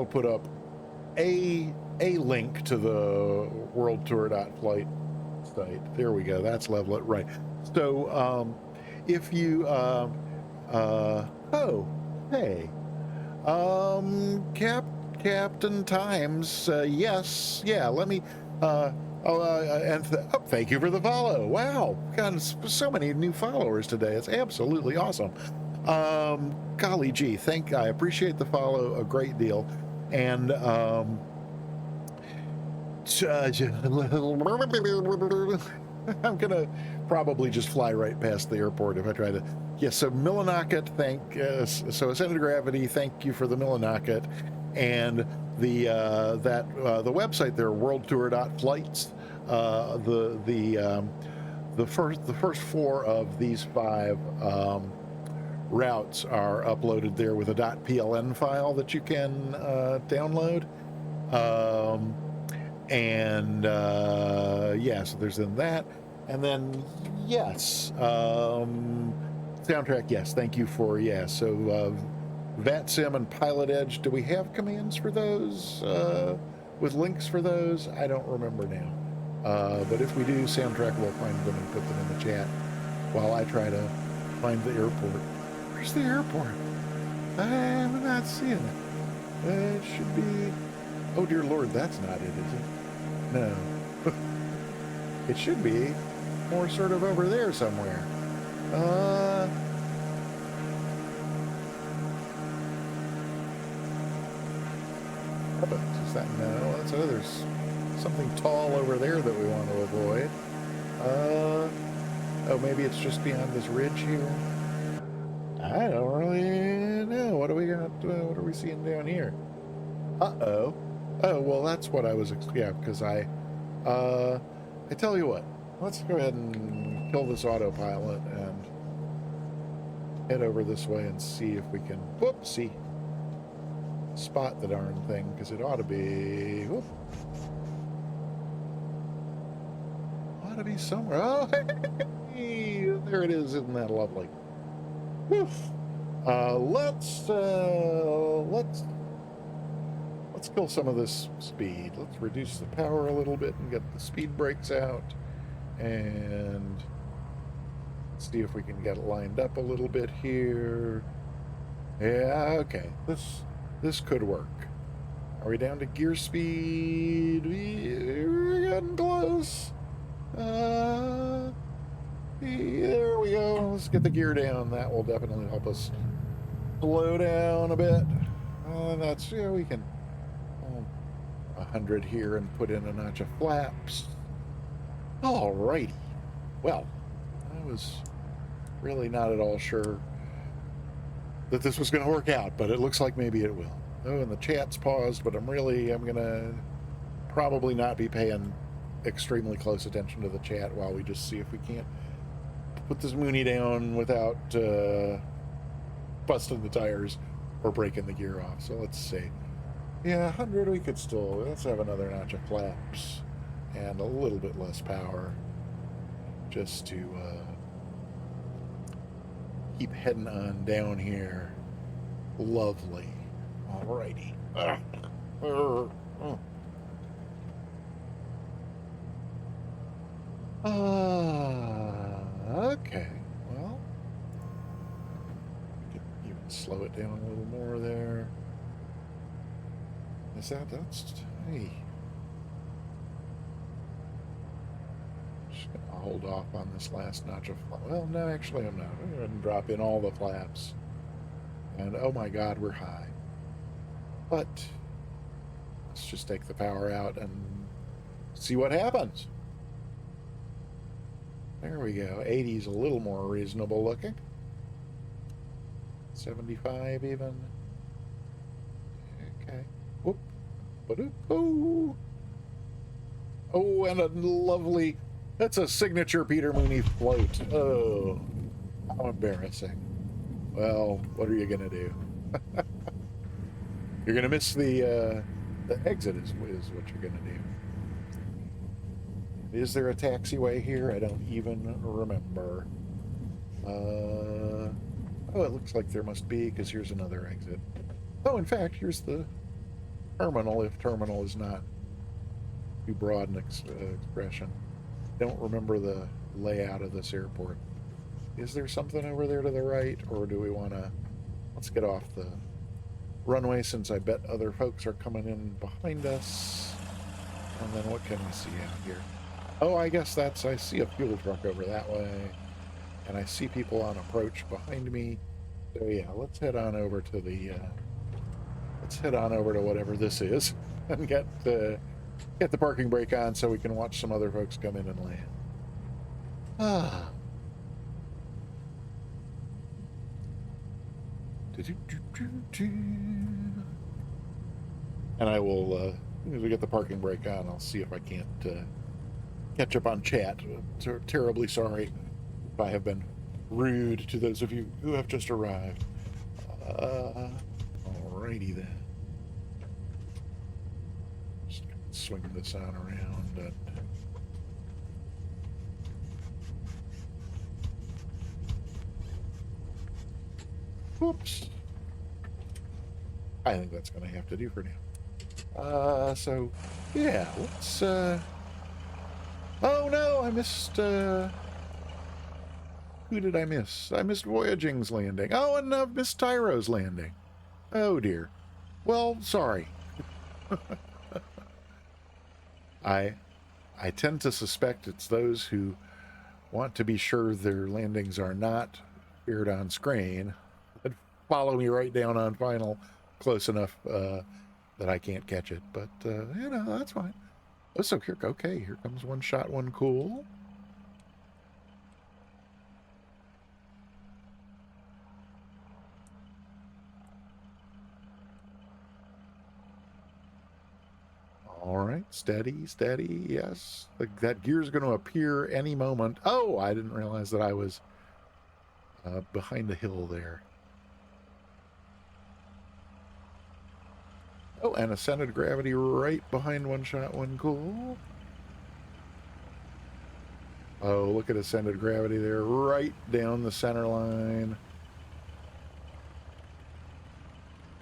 put up a link to the worldtour.flight site. There we go. That's level it right. So if you oh hey. Captain Times, yes, yeah, let me, thank you for the follow. Wow, got so many new followers today. It's absolutely awesome. Golly gee, I appreciate the follow a great deal. And, I'm gonna probably just fly right past the airport if I try to. Yes, so Millinocket, so Ascended Gravity, thank you for the Millinocket, and the website there, worldtour.flights. The first 4 of these 5 routes are uploaded there with a .pln file that you can download. Yeah, so there's then that, and then yes, soundtrack, yes, thank you for, yeah, so VATSIM and Pilot Edge, do we have commands for those, with links for those? I don't remember now, but if we do, soundtrack will find them and put them in the chat while I try to find the airport. Where's the airport? I'm not seeing it. It should be, oh dear Lord, that's not it, is it? No. It should be more sort of over there somewhere. Is that no? That's there's something tall over there that we want to avoid. Oh, maybe it's just beyond this ridge here. I don't really know. What do we got? What are we seeing down here? Uh-oh. Oh, well, that's what I was, yeah, because I tell you what, let's go ahead and kill this autopilot and head over this way and see if we can, whoopsie, spot the darn thing, because it ought to be... Whoop, ought to be somewhere. Oh, hey, there it is. Isn't that lovely? Woof. Let's kill some of this speed. Let's reduce the power a little bit and get the speed brakes out, and see if we can get it lined up a little bit here. Yeah, okay. This could work. Are we down to gear speed? We're getting close. There we go. Let's get the gear down. That will definitely help us slow down a bit. That's, yeah, we can 100 here and put in a notch of flaps. Alrighty. Well, I was really not at all sure that this was going to work out, but it looks like maybe it will. Oh, and the chat's paused, but I'm going to probably not be paying extremely close attention to the chat while we just see if we can't put this Mooney down without busting the tires or breaking the gear off. So let's see. Yeah, 100 we could still, let's have another notch of flaps and a little bit less power just to keep heading on down here. Lovely. Alrighty. Okay. Well, we could even slow it down a little more there. That's, hey. Just gonna hold off on this last notch of, well, no, actually I'm not. I'm going to drop in all the flaps. And oh my God, we're high. But let's just take the power out and see what happens. There we go. 80 is a little more reasonable looking. 75 even. Okay. Whoop. Oh, oh, and a lovely, that's a signature Peter Mooney float. Oh, how embarrassing. Well, what are you going to do? You're going to miss the exit is what you're going to do. Is there a taxiway here? I don't even remember. Oh, it looks like there must be, because here's another exit. Oh, in fact, here's the terminal, if terminal is not too broad an expression. Don't remember the layout of this airport. Is there something over there to the right, or do we want to... Let's get off the runway, since I bet other folks are coming in behind us. And then what can we see out here? Oh, I guess that's... I see a fuel truck over that way. And I see people on approach behind me. So yeah, let's head on over to the... let's head on over to whatever this is and get the parking brake on so we can watch some other folks come in and land. Ah. And I will, as soon as we get the parking brake on, I'll see if I can't catch up on chat. Terribly sorry if I have been rude to those of you who have just arrived. Alrighty then. Just swing this on around and... Whoops. I think that's going to have to do for now. So, yeah, let's, oh no, I missed, who did I miss? I missed Voyaging's landing. Oh, and I've missed Tyro's landing. Oh dear. Well, sorry. I tend to suspect it's those who want to be sure their landings are not appeared on screen that follow me right down on final close enough that I can't catch it. But, you know, that's fine. Oh, so here, okay, here comes one shot, one cool. All right, steady, steady, yes. That gear's going to appear any moment. Oh, I didn't realize that I was behind the hill there. Oh, and ascended gravity right behind One Shot One Cool. Oh, look at ascended gravity there, right down the center line.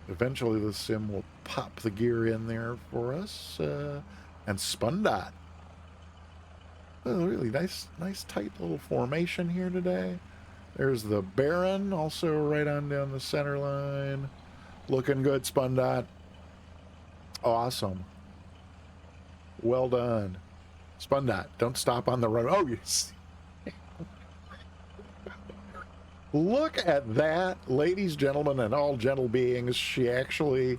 Eventually the sim will pop the gear in there for us. And spun dot. Oh, really nice tight little formation here today. There's the Baron, also right on down the center line. Looking good, spun dot. Awesome. Well done. Spun dot. Don't stop on the run. Oh, yes. Look at that, ladies, gentlemen, and all gentle beings. She actually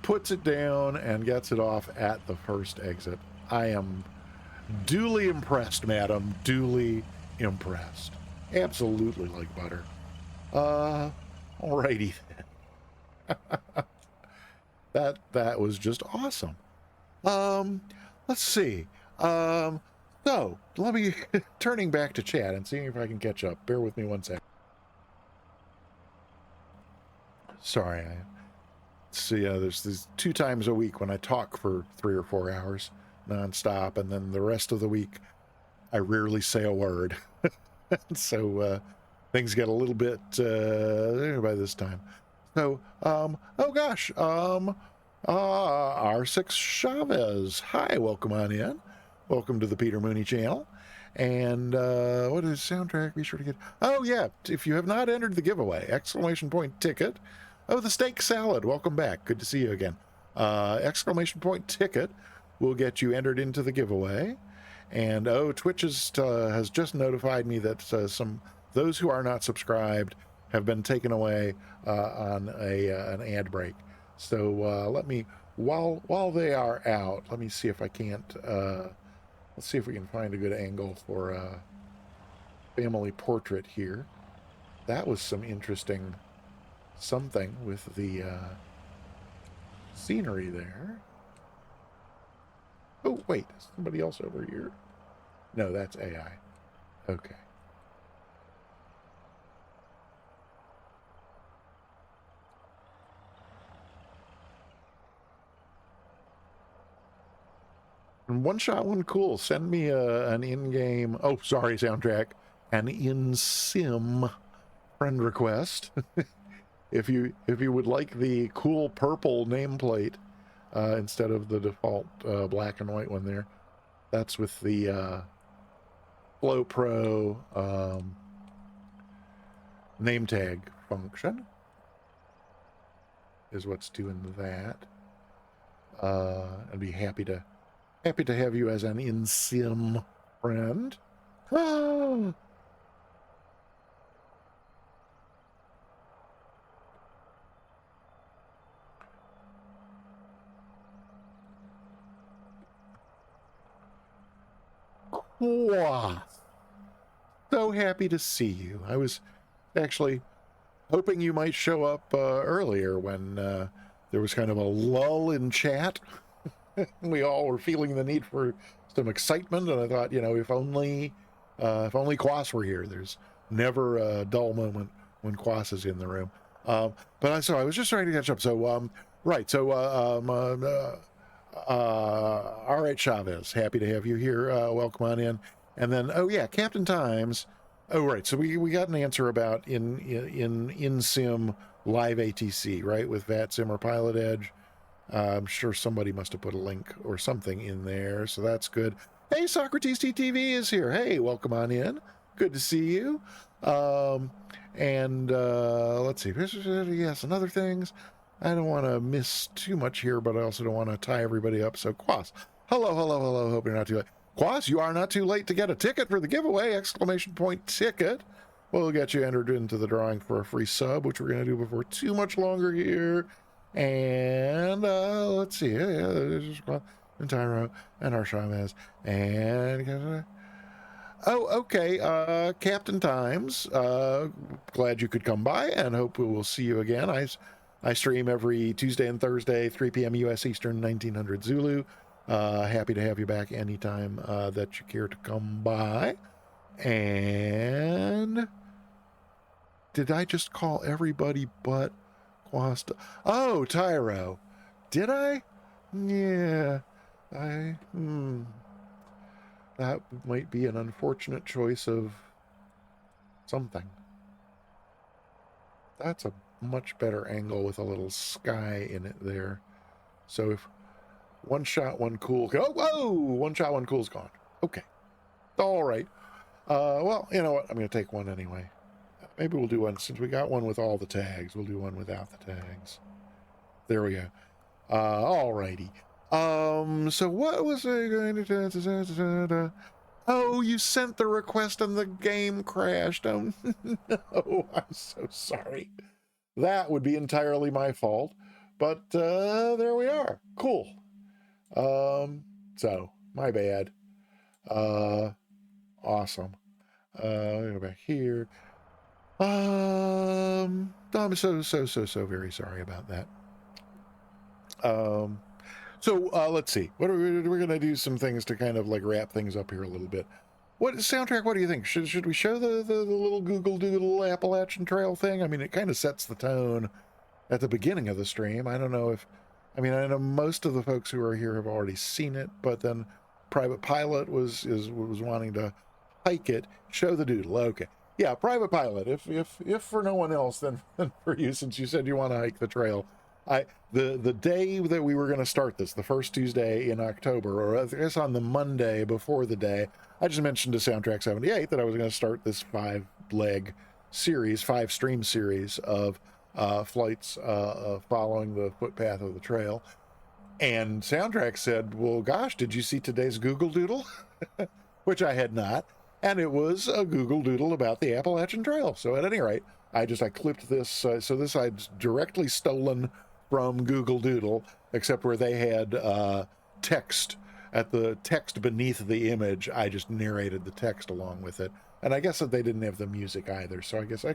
puts it down and gets it off at the first exit. I am duly impressed, madam. Duly impressed. Absolutely like butter. Alrighty then. That was just awesome. Let's see. So let me turning back to chat and seeing if I can catch up. Bear with me one second. Sorry, there's these 2 times a week when I talk for 3 or 4 hours nonstop, and then the rest of the week I rarely say a word. So things get a little bit by this time. So oh gosh, R6 Chavez, hi, welcome on in. Welcome to the Peter Mooney channel. And what is soundtrack? Be sure to get. Oh yeah, if you have not entered the giveaway, exclamation point ticket. Oh, the steak salad. Welcome back. Good to see you again. Exclamation point ticket will get you entered into the giveaway. And oh, Twitch has just notified me that those who are not subscribed have been taken away on an ad break. So let me, while they are out, let me see if I can't. Let's see if we can find a good angle for a family portrait here. That was some interesting something with the scenery there. Oh, wait, somebody else over here. No, that's AI. Okay. And One Shot One Cool, send me an in-game, oh, sorry, soundtrack, an in-sim friend request. If you would like the cool purple nameplate instead of the default black and white one there, that's with the Flow Pro name tag function is what's doing that. I'd be happy to have you as an in-sim friend. Ah. Wow. So happy to see you. I was actually hoping you might show up earlier when there was kind of a lull in chat. We all were feeling the need for some excitement, and I thought, if only Quas were here. There's never a dull moment when Quas is in the room. But I was just trying to catch up. So right. So all right, Chavez, happy to have you here. Welcome on in. And then, oh yeah, Captain Times. Oh right, so we got an answer about in sim live ATC, right, with VATSIM or Pilot Edge. I'm sure somebody must have put a link or something in there, so that's good. Hey, Socrates TTV is here. Hey, welcome on in. Good to see you. And let's see. Yes, and other things. I don't want to miss too much here, but I also don't want to tie everybody up. So, Quas, hello. Hope you're not too late. Quas, you are not too late to get a ticket for the giveaway! Exclamation point ticket. We'll get you entered into the drawing for a free sub, which we're going to do before too much longer here. And let's see. There's and Tyro and our Chavez and oh, okay. Captain Times. Glad you could come by, and hope we will see you again. I stream every Tuesday and Thursday, 3 p.m. U.S. Eastern, 1900 Zulu. Happy to have you back anytime that you care to come by. And did I just call everybody but Quasta? Oh, Tyro. Did I? Yeah. That might be an unfortunate choice of something. That's a much better angle with a little sky in it there. So if one shot, one cool. Oh, whoa! One shot, one cool's gone. Okay. All right. Well, you know what? I'm going to take one anyway. Maybe we'll do one, since we got one with all the tags, we'll do one without the tags. There we go. All righty. So what was I going to do? Oh, you sent the request and the game crashed. Oh, no, I'm so sorry. That would be entirely my fault. But there we are. Cool. So, my bad. Awesome. Go back here. I'm so very sorry about that. Let's see. What are we're gonna do some things to kind of like wrap things up here a little bit. What soundtrack? What do you think? Should we show the little Google Doodle Appalachian Trail thing? I mean, it kind of sets the tone at the beginning of the stream. I don't know if, I mean, I know most of the folks who are here have already seen it, but then Private Pilot was wanting to hike it. Show the doodle. Okay, yeah, Private Pilot. If for no one else, then for you, since you said you want to hike the trail. The day that we were going to start this, the first Tuesday in October, or I guess on the Monday before the day, I just mentioned to Soundtrack 78 that I was going to start this 5-leg series, 5-stream series of flights following the footpath of the trail. And Soundtrack said, well, gosh, did you see today's Google Doodle? Which I had not. And it was a Google Doodle about the Appalachian Trail. So at any rate, I clipped this. So this I'd directly stolen from Google Doodle, except where they had text. At the text beneath the image, I just narrated the text along with it. And I guess that they didn't have the music either. So I guess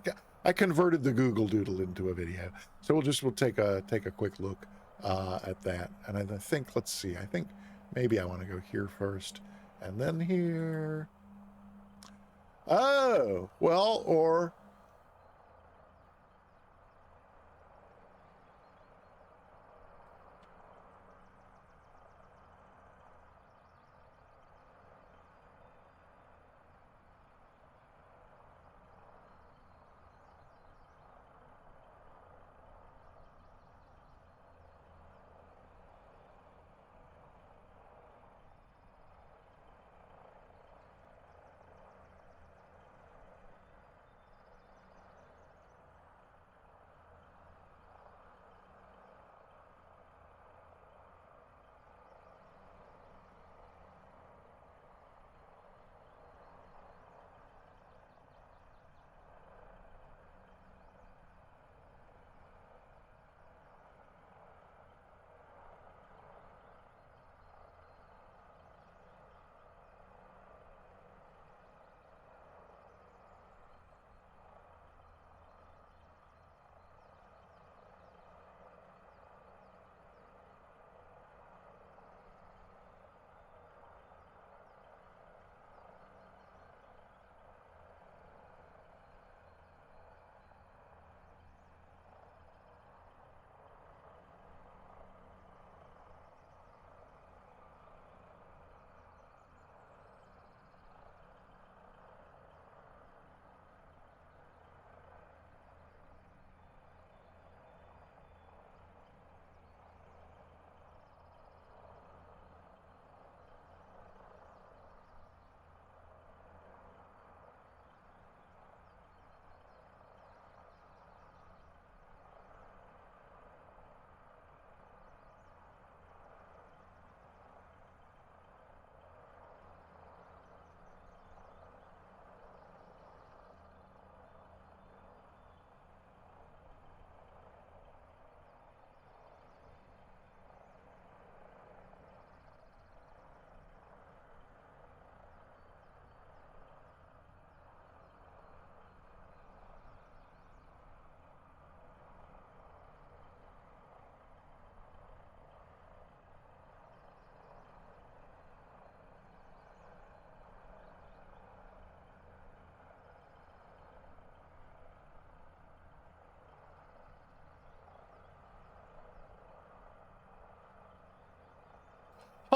I converted the Google Doodle into a video. So we'll take a quick look at that. And I think, let's see, I think maybe I want to go here first and then here. Oh, well, or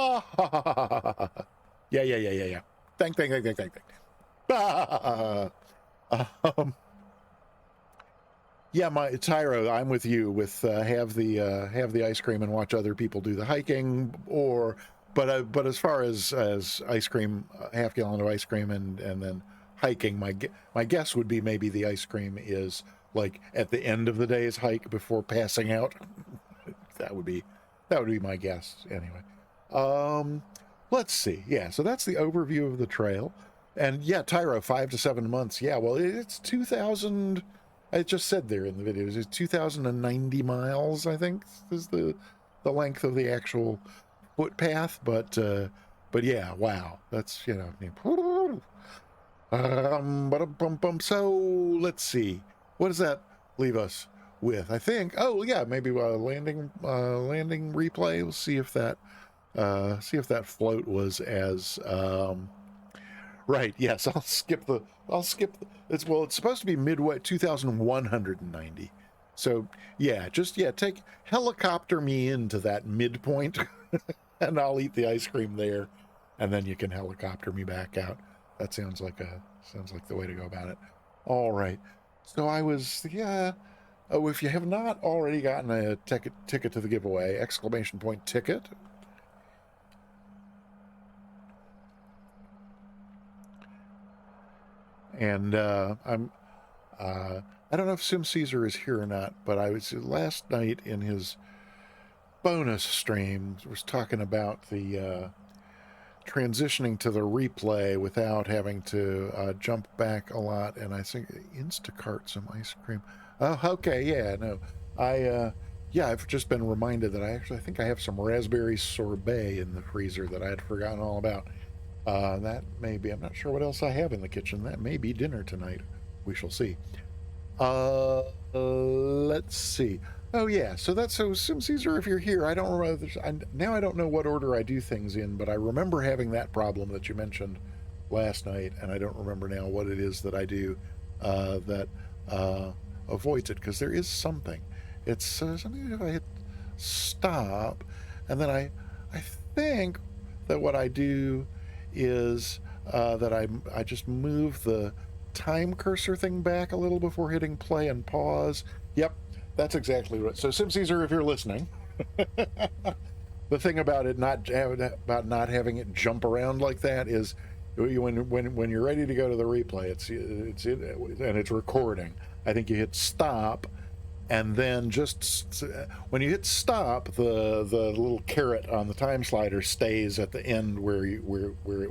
Ha ha ha ha ha ha. Yeah. Thank. Yeah, my Tyro, I'm with you. With have the ice cream and watch other people do the hiking, but as far as ice cream, half gallon of ice cream and then hiking, my guess would be maybe the ice cream is like at the end of the day's hike before passing out. that would be my guess anyway. Let's see. Yeah, so that's the overview of the trail. And yeah, Tyro, 5 to 7 months. Yeah, well, it's 2,000. I just said there in the videos, it's 2,090 miles, I think, is the length of the actual footpath. But yeah, wow, that's So let's see, what does that leave us with? I think, oh yeah, maybe landing replay. We'll see if that float was as right. Yes, I'll skip the. It's supposed to be midway 2,190. So yeah, take helicopter me into that midpoint, and I'll eat the ice cream there, and then you can helicopter me back out. That sounds like the way to go about it. All right. So I was Oh, if you have not already gotten a ticket to the giveaway, ! Ticket. And I don't know if Sim Caesar is here or not, but I was last night in his bonus stream was talking about the transitioning to the replay without having to jump back a lot, and I think Instacart some ice cream. Oh, okay, yeah, no, I've just been reminded that I think I have some raspberry sorbet in the freezer that I had forgotten all about. That may be, I'm not sure what else I have in the kitchen. That may be dinner tonight. We shall see. Let's see. Oh yeah, so Sim Caesar, if you're here, I don't remember. Now I don't know what order I do things in, but I remember having that problem that you mentioned last night, and I don't remember now what it is that I do that avoids it, because there is something. It's something if I hit stop, and then I think that what I do is that I just move the time cursor thing back a little before hitting play and pause. Yep, that's exactly right. So Sim Caesar, if you're listening, the thing about it not having it jump around like that is when you're ready to go to the replay, and it's recording. I think you hit stop, and then just when you hit stop, the little caret on the time slider stays at the end where it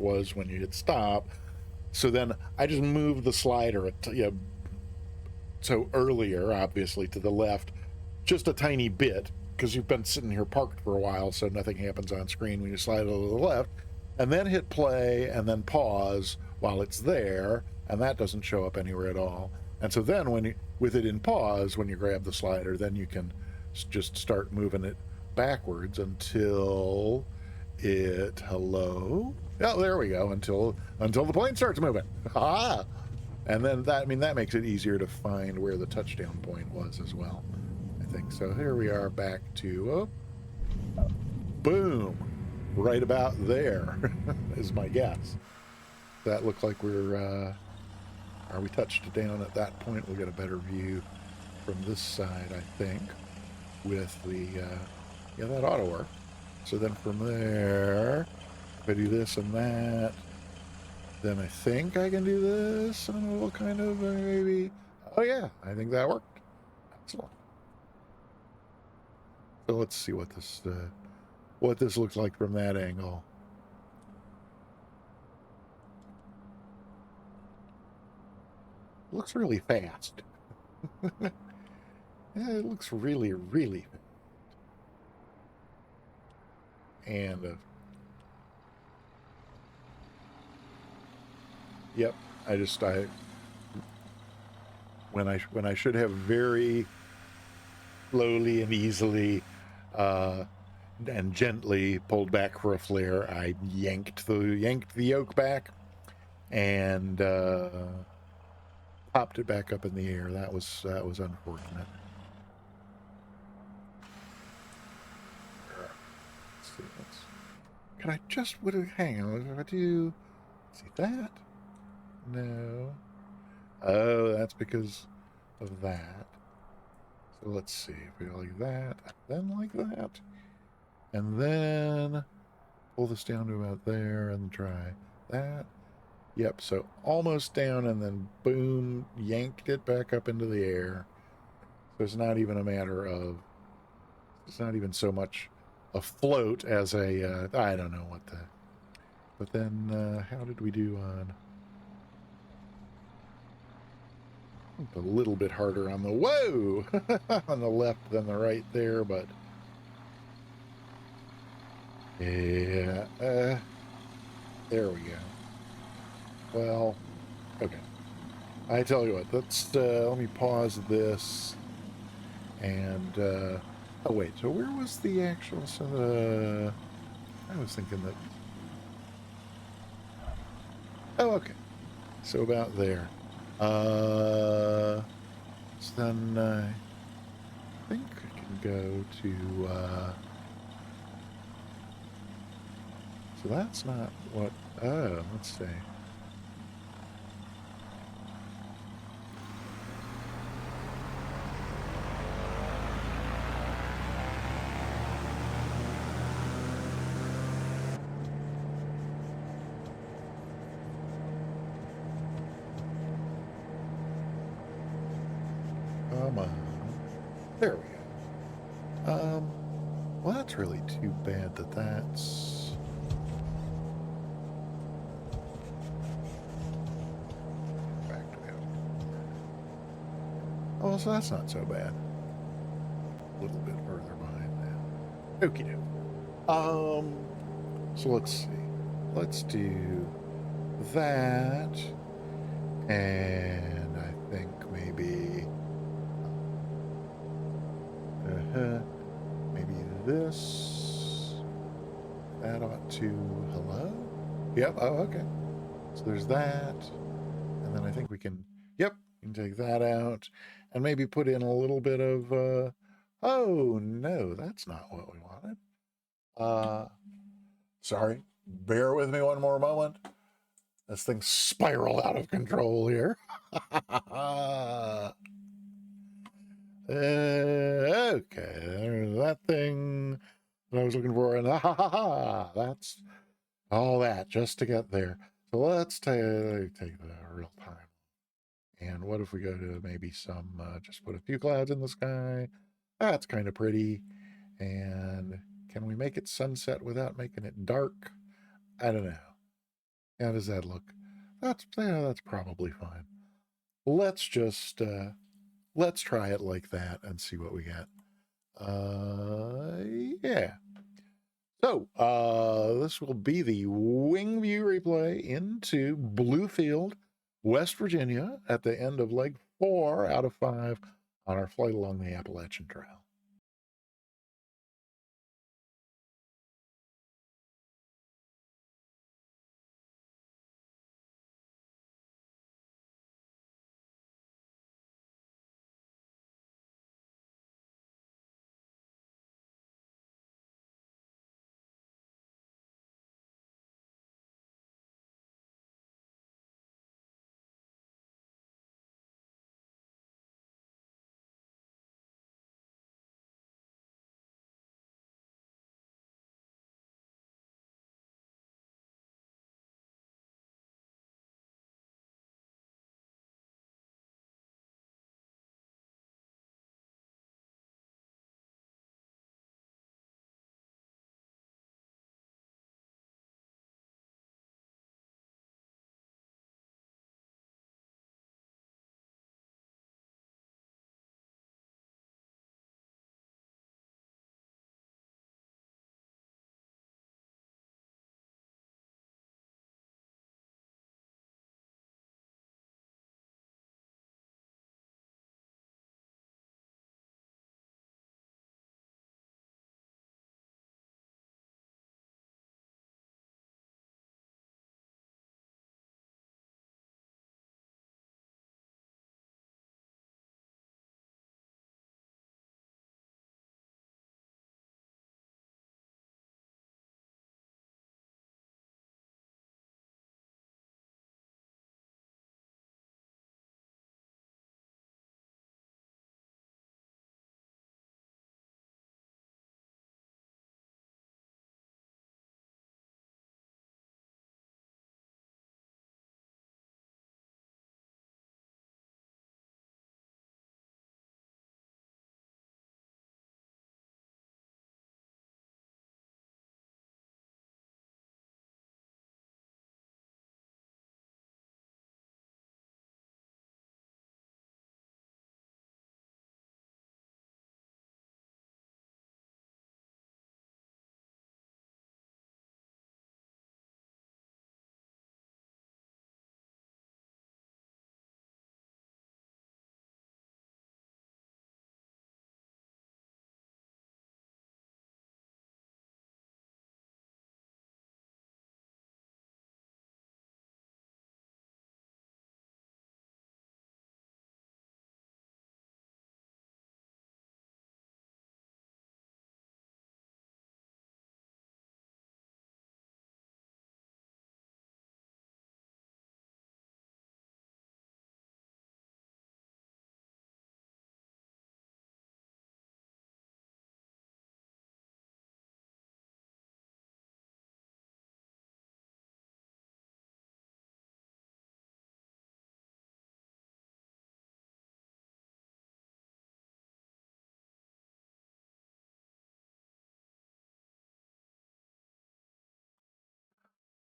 was when you hit stop. So then I just move the slider so earlier, obviously, to the left just a tiny bit, because you've been sitting here parked for a while, so nothing happens on screen when you slide it to the left, and then hit play and then pause while it's there, and that doesn't show up anywhere at all. And so then with it in pause, when you grab the slider, then you can just start moving it backwards until hello. Oh, there we go. Until the plane starts moving. Ah, and then that makes it easier to find where the touchdown point was as well, I think. So here we are back to boom, right about there is my guess. That looked like we touched down at that point. We'll get a better view from this side, I think, with the that ought to work. So then from there, if I do this and that, then I think I can do this and a little kind of maybe. Oh yeah, I think that worked. Excellent. So let's see what this looks like from that angle. Looks really fast. Yeah, it looks really, really fast. And yep, when I should have very slowly and easily and gently pulled back for a flare, I yanked the yoke back and popped it back up in the air. That was unfortunate. Let's Can I just, hang on, if I do, see that? No. Oh, that's because of that. So let's see, if we go like that, and then like that, and then pull this down to about there and try that. Yep, so almost down and then boom, yanked it back up into the air. So it's not even a matter of, it's not even so much a float as a, I don't know what the, but then how did we do on, a little bit harder on the, whoa, on the left than the right there, but yeah, there we go. Well, okay. I tell you what, let me pause this and, oh wait, so where was the actual, so, I was thinking that, oh, okay. So about there. So then I think I can go to, so that's not what, oh, let's see. Come on. There we go. Well, that's really too bad that that's, back to the house. Oh, so that's not so bad. A little bit further behind that. Okie doke. So let's see. Let's do that. And I think maybe, maybe this. That ought to, hello? Yep, oh, okay. So there's that. And then I think we can, yep, we can take that out and maybe put in a little bit of, oh, no, that's not what we wanted. Sorry, bear with me one more moment. This thing spiraled out of control here. Okay, there's that thing that I was looking for, and that's all that just to get there. So let's take the real time. And what if we go to maybe some, just put a few clouds in the sky? That's kind of pretty. And can we make it sunset without making it dark? I don't know. How does that look? That's probably fine. Let's just let's try it like that and see what we get. Yeah. So this will be the wing view replay into Bluefield, West Virginia, at the end of leg 4 out of 5 on our flight along the Appalachian Trail.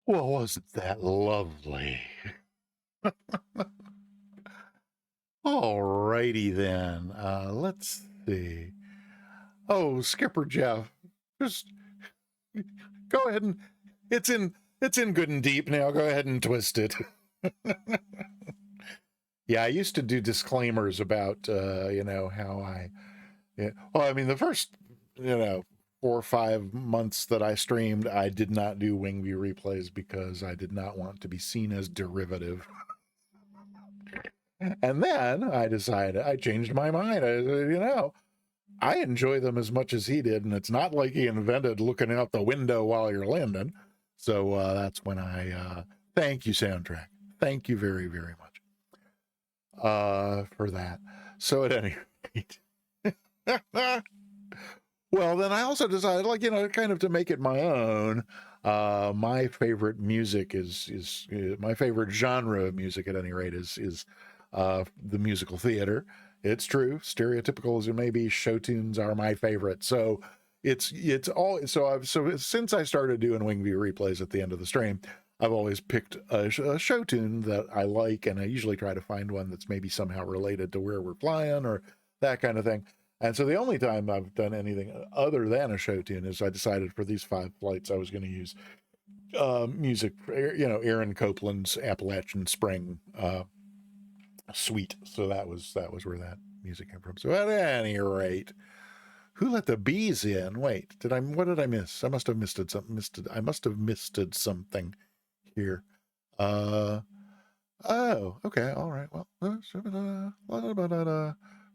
Well, wasn't that lovely? All righty then. Let's see. Oh, Skipper Jeff, just go ahead and it's in good and deep now. Go ahead and twist it. Yeah, I used to do disclaimers about how yeah. Well, I mean, the first 4 or 5 months that I streamed, I did not do wing view replays because I did not want to be seen as derivative. And then I changed my mind. I said, I enjoy them as much as he did, and it's not like he invented looking out the window while you're landing. So that's when I thank you, Soundtrack. Thank you very, very much for that. So at any rate, well, then I also decided, kind of to make it my own. My favorite music is my favorite genre of music, at any rate, is the musical theater. It's true, stereotypical as it may be, show tunes are my favorite. So it's all so since I started doing wing view replays at the end of the stream, I've always picked a show tune that I like, and I usually try to find one that's maybe somehow related to where we're flying or that kind of thing. And so the only time I've done anything other than a show tune is I decided for these 5 flights I was going to use music, Aaron Copland's Appalachian Spring suite. So that was where that music came from. So at any rate, who let the bees in? Wait, what did I miss? I must have missed something. I must have missed something here. Oh, okay, all right. Well,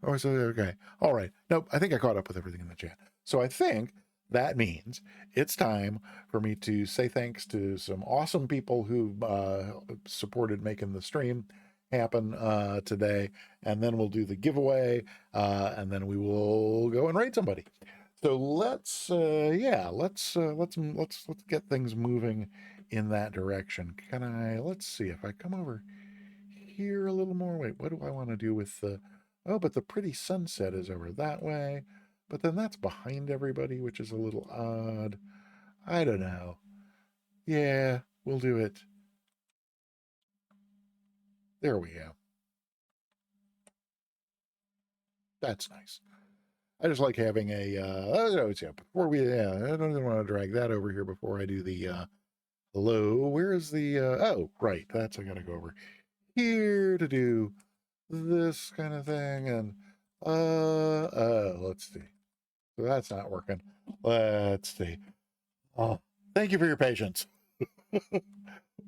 okay, all right. Nope, I think I caught up with everything in the chat. So I think that means it's time for me to say thanks to some awesome people who supported making the stream happen today, and then we'll do the giveaway, and then we will go and raid somebody. So let's get things moving in that direction. Let's see if I come over here a little more. Wait, what do I want to do with but the pretty sunset is over that way, but then that's behind everybody, which is a little odd. I don't know. Yeah, we'll do it. There we go. That's nice. I just like having a before I don't even want to drag that over here before I do the hello. Where is the oh, right, I gotta go over here to do this kind of thing. And let's see. So that's not working. Let's see. Oh, thank you for your patience.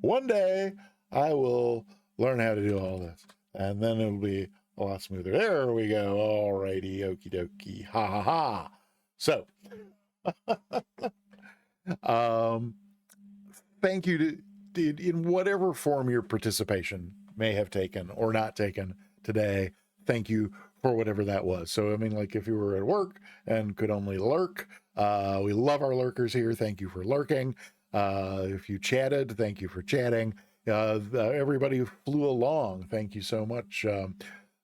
One day I will learn how to do all this, and then it'll be a lot smoother. There we go. All righty, okie dokie. Ha ha ha. So thank you in whatever form your participation may have taken or not taken today. Thank you for whatever that was. So, I mean, like if you were at work and could only lurk, we love our lurkers here. Thank you for lurking. If you chatted, thank you for chatting. Everybody who flew along, thank you so much.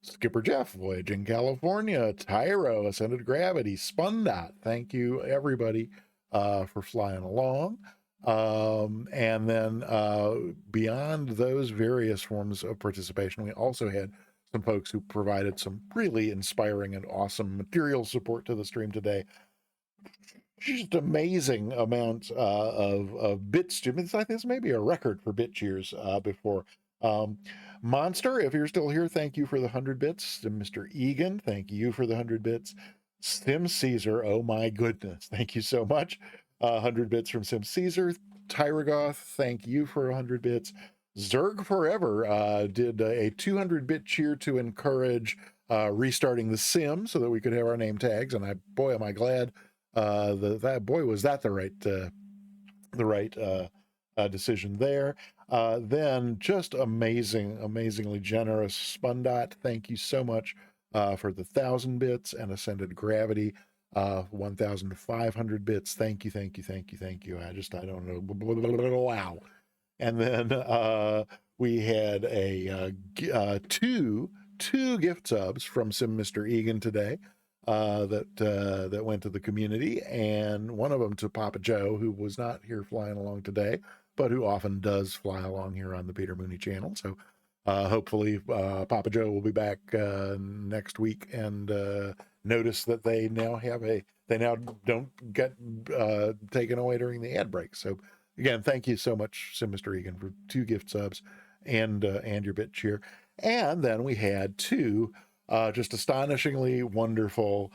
Skipper Jeff, Voyaging California, Tyro, Ascended Gravity, Spundot. Thank you, everybody, for flying along. And then beyond those various forms of participation, we also had some folks who provided some really inspiring and awesome material support to the stream today. Just amazing amounts of bits. I think this may be a record for bit cheers before. Monster, if you're still here, thank you for the 100 bits. Mr. Egan, thank you for the 100 bits. Sim Caesar, oh my goodness, thank you so much. 100 bits from Sim Caesar. Tyragoth, thank you for 100 bits. Zerg Forever did a 200-bit cheer to encourage restarting the sim so that we could have our name tags. And boy, am I glad was that the right decision there. Then just amazingly generous Spundot. Thank you so much for the 1,000 bits, and Ascended Gravity 1,500 bits. Thank you. I don't know. Wow. And then we had two gift subs from Sim Mr. Egan today that went to the community, and one of them to Papa Joe, who was not here flying along today, but who often does fly along here on the Peter Mooney channel. So hopefully Papa Joe will be back next week and notice that they now don't get taken away during the ad break. So again, thank you so much, Mr. Egan, for 2 gift subs and your bit cheer. And then we had 2 just astonishingly wonderful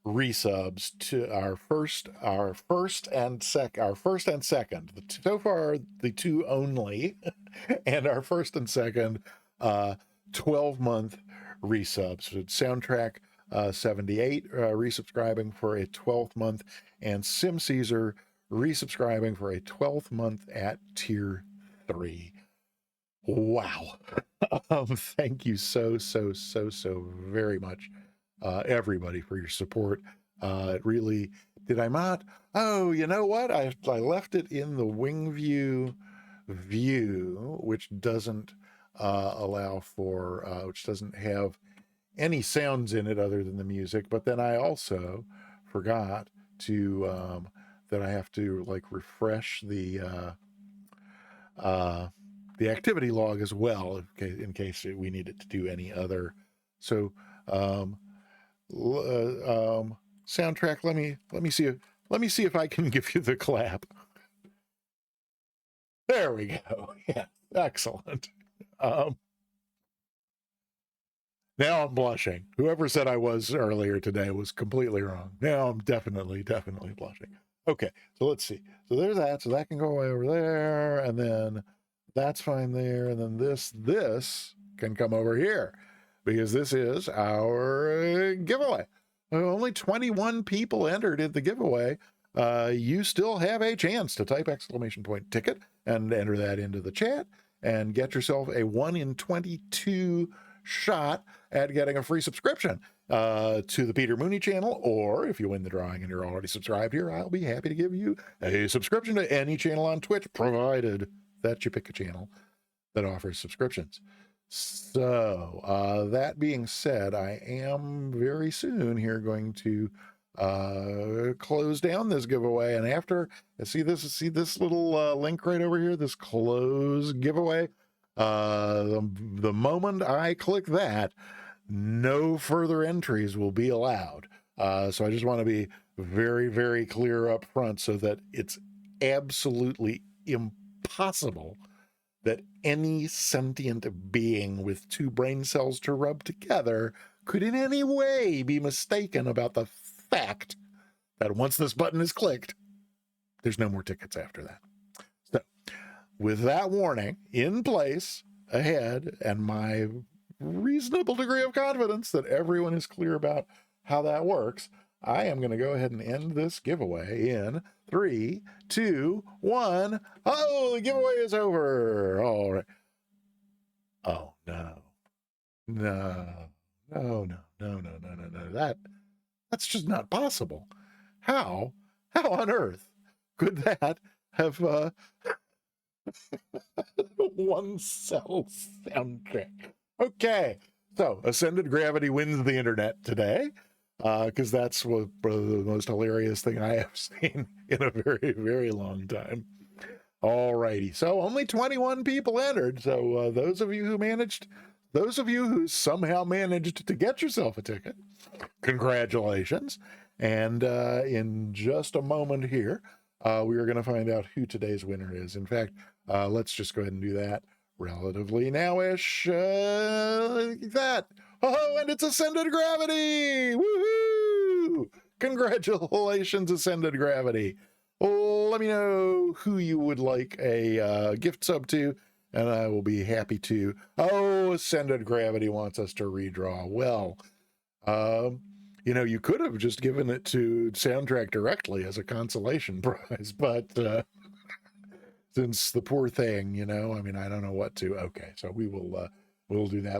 resubs to our first and second. So far, the 2 only, and our first and second 12-month resubs. So Soundtrack 78 resubscribing for a 12th month, and Sim Caesar resubscribing for a 12th month at tier 3. Wow. Thank you so very much, everybody, for your support. It really, did I not? Oh, you know what? I left it in the WingView view, which doesn't allow for, which doesn't have any sounds in it other than the music. But then I also forgot to, that I have to like refresh the activity log as well, in case we need it to do any other. So soundtrack, let me see if I can give you the clap. There we go. Yeah, excellent. Now I'm blushing. Whoever said I was earlier today was completely wrong. Now I'm definitely blushing. Okay, so let's see. So there's that. So that can go away over there, and then that's fine there, and then this can come over here, because this is our giveaway. Only 21 people entered in the giveaway. You still have a chance to type !ticket and enter that into the chat and get yourself a 1 in 22 shot at getting a free subscription to the Peter Mooney channel. Or if you win the drawing and you're already subscribed here, I'll be happy to give you a subscription to any channel on Twitch, provided that you pick a channel that offers subscriptions. So that being said, I am very soon here going to close down this giveaway. And after, see this little link right over here, this close giveaway. The moment I click that, no further entries will be allowed. So I just want to be very, very clear up front, so that it's absolutely impossible that any sentient being with 2 brain cells to rub together could in any way be mistaken about the fact that once this button is clicked, there's no more tickets after that. So with that warning in place ahead, and my reasonable degree of confidence that everyone is clear about how that works, I am going to go ahead and end this giveaway in 3, 2, 1. Oh, the giveaway is over. All right. Oh, no. That's just not possible. How on earth could that have one cell soundtrack? Okay, so Ascended Gravity wins the internet today, because that's one of the most hilarious thing I have seen in a very, very long time. All righty, so only 21 people entered. So those of you who somehow managed to get yourself a ticket, congratulations. And in just a moment here, we are going to find out who today's winner is. In fact, let's just go ahead and do that relatively nowish. That. Oh, and it's Ascended Gravity! Woohoo! Congratulations, Ascended Gravity. Let me know who you would like a gift sub to, and I will be happy to. Oh, Ascended Gravity wants us to redraw. Well, you could have just given it to Soundtrack directly as a consolation prize, but since the poor thing, I don't know what to. Okay, so we'll do that.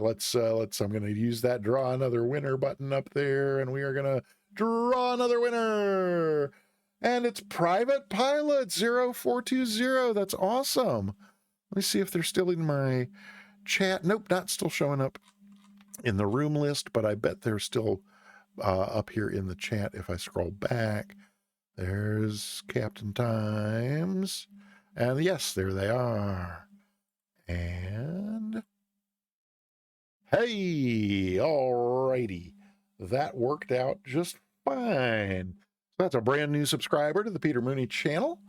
I'm going to use that draw another winner button up there, and we are going to draw another winner. And it's Private Pilot 0420. That's awesome. Let me see if they're still in my chat. Nope, not still showing up in the room list, but I bet they're still up here in the chat if I scroll back. There's Captain Times. And yes, there they are. And hey, alrighty. That worked out just fine. That's a brand new subscriber to the Peter Mooney channel.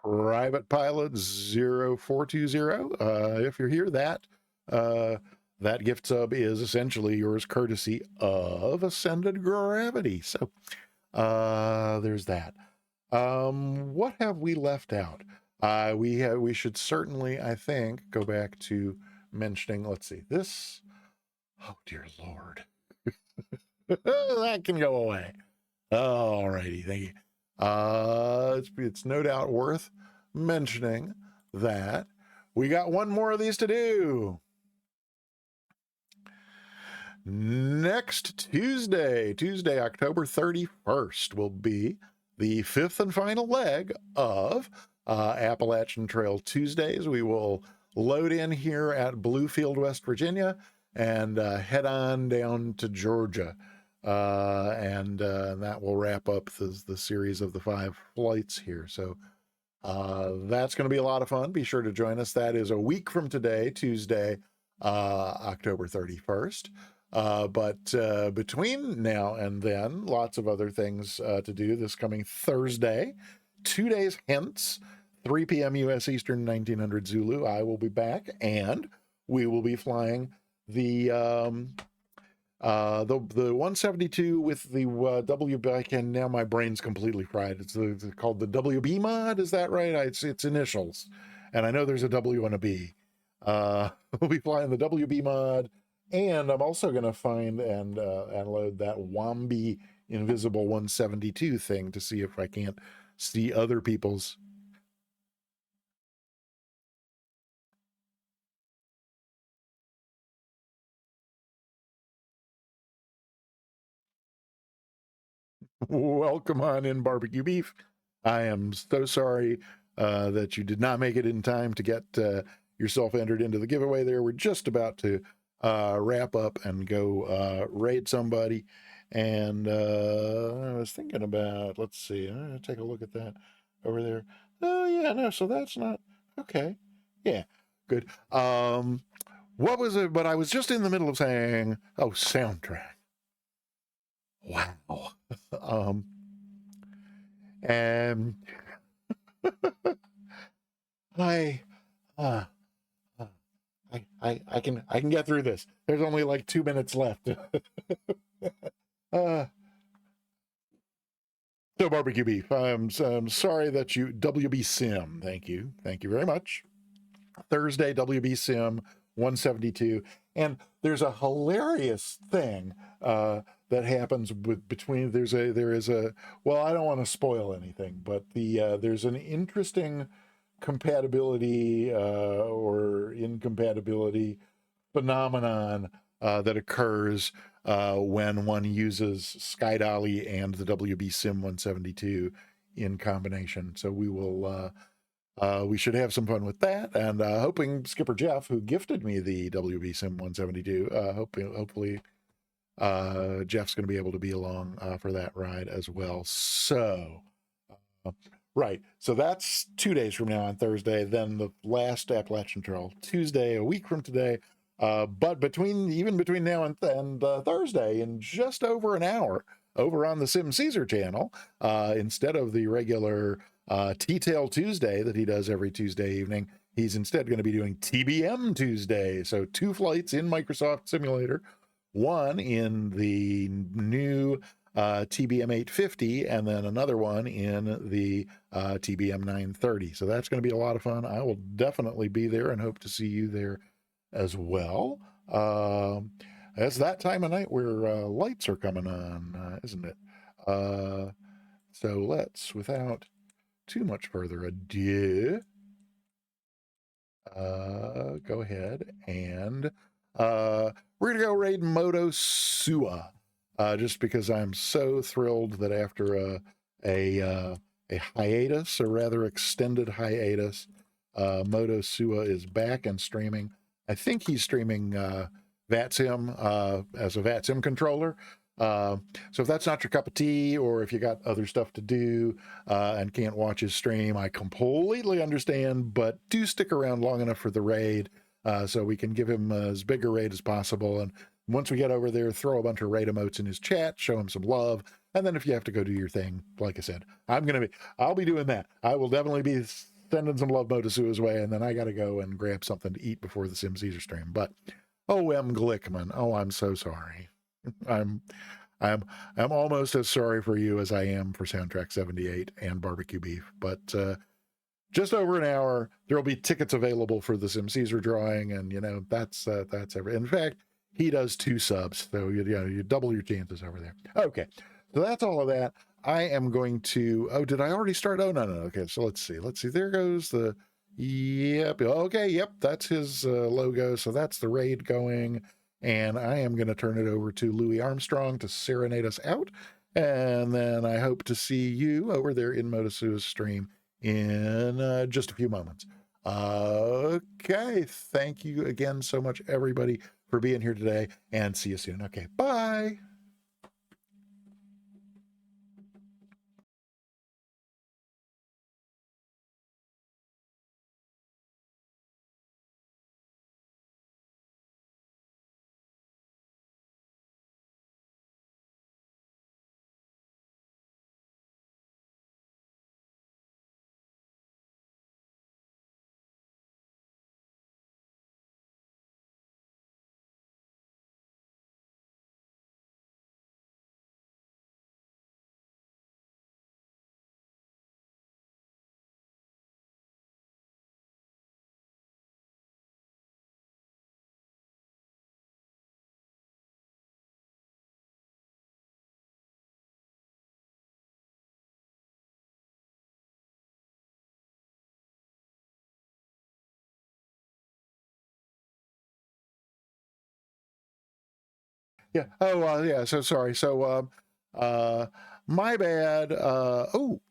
Private Pilot 0420. If you're here, that gift sub is essentially yours courtesy of Ascended Gravity. So there's that. What have we left out? We should certainly, I think, go back to mentioning, let's see, this. Oh dear Lord. That can go away. All righty, thank you. It's no doubt worth mentioning that we got one more of these to do. Next Tuesday, October 31st, will be the fifth and final leg of Appalachian Trail Tuesdays. We will load in here at Bluefield, West Virginia, and head on down to Georgia. And that will wrap up the series of the 5 flights here. So that's going to be a lot of fun. Be sure to join us. That is a week from today, Tuesday, October 31st. But between now and then, lots of other things to do this coming Thursday, 2 days hence, 3 p.m. U.S. Eastern, 1900 Zulu. I will be back, and we will be flying the 172 with the WB. And now my brain's completely fried. It's called the WB mod. Is that right? It's initials, and I know there's a W and a B. We'll be flying the WB mod, and I'm also going to find and load that Wambi Invisible 172 thing to see if I can't see other people's. Welcome on in, Barbecue Beef. I am so sorry that you did not make it in time to get yourself entered into the giveaway there. We're just about to wrap up and go raid somebody. And I was thinking about, let's see, take a look at that over there. Oh, yeah, no, so that's not, okay. Yeah, good. What was it? But I was just in the middle of saying, oh, soundtrack. Wow. And I, uh, I can get through this. There's only like 2 minutes left. So Barbecue Beef, I'm sorry that you WB Sim. Thank you very much. Thursday WB Sim 172, and there's a hilarious thing that happens between. There is a well, I don't want to spoil anything, but there's an interesting compatibility or incompatibility phenomenon that occurs when one uses SkyDolly and the WB Sim 172 in combination. So we should have some fun with that, and hoping Skipper Jeff, who gifted me the WB Sim 172, hopefully Jeff's going to be able to be along for that ride as well. So right, so that's 2 days from now on Thursday, then the last Appalachian Trail Tuesday, a week from today. But between now and Thursday, in just over an hour, over on the Sim Caesar channel, instead of the regular T-Tail Tuesday that he does every Tuesday evening, he's instead going to be doing TBM Tuesday. So 2 flights in Microsoft Simulator, one in the new TBM 850, and then another one in the TBM 930. So that's going to be a lot of fun. I will definitely be there and hope to see you there as well. It's that time of night where lights are coming on, isn't it? So let's, without too much further ado, go ahead and we're gonna go raid Moto Sua, just because I'm so thrilled that after a hiatus, a rather extended hiatus, Moto Sua is back and streaming. I think he's streaming VATSIM as a VATSIM controller. So if that's not your cup of tea, or if you got other stuff to do and can't watch his stream, I completely understand, but do stick around long enough for the raid so we can give him as big a raid as possible. And once we get over there, throw a bunch of raid emotes in his chat, show him some love. And then if you have to go do your thing, like I said, I'll be doing that. I will definitely be sending some love Motosua's way, and then I got to go and grab something to eat before the Sim Caesar stream. But O.M. Glickman, oh, I'm so sorry. I'm almost as sorry for you as I am for Soundtrack 78 and Barbecue Beef. But just over an hour, there'll be tickets available for the Sim Caesar drawing, and that's every. In fact, he does 2 subs, so you double your chances over there. Okay, so that's all of that. I am going to. Oh, did I already start? Oh, no. Okay, so let's see. There goes the. Yep. Okay. Yep. That's his logo. So that's the raid going. And I am going to turn it over to Louis Armstrong to serenade us out. And then I hope to see you over there in Motosua's stream in just a few moments. Okay. Thank you again so much, everybody, for being here today. And see you soon. Okay. Bye. Yeah. Oh, yeah. So sorry. So, my bad. Oh,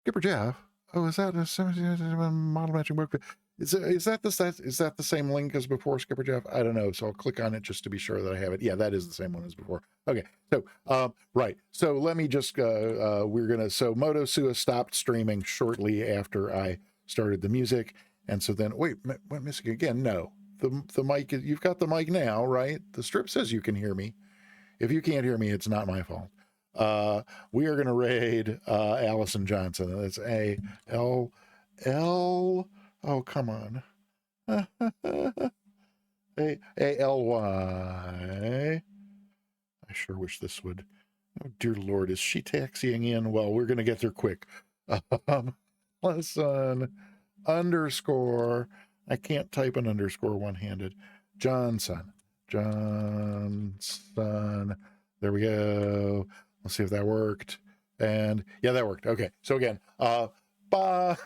Skipper Jeff. Oh, is that a model matching book? Is that the same link as before, Skipper Jeff? I don't know. So I'll click on it just to be sure that I have it. Yeah, that is the same one as before. Okay. So, right. So let me just. So Motosua stopped streaming shortly after I started the music, and so then wait, went missing again. No, the mic. You've got the mic now, right? The strip says you can hear me. If you can't hear me, it's not my fault. We are going to raid Allison Johnson. That's A-L-L. Oh, come on. A-L-Y. I sure wish this would. Oh, dear Lord, is she taxiing in? Well, we're going to get there quick. Listen, underscore. I can't type an underscore one-handed. Johnson. There we go. Let's see if that worked. And yeah, that worked. Okay. So again, bye.